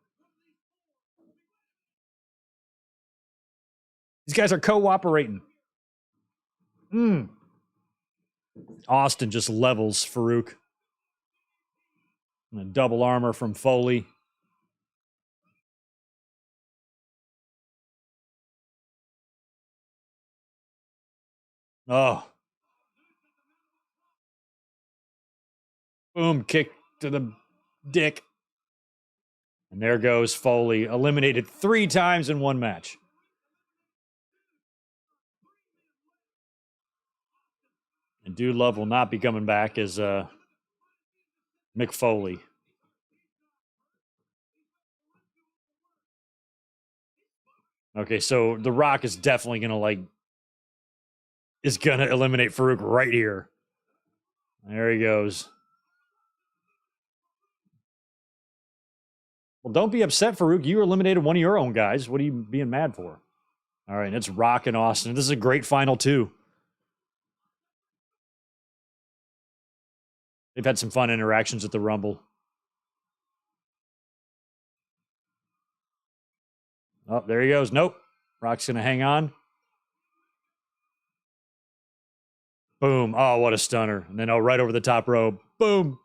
Speaker 1: These guys are cooperating. Austin just levels Farouk. And a double armor from Foley. Oh. Boom, kick to the dick. And there goes Foley, eliminated 3 times in one match. And Dude Love will not be coming back as Mick Foley. Okay, so The Rock is definitely gonna eliminate Farouk right here. There he goes. Well, don't be upset, Farouk. You eliminated one of your own guys. What are you being mad for? All right, and it's Rock and Austin. This is a great final, too. They've had some fun interactions at the Rumble. Oh, there he goes. Nope. Rock's going to hang on. Boom. Oh, what a stunner. And then, right over the top rope. Boom.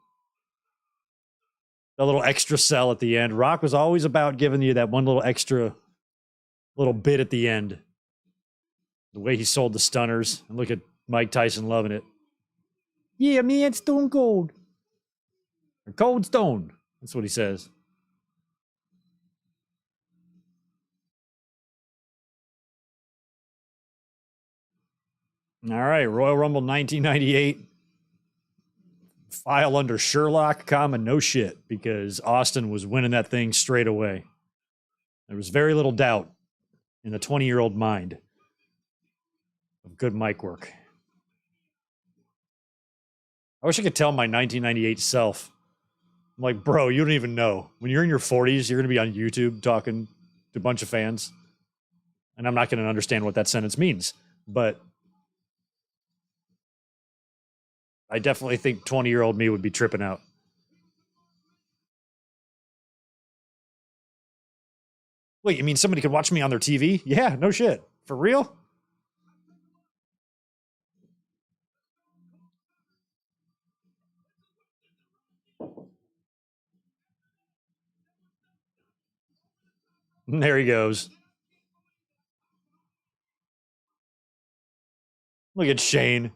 Speaker 1: A little extra sell at the end. Rock was always about giving you that one little extra little bit at the end. The way he sold the stunners. And look at Mike Tyson loving it. Yeah, man, Stone Cold. Or Cold Stone. That's what he says. All right, Royal Rumble 1998. File under Sherlock, no shit, because Austin was winning that thing straight away. There was very little doubt in the 20-year-old mind of good mic work. I wish I could tell my 1998 self. I'm like, bro, you don't even know. When you're in your 40s, you're going to be on YouTube talking to a bunch of fans. And I'm not going to understand what that sentence means. But I definitely think 20-year-old me would be tripping out. Wait, you mean somebody could watch me on their TV? Yeah, no shit. For real? And there he goes. Look at Shane.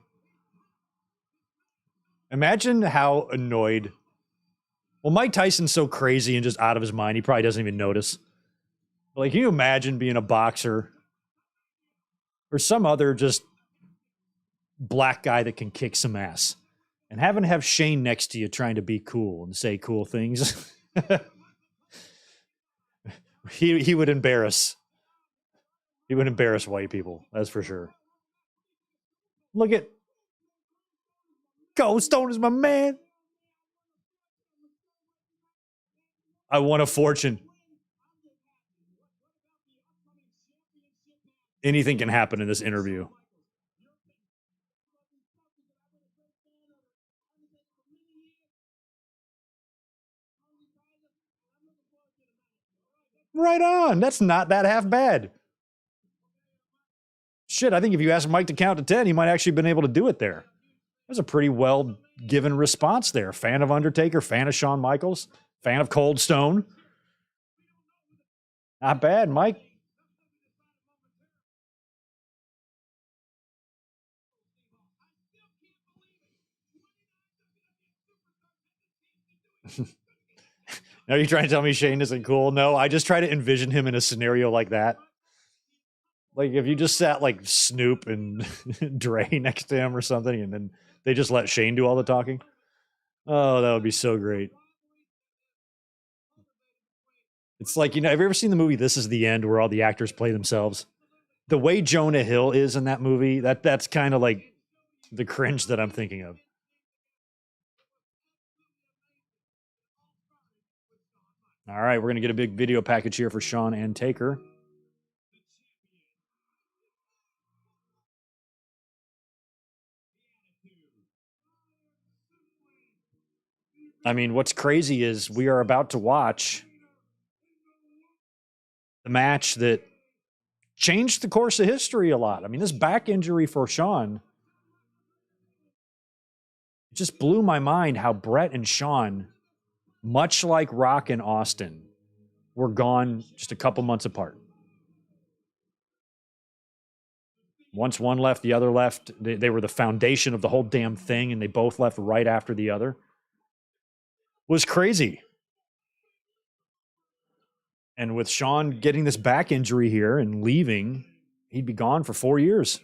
Speaker 1: Imagine how annoyed. Well, Mike Tyson's so crazy and just out of his mind, he probably doesn't even notice. Like, can you imagine being a boxer or some other just black guy that can kick some ass and having to have Shane next to you trying to be cool and say cool things? he would embarrass. He would embarrass white people, that's for sure. Look at Cold Stone is my man. I won a fortune. Anything can happen in this interview. Right on. That's not that half bad. Shit, I think if you asked Mike to count to 10, he might actually been able to do it there. That's a pretty well given response there. Fan of Undertaker, fan of Shawn Michaels, fan of Cold Stone. Not bad, Mike. Now you're trying to tell me Shane isn't cool? No, I just try to envision him in a scenario like that. Like if you just sat like Snoop and Dre next to him or something, and then they just let Shane do all the talking. Oh, that would be so great. It's like, have you ever seen the movie This Is the End where all the actors play themselves? The way Jonah Hill is in that movie, that's kind of like the cringe that I'm thinking of. All right, we're going to get a big video package here for Shawn and Taker. I mean, what's crazy is we are about to watch the match that changed the course of history a lot. I mean, this back injury for Shawn just blew my mind how Brett and Shawn, much like Rock and Austin, were gone just a couple months apart. Once one left, the other left. They were the foundation of the whole damn thing, and they both left right after the other. It was crazy. And with Shawn getting this back injury here and leaving, he'd be gone for 4 years.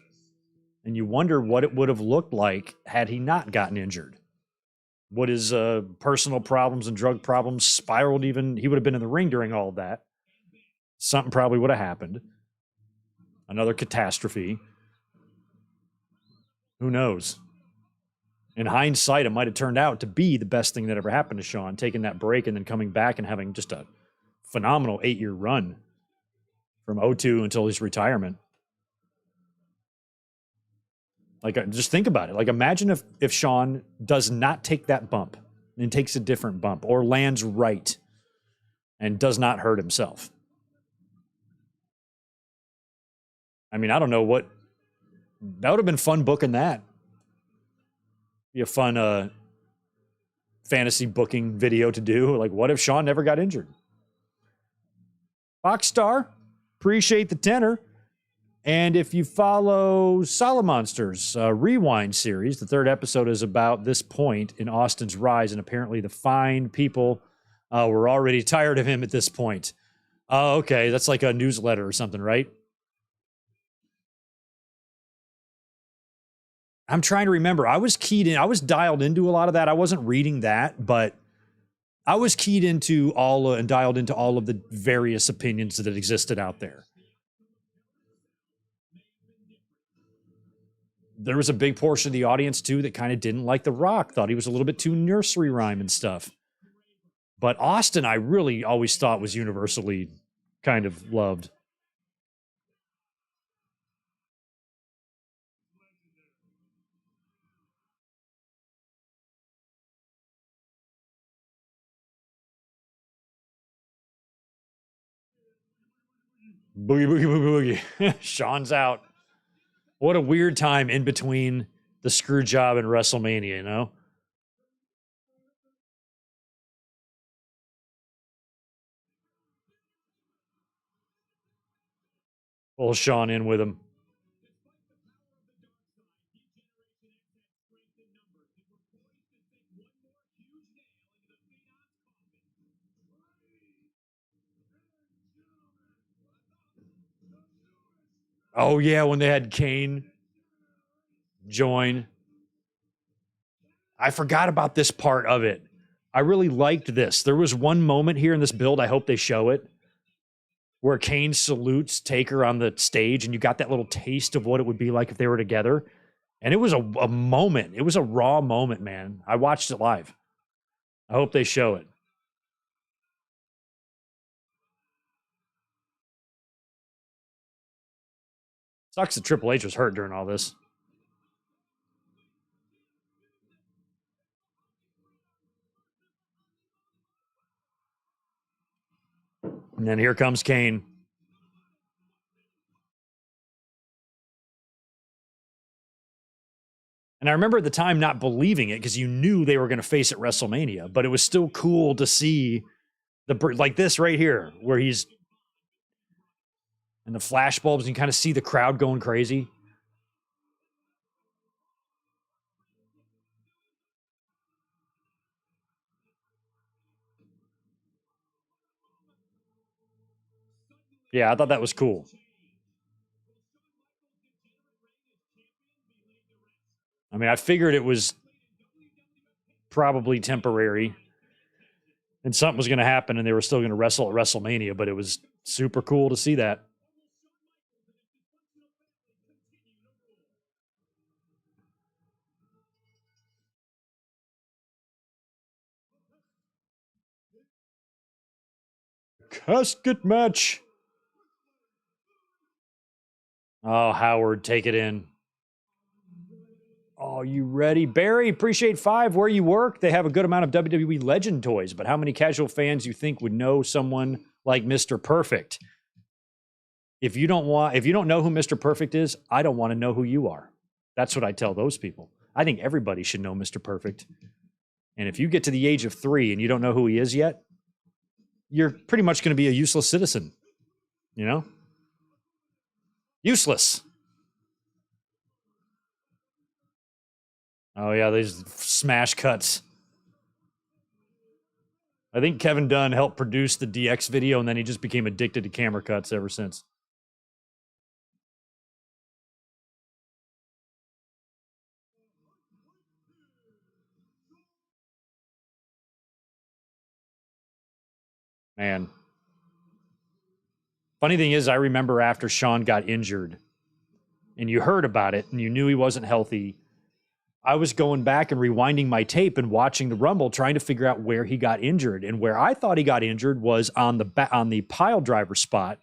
Speaker 1: And you wonder what it would have looked like had he not gotten injured. Would his personal problems and drug problems spiraled even? He would have been in the ring during all of that. Something probably would have happened. Another catastrophe. Who knows? In hindsight, it might have turned out to be the best thing that ever happened to Shawn, taking that break and then coming back and having just a phenomenal 8-year run from 2002 until his retirement. Like, just think about it. Like, imagine if Shawn does not take that bump and takes a different bump or lands right and does not hurt himself. I mean, I don't know what... That would have been fun booking that. Be a fun fantasy booking video to do. Like, what if Shawn never got injured? Foxstar, appreciate the tenor. And if you follow Solomonster's Rewind series, the 3rd episode is about this point in Austin's rise, and apparently the fine people were already tired of him at this point. Oh, okay, that's like a newsletter or something, right? I'm trying to remember. I was keyed in. I was dialed into a lot of that. I wasn't reading that, but I was keyed into all and dialed into all of the various opinions that existed out there. There was a big portion of the audience, too, that kind of didn't like The Rock, thought he was a little bit too nursery rhyme and stuff. But Austin, I really always thought was universally kind of loved. Boogie, boogie, boogie, boogie. Shawn's out. What a weird time in between the screw job and WrestleMania, you know? Pull Shawn in with him. Oh, yeah, when they had Kane join. I forgot about this part of it. I really liked this. There was one moment here in this build, I hope they show it, where Kane salutes Taker on the stage, and you got that little taste of what it would be like if they were together. And it was a moment. It was a raw moment, man. I watched it live. I hope they show it. Sucks that Triple H was hurt during all this. And then here comes Kane. And I remember at the time not believing it because you knew they were going to face at WrestleMania, but it was still cool to see like this right here, where he's and the flash bulbs, and you kind of see the crowd going crazy. Yeah, I thought that was cool. I mean, I figured it was probably temporary and something was going to happen and they were still going to wrestle at WrestleMania, but it was super cool to see that. Casket match. Oh, Howard, take it in. Oh, you ready? Barry, appreciate 5. Where you work, they have a good amount of WWE Legend toys, but how many casual fans you think would know someone like Mr. Perfect? If you don't know who Mr. Perfect is, I don't want to know who you are. That's what I tell those people. I think everybody should know Mr. Perfect. And if you get to the age of 3 and you don't know who he is yet, you're pretty much going to be a useless citizen. You know? Useless. Oh, yeah, these smash cuts. I think Kevin Dunn helped produce the DX video, and then he just became addicted to camera cuts ever since. Man. Funny thing is, I remember after Shawn got injured, and you heard about it, and you knew he wasn't healthy, I was going back and rewinding my tape and watching the Rumble, trying to figure out where he got injured. And where I thought he got injured was on the pile driver spot,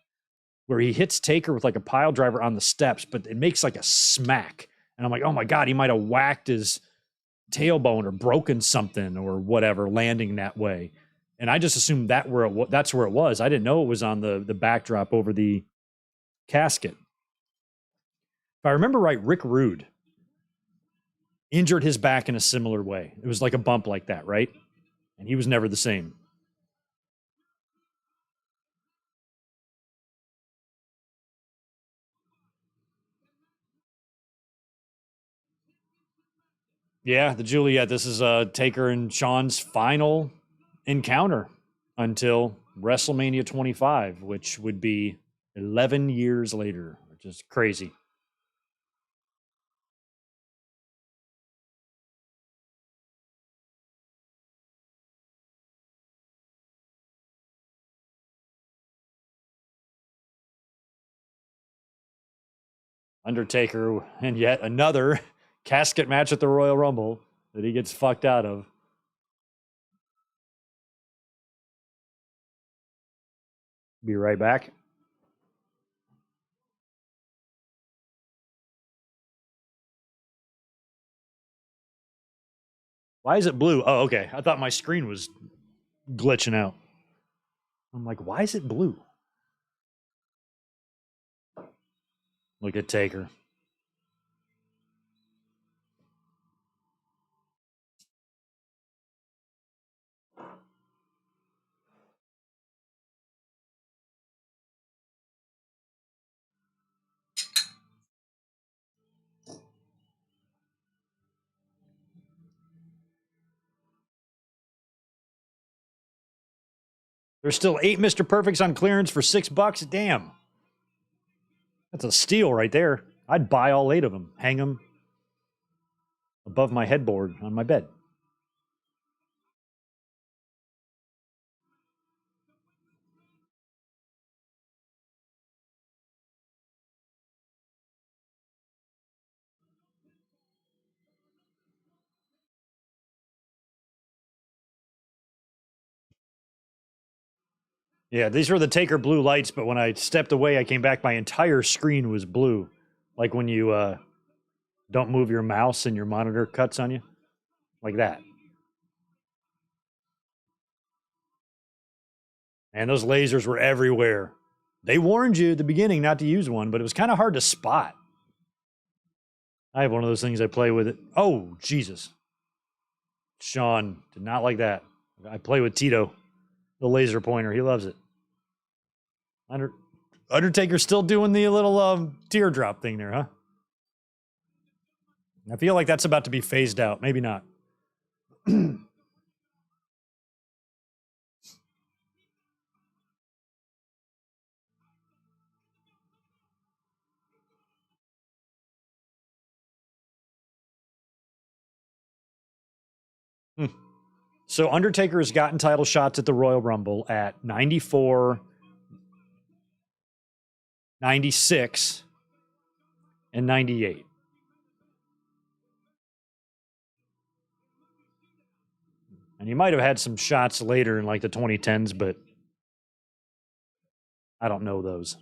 Speaker 1: where he hits Taker with like a pile driver on the steps, but it makes like a smack. And I'm like, oh my God, he might have whacked his tailbone or broken something or whatever, landing that way. And I just assumed that's where it was. I didn't know it was on the backdrop over the casket. If I remember right, Rick Rude injured his back in a similar way. It was like a bump like that, right? And he was never the same. Yeah, the Juliet. This is Taker and Shawn's final encounter until WrestleMania 25, which would be 11 years later, which is crazy. Undertaker and yet another casket match at the Royal Rumble that he gets fucked out of. Be right back. Why is it blue? Oh, okay. I thought my screen was glitching out. I'm like, why is it blue? Look at Taker. There's still 8 Mr. Perfects on clearance for $6. Damn. That's a steal right there. I'd buy all 8 of them, hang them above my headboard on my bed. Yeah, these were the Taker blue lights, but when I stepped away, I came back, my entire screen was blue. Like when you don't move your mouse and your monitor cuts on you. Like that. And those lasers were everywhere. They warned you at the beginning not to use one, but it was kind of hard to spot. I have one of those things I play with it. Oh, Jesus. Shawn did not like that. I play with Tito, the laser pointer. He loves it. Undertaker's still doing the little teardrop thing there, huh? I feel like that's about to be phased out. Maybe not. So Undertaker has gotten title shots at the Royal Rumble at 94, 96, and 98. And he might have had some shots later in like the 2010s, but I don't know those.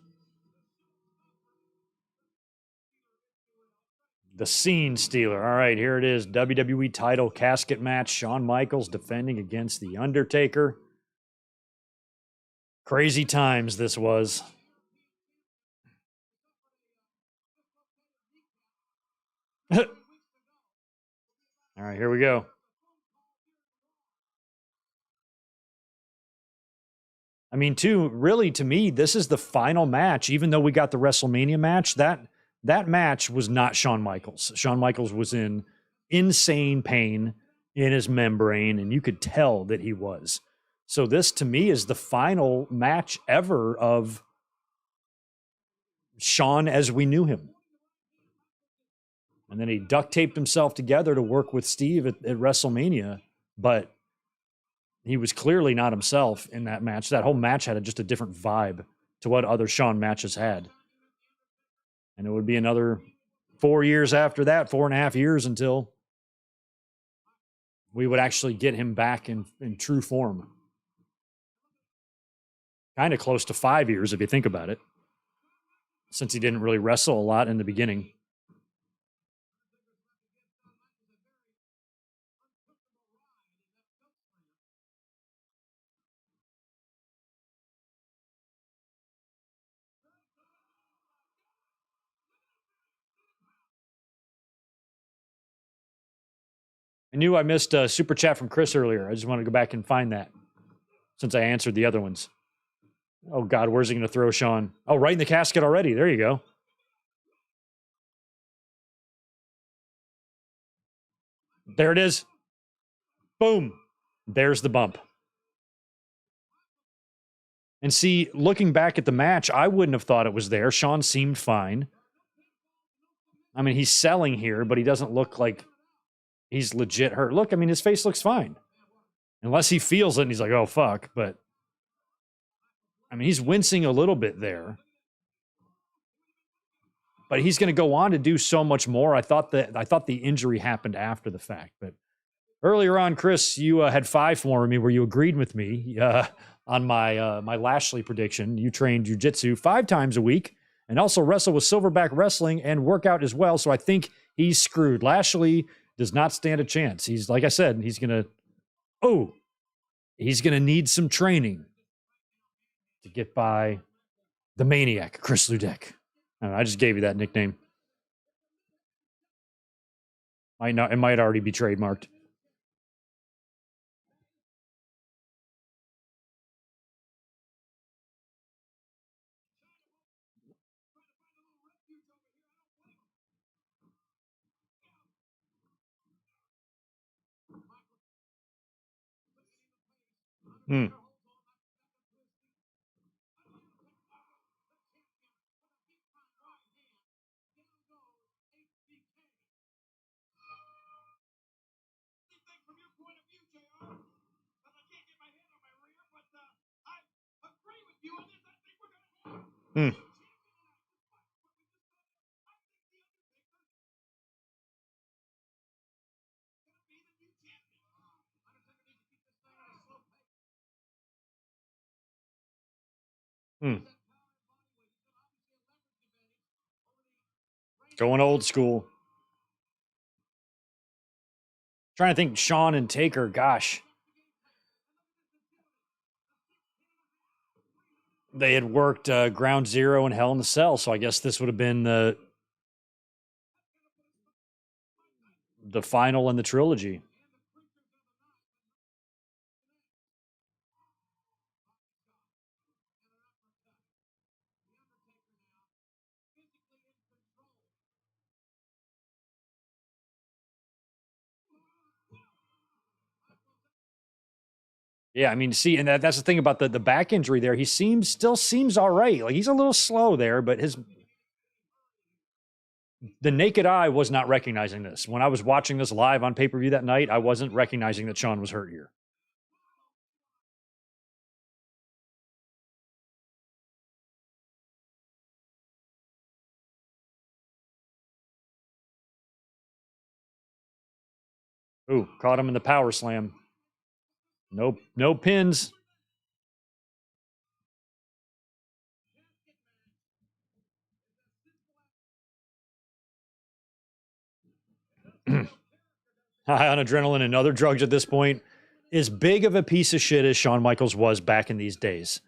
Speaker 1: The Scene Stealer. All right, here it is. WWE title casket match. Shawn Michaels defending against The Undertaker. Crazy times this was. All right, here we go. I mean, really, to me, this is the final match. Even though we got the WrestleMania match, that match was not Shawn Michaels. Shawn Michaels was in insane pain in his membrane, and you could tell that he was. So this, to me, is the final match ever of Shawn as we knew him. And then he duct taped himself together to work with Steve at WrestleMania, but he was clearly not himself in that match. That whole match had just a different vibe to what other Shawn matches had. And it would be another 4 years after that, 4.5 years, until we would actually get him back in true form. Kind of close to 5 years, if you think about it, since he didn't really wrestle a lot in the beginning. I knew I missed a super chat from Chris earlier. I just want to go back and find that since I answered the other ones. Oh, God, where's he going to throw Shawn? Oh, right in the casket already. There you go. There it is. Boom. There's the bump. And see, looking back at the match, I wouldn't have thought it was there. Shawn seemed fine. I mean, he's selling here, but he doesn't look like he's legit hurt. Look, I mean, his face looks fine. Unless he feels it and he's like, oh, fuck. But, I mean, he's wincing a little bit there. But he's going to go on to do so much more. I thought the injury happened after the fact. But earlier on, Chris, you had 5 for me where you agreed with me on my Lashley prediction. You trained jiu-jitsu 5 times a week and also wrestle with Silverback Wrestling and work out as well. So I think he's screwed. Lashley does not stand a chance. He's, like I said, he's going to need some training to get by the Maniac, Chris Ludek. I just gave you that nickname. It might already be trademarked. Hmm. Hmm. Hmm. Going old school. Trying to think, Shawn and Taker, gosh. They had worked Ground Zero and Hell in the Cell, so I guess this would have been the final in the trilogy. Yeah, I mean, see, and that's the thing about the back injury there. He still seems all right. Like, he's a little slow there, but the naked eye was not recognizing this. When I was watching this live on pay-per-view that night, I wasn't recognizing that Shawn was hurt here. Ooh, caught him in the power slam. No pins. High on adrenaline and other drugs at this point. As big of a piece of shit as Shawn Michaels was back in these days,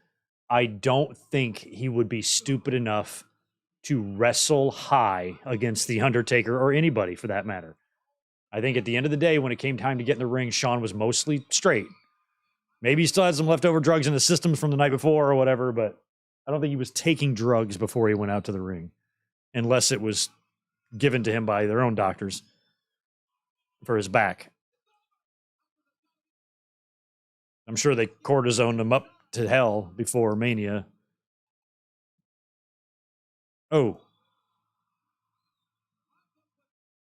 Speaker 1: I don't think he would be stupid enough to wrestle high against The Undertaker or anybody for that matter. I think at the end of the day, when it came time to get in the ring, Shawn was mostly straight. Maybe he still had some leftover drugs in the system from the night before or whatever, but I don't think he was taking drugs before he went out to the ring, unless it was given to him by their own doctors. for his back. I'm sure they cortisoned him up to hell before Mania. Oh.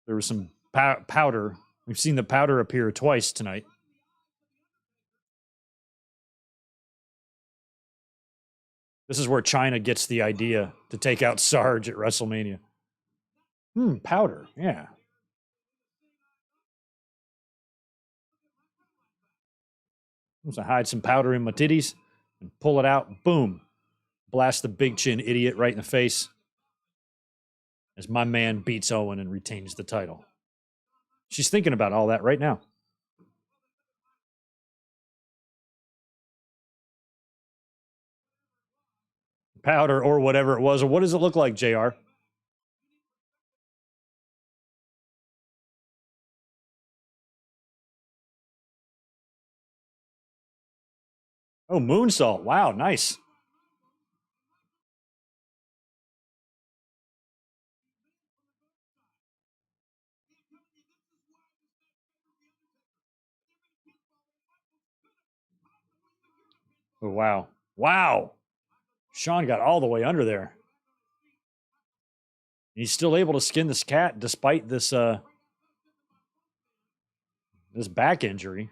Speaker 1: There was some powder. We've seen the powder appear twice tonight. This is where China gets the idea to take out Sarge at WrestleMania. Powder. Yeah. I'm gonna hide some powder in my titties and pull it out. Boom. Blast the big chin idiot right in the face as my man beats Owen and retains the title. She's thinking about all that right now. Powder or whatever it was. Or what does it look like, JR? Oh, moonsault. Wow, nice. Oh, wow. Wow. Shawn got all the way under there. He's still able to skin this cat despite this this back injury.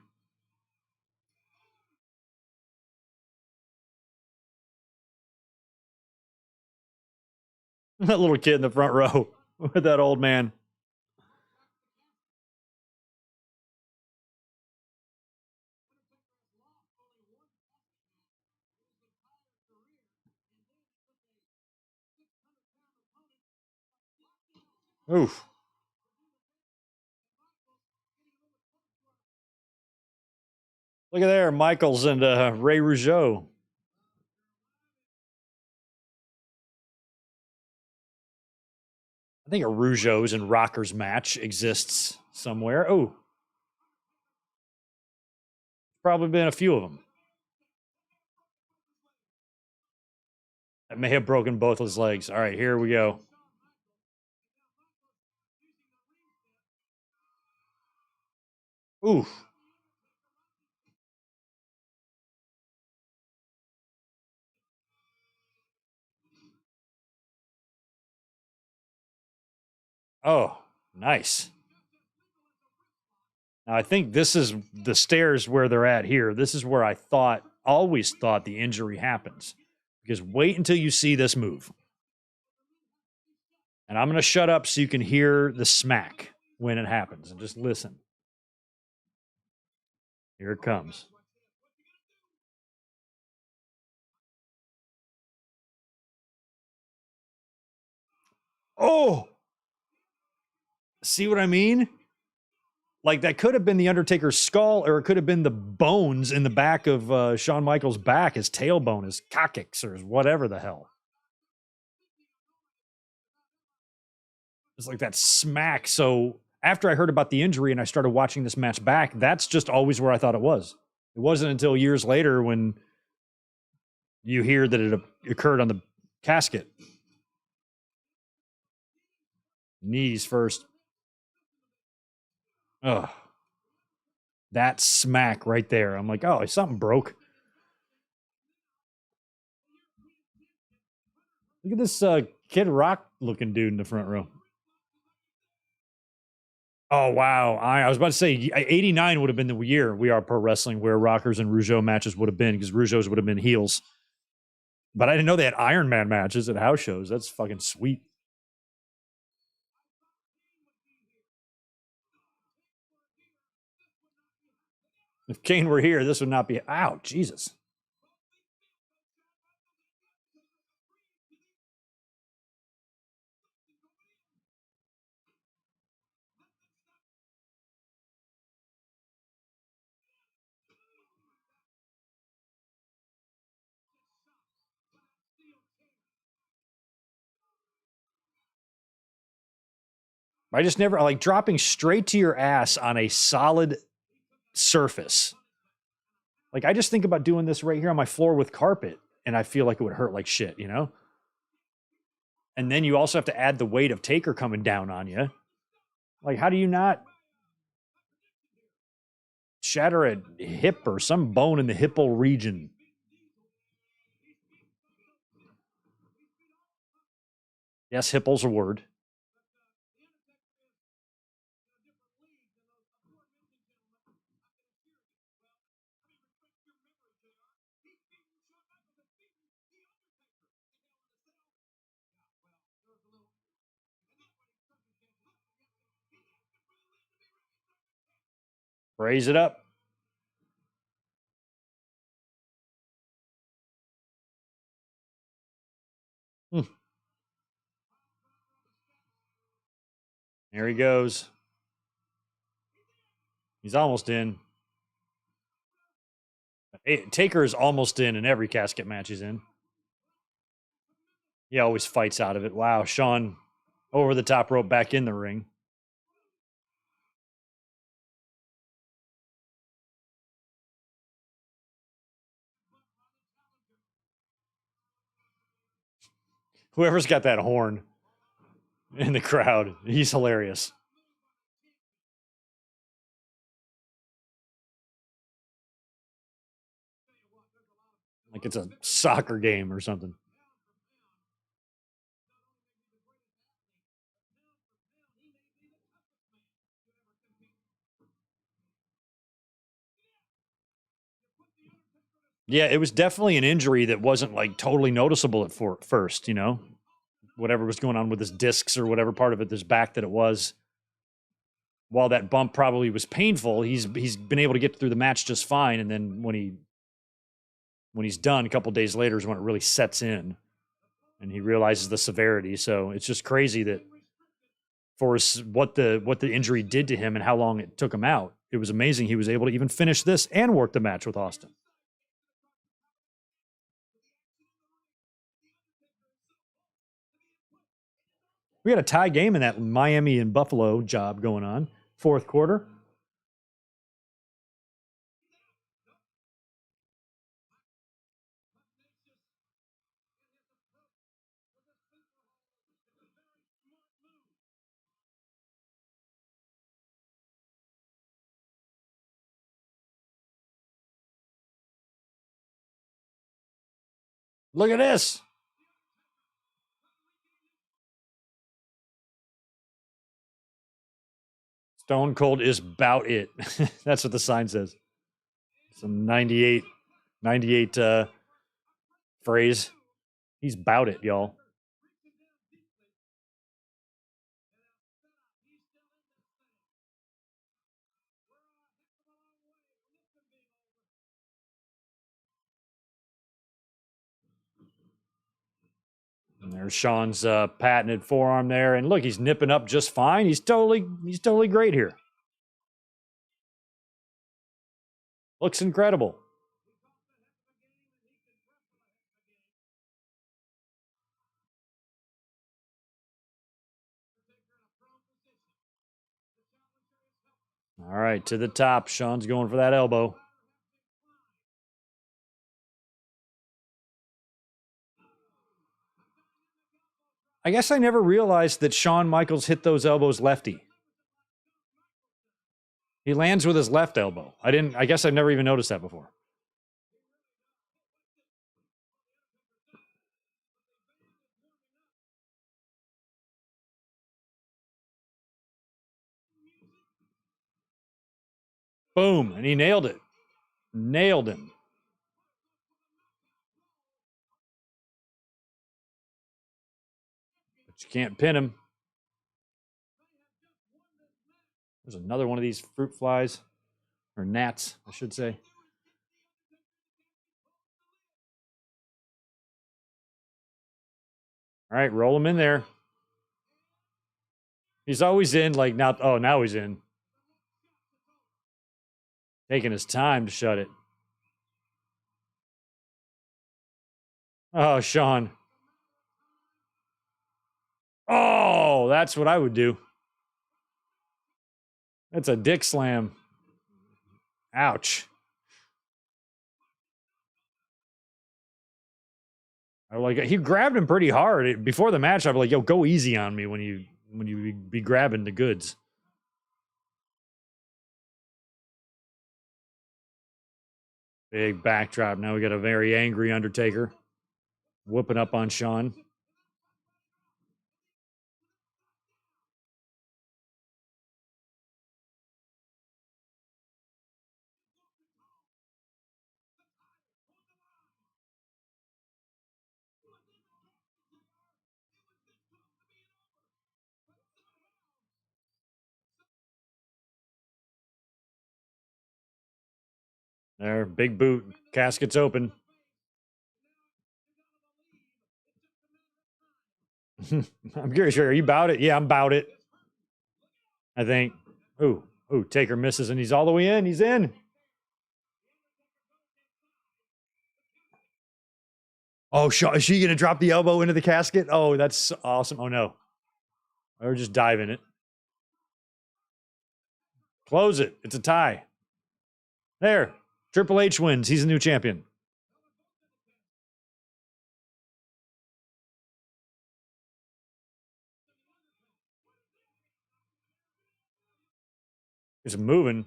Speaker 1: That little kid in the front row with that old man. Oof. Look at there, Michaels and Ray Rougeau. I think a Rougeau's and Rockers match exists somewhere. Oh. Probably been a few of them. That may have broken both his legs. All right, here we go. Oof. Oh, nice. Now, I think this is the stairs where they're at here. This is where I always thought the injury happens. Because wait until you see this move. And I'm going to shut up so you can hear the smack when it happens and just listen. Here it comes. Oh! See what I mean? Like, that could have been the Undertaker's skull, or it could have been the bones in the back of Shawn Michaels' back, his tailbone, his coccyx, or whatever the hell. It's like that smack. So after I heard about the injury and I started watching this match back, that's just always where I thought it was. It wasn't until years later when you hear that it occurred on the casket. Knees first. Ugh. That smack right there. I'm like, oh, something broke. Look at this Kid Rock looking dude in the front row. Oh, wow. I was about to say 89 would have been the year We Are Pro Wrestling where Rockers and Rougeau matches would have been, because Rougeau's would have been heels. But I didn't know they had Iron Man matches at house shows. That's fucking sweet. If Kane were here, this would not be. Ow, Jesus. I just never like dropping straight to your ass on a solid surface. Like, I just think about doing this right here on my floor with carpet, and I feel like it would hurt like shit, you know? And then you also have to add the weight of Taker coming down on you. Like, how do you not? shatter a hip or some bone in the hipple region. Yes, hipple's a word. Raise it up. There he goes. He's almost in. Taker is almost in every casket match he's in. He always fights out of it. Wow, Shawn over the top rope back in the ring. Whoever's got that horn in the crowd, he's hilarious. Like it's a soccer game or something. Yeah, it was definitely an injury that wasn't like totally noticeable at first, you know? Whatever was going on with his discs or whatever part of it, his back that it was. While that bump probably was painful, he's been able to get through the match just fine. And then when he's done, a couple days later is when it really sets in, and he realizes the severity. So it's just crazy that for what the injury did to him and how long it took him out, it was amazing he was able to even finish this and work the match with Austin. We had a tie game in that Miami and Buffalo job going on. Fourth quarter. Look at this. Stone Cold is about it. That's what the sign says. Some 98 phrase. He's about it, y'all. And there's Shawn's patented forearm there, and look, he's nipping up just fine. He's totally great here. Looks incredible. All right, to the top. Shawn's going for that elbow. I guess I never realized that Shawn Michaels hit those elbows lefty. He lands with his left elbow. I guess I've never even noticed that before. Boom, and he nailed it. Nailed him. But you can't pin him. There's another one of these fruit flies, or gnats, I should say. All right, roll him in there. He's always in, like now. Oh, now he's in. Taking his time to shut it. Oh, Shawn. Oh, that's what I would do. That's a dick slam. Ouch. I like he grabbed him pretty hard before the match. I'd be like, "Yo, go easy on me when you be grabbing the goods." Big backdrop. Now we got a very angry Undertaker whooping up on Shawn. There, big boot. Casket's open. I'm curious, are you about it? Yeah, I'm about it. I think. Ooh, Taker misses and he's all the way in. He's in. Oh, is she going to drop the elbow into the casket? Oh, that's awesome. Oh, no. Or just dive in it. Close it. It's a tie. There. Triple H wins. He's a new champion. He's moving.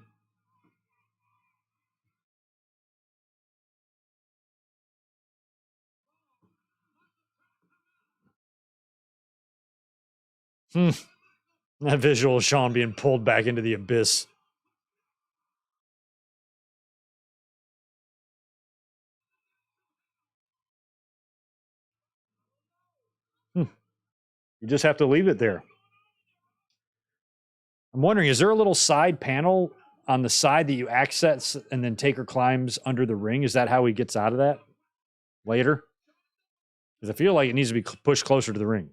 Speaker 1: That visual of Shawn being pulled back into the abyss. You just have to leave it there. I'm wondering, is there a little side panel on the side that you access and then Taker climbs under the ring? Is that how he gets out of that later? Because I feel like it needs to be pushed closer to the ring.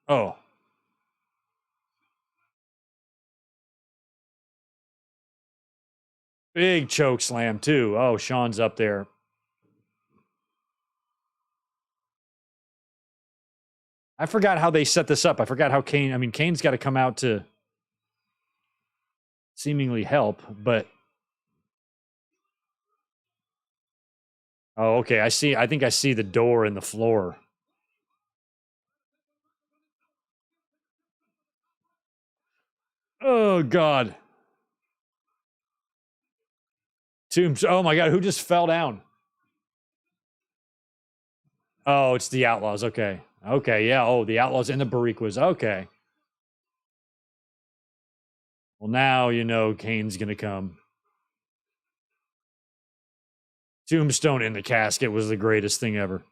Speaker 1: Oh. Big choke slam, too. Oh, Shawn's up there. I forgot how they set this up. I forgot how Kane's got to come out to seemingly help, but. Oh, okay. I think I see the door in the floor. Oh, God. Oh, my God. Who just fell down? Oh, it's the Outlaws. Okay. Okay. Yeah. Oh, the Outlaws and the Bariquas. Okay. Well, now you know Kane's going to come. Tombstone in the casket was the greatest thing ever.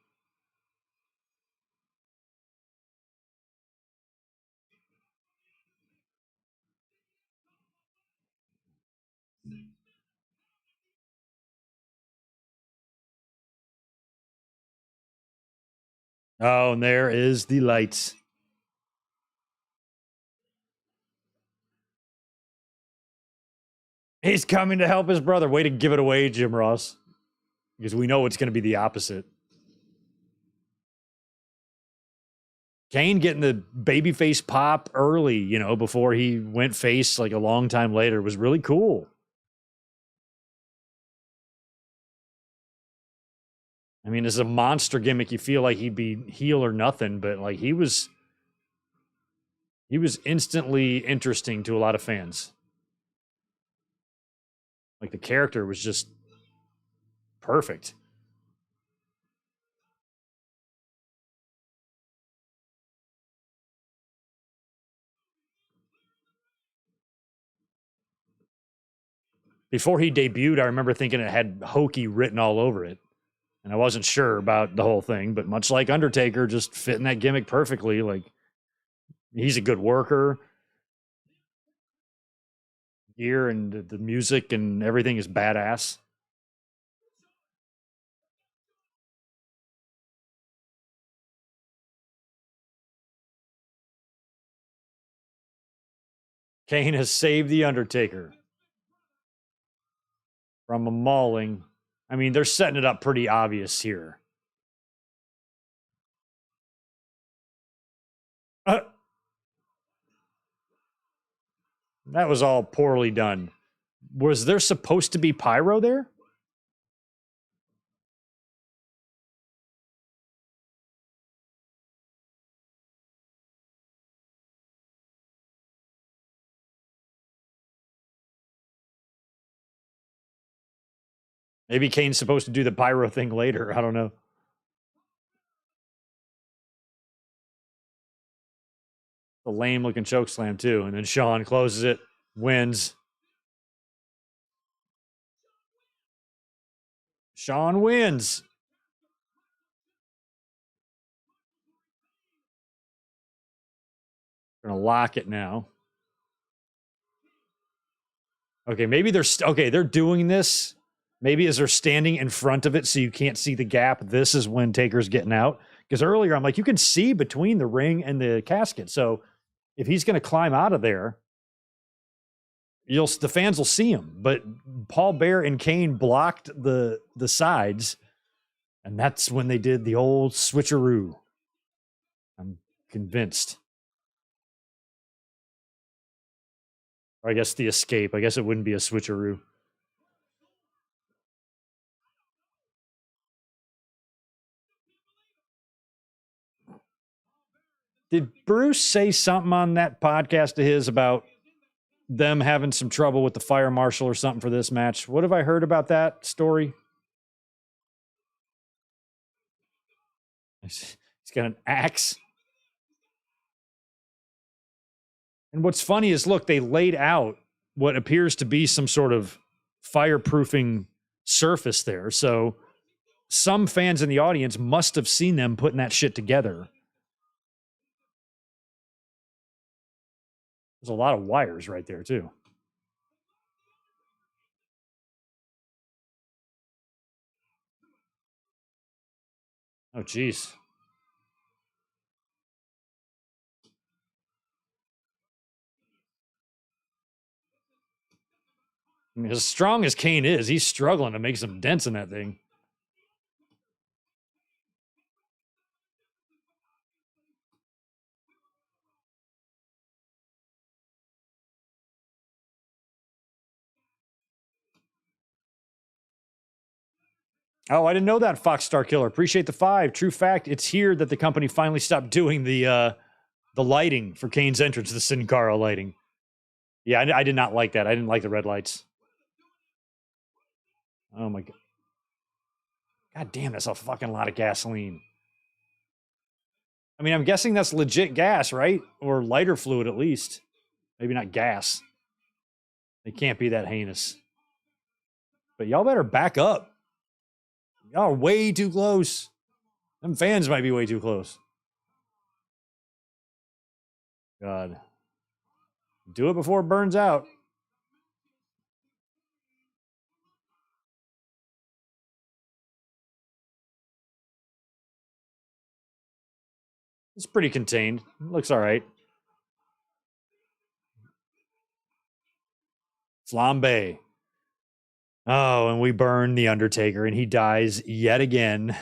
Speaker 1: Oh, and there is the lights. He's coming to help his brother. Way to give it away, Jim Ross. Because we know it's going to be the opposite. Kane getting the babyface pop early, before he went face like a long time later was really cool. I mean, as a monster gimmick, you feel like he'd be heel or nothing, but like he was instantly interesting to a lot of fans. Like the character was just perfect. Before he debuted, I remember thinking it had hokey written all over it. And I wasn't sure about the whole thing, but much like Undertaker, just fitting that gimmick perfectly. Like, he's a good worker. Gear and the music and everything is badass. Kane has saved the Undertaker from a mauling. I mean, they're setting it up pretty obvious here. That was all poorly done. Was there supposed to be pyro there? Maybe Kane's supposed to do the pyro thing later. I don't know. The lame looking choke slam too. And then Shawn closes it, wins. Shawn wins. Gonna lock it now. Okay, maybe they're doing this. Maybe as they're standing in front of it so you can't see the gap, this is when Taker's getting out. Because earlier I'm like, you can see between the ring and the casket. So if he's going to climb out of there, the fans will see him. But Paul Bear and Kane blocked the sides, and that's when they did the old switcheroo. I'm convinced. Or I guess the escape. I guess it wouldn't be a switcheroo. Did Bruce say something on that podcast of his about them having some trouble with the fire marshal or something for this match? What have I heard about that story? He's got an axe. And what's funny is, look, they laid out what appears to be some sort of fireproofing surface there. So some fans in the audience must have seen them putting that shit together. There's a lot of wires right there, too. Oh, geez. I mean, as strong as Kane is, he's struggling to make some dents in that thing. Oh, I didn't know that, Fox Star Killer. Appreciate the 5. True fact, it's here that the company finally stopped doing the lighting for Kane's entrance, the Sin Cara lighting. Yeah, I did not like that. I didn't like the red lights. Oh, my God. God damn, that's a fucking lot of gasoline. I mean, I'm guessing that's legit gas, right? Or lighter fluid, at least. Maybe not gas. It can't be that heinous. But y'all better back up. Y'all are way too close. Them fans might be way too close. God. Do it before it burns out. It's pretty contained. Looks all right. Flambe. Oh, and we burn the Undertaker, and he dies yet again.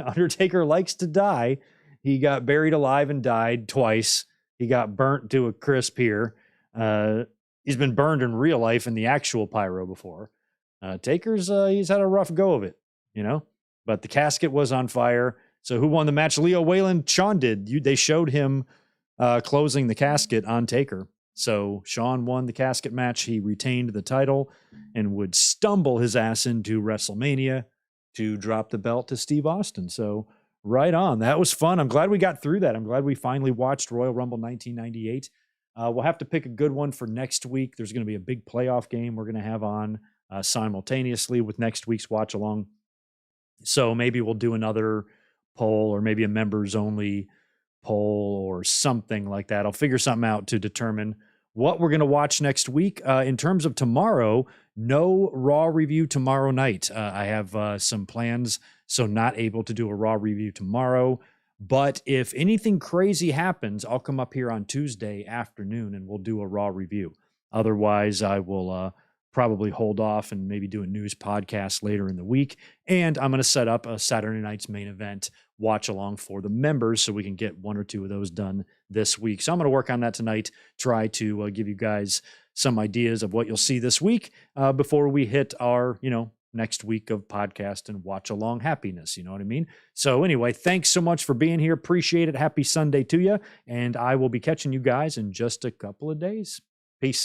Speaker 1: Undertaker likes to die. He got buried alive and died twice. He got burnt to a crisp here. He's been burned in real life in the actual pyro before. Taker's he's had a rough go of it, you know. But the casket was on fire. So who won the match? Leo Whalen. Shawn did. They showed him closing the casket on Taker. So Shawn won the casket match. He retained the title and would stumble his ass into WrestleMania to drop the belt to Steve Austin. So right on. That was fun. I'm glad we got through that. I'm glad we finally watched Royal Rumble 1998. We'll have to pick a good one for next week. There's going to be a big playoff game we're going to have on simultaneously with next week's watch along. So maybe we'll do another poll or maybe a members only poll or something like that. I'll figure something out to determine what we're going to watch next week. In terms of tomorrow, no Raw review tomorrow night. I have some plans, so not able to do a Raw review tomorrow. But if anything crazy happens, I'll come up here on Tuesday afternoon and we'll do a Raw review. Otherwise, I will probably hold off and maybe do a news podcast later in the week. And I'm going to set up a Saturday night's main event watch along for the members so we can get one or two of those done this week. So I'm going to work on that tonight, try to give you guys some ideas of what you'll see this week before we hit our, next week of podcast and watch along happiness. You know what I mean? So anyway, thanks so much for being here. Appreciate it. Happy Sunday to you. And I will be catching you guys in just a couple of days.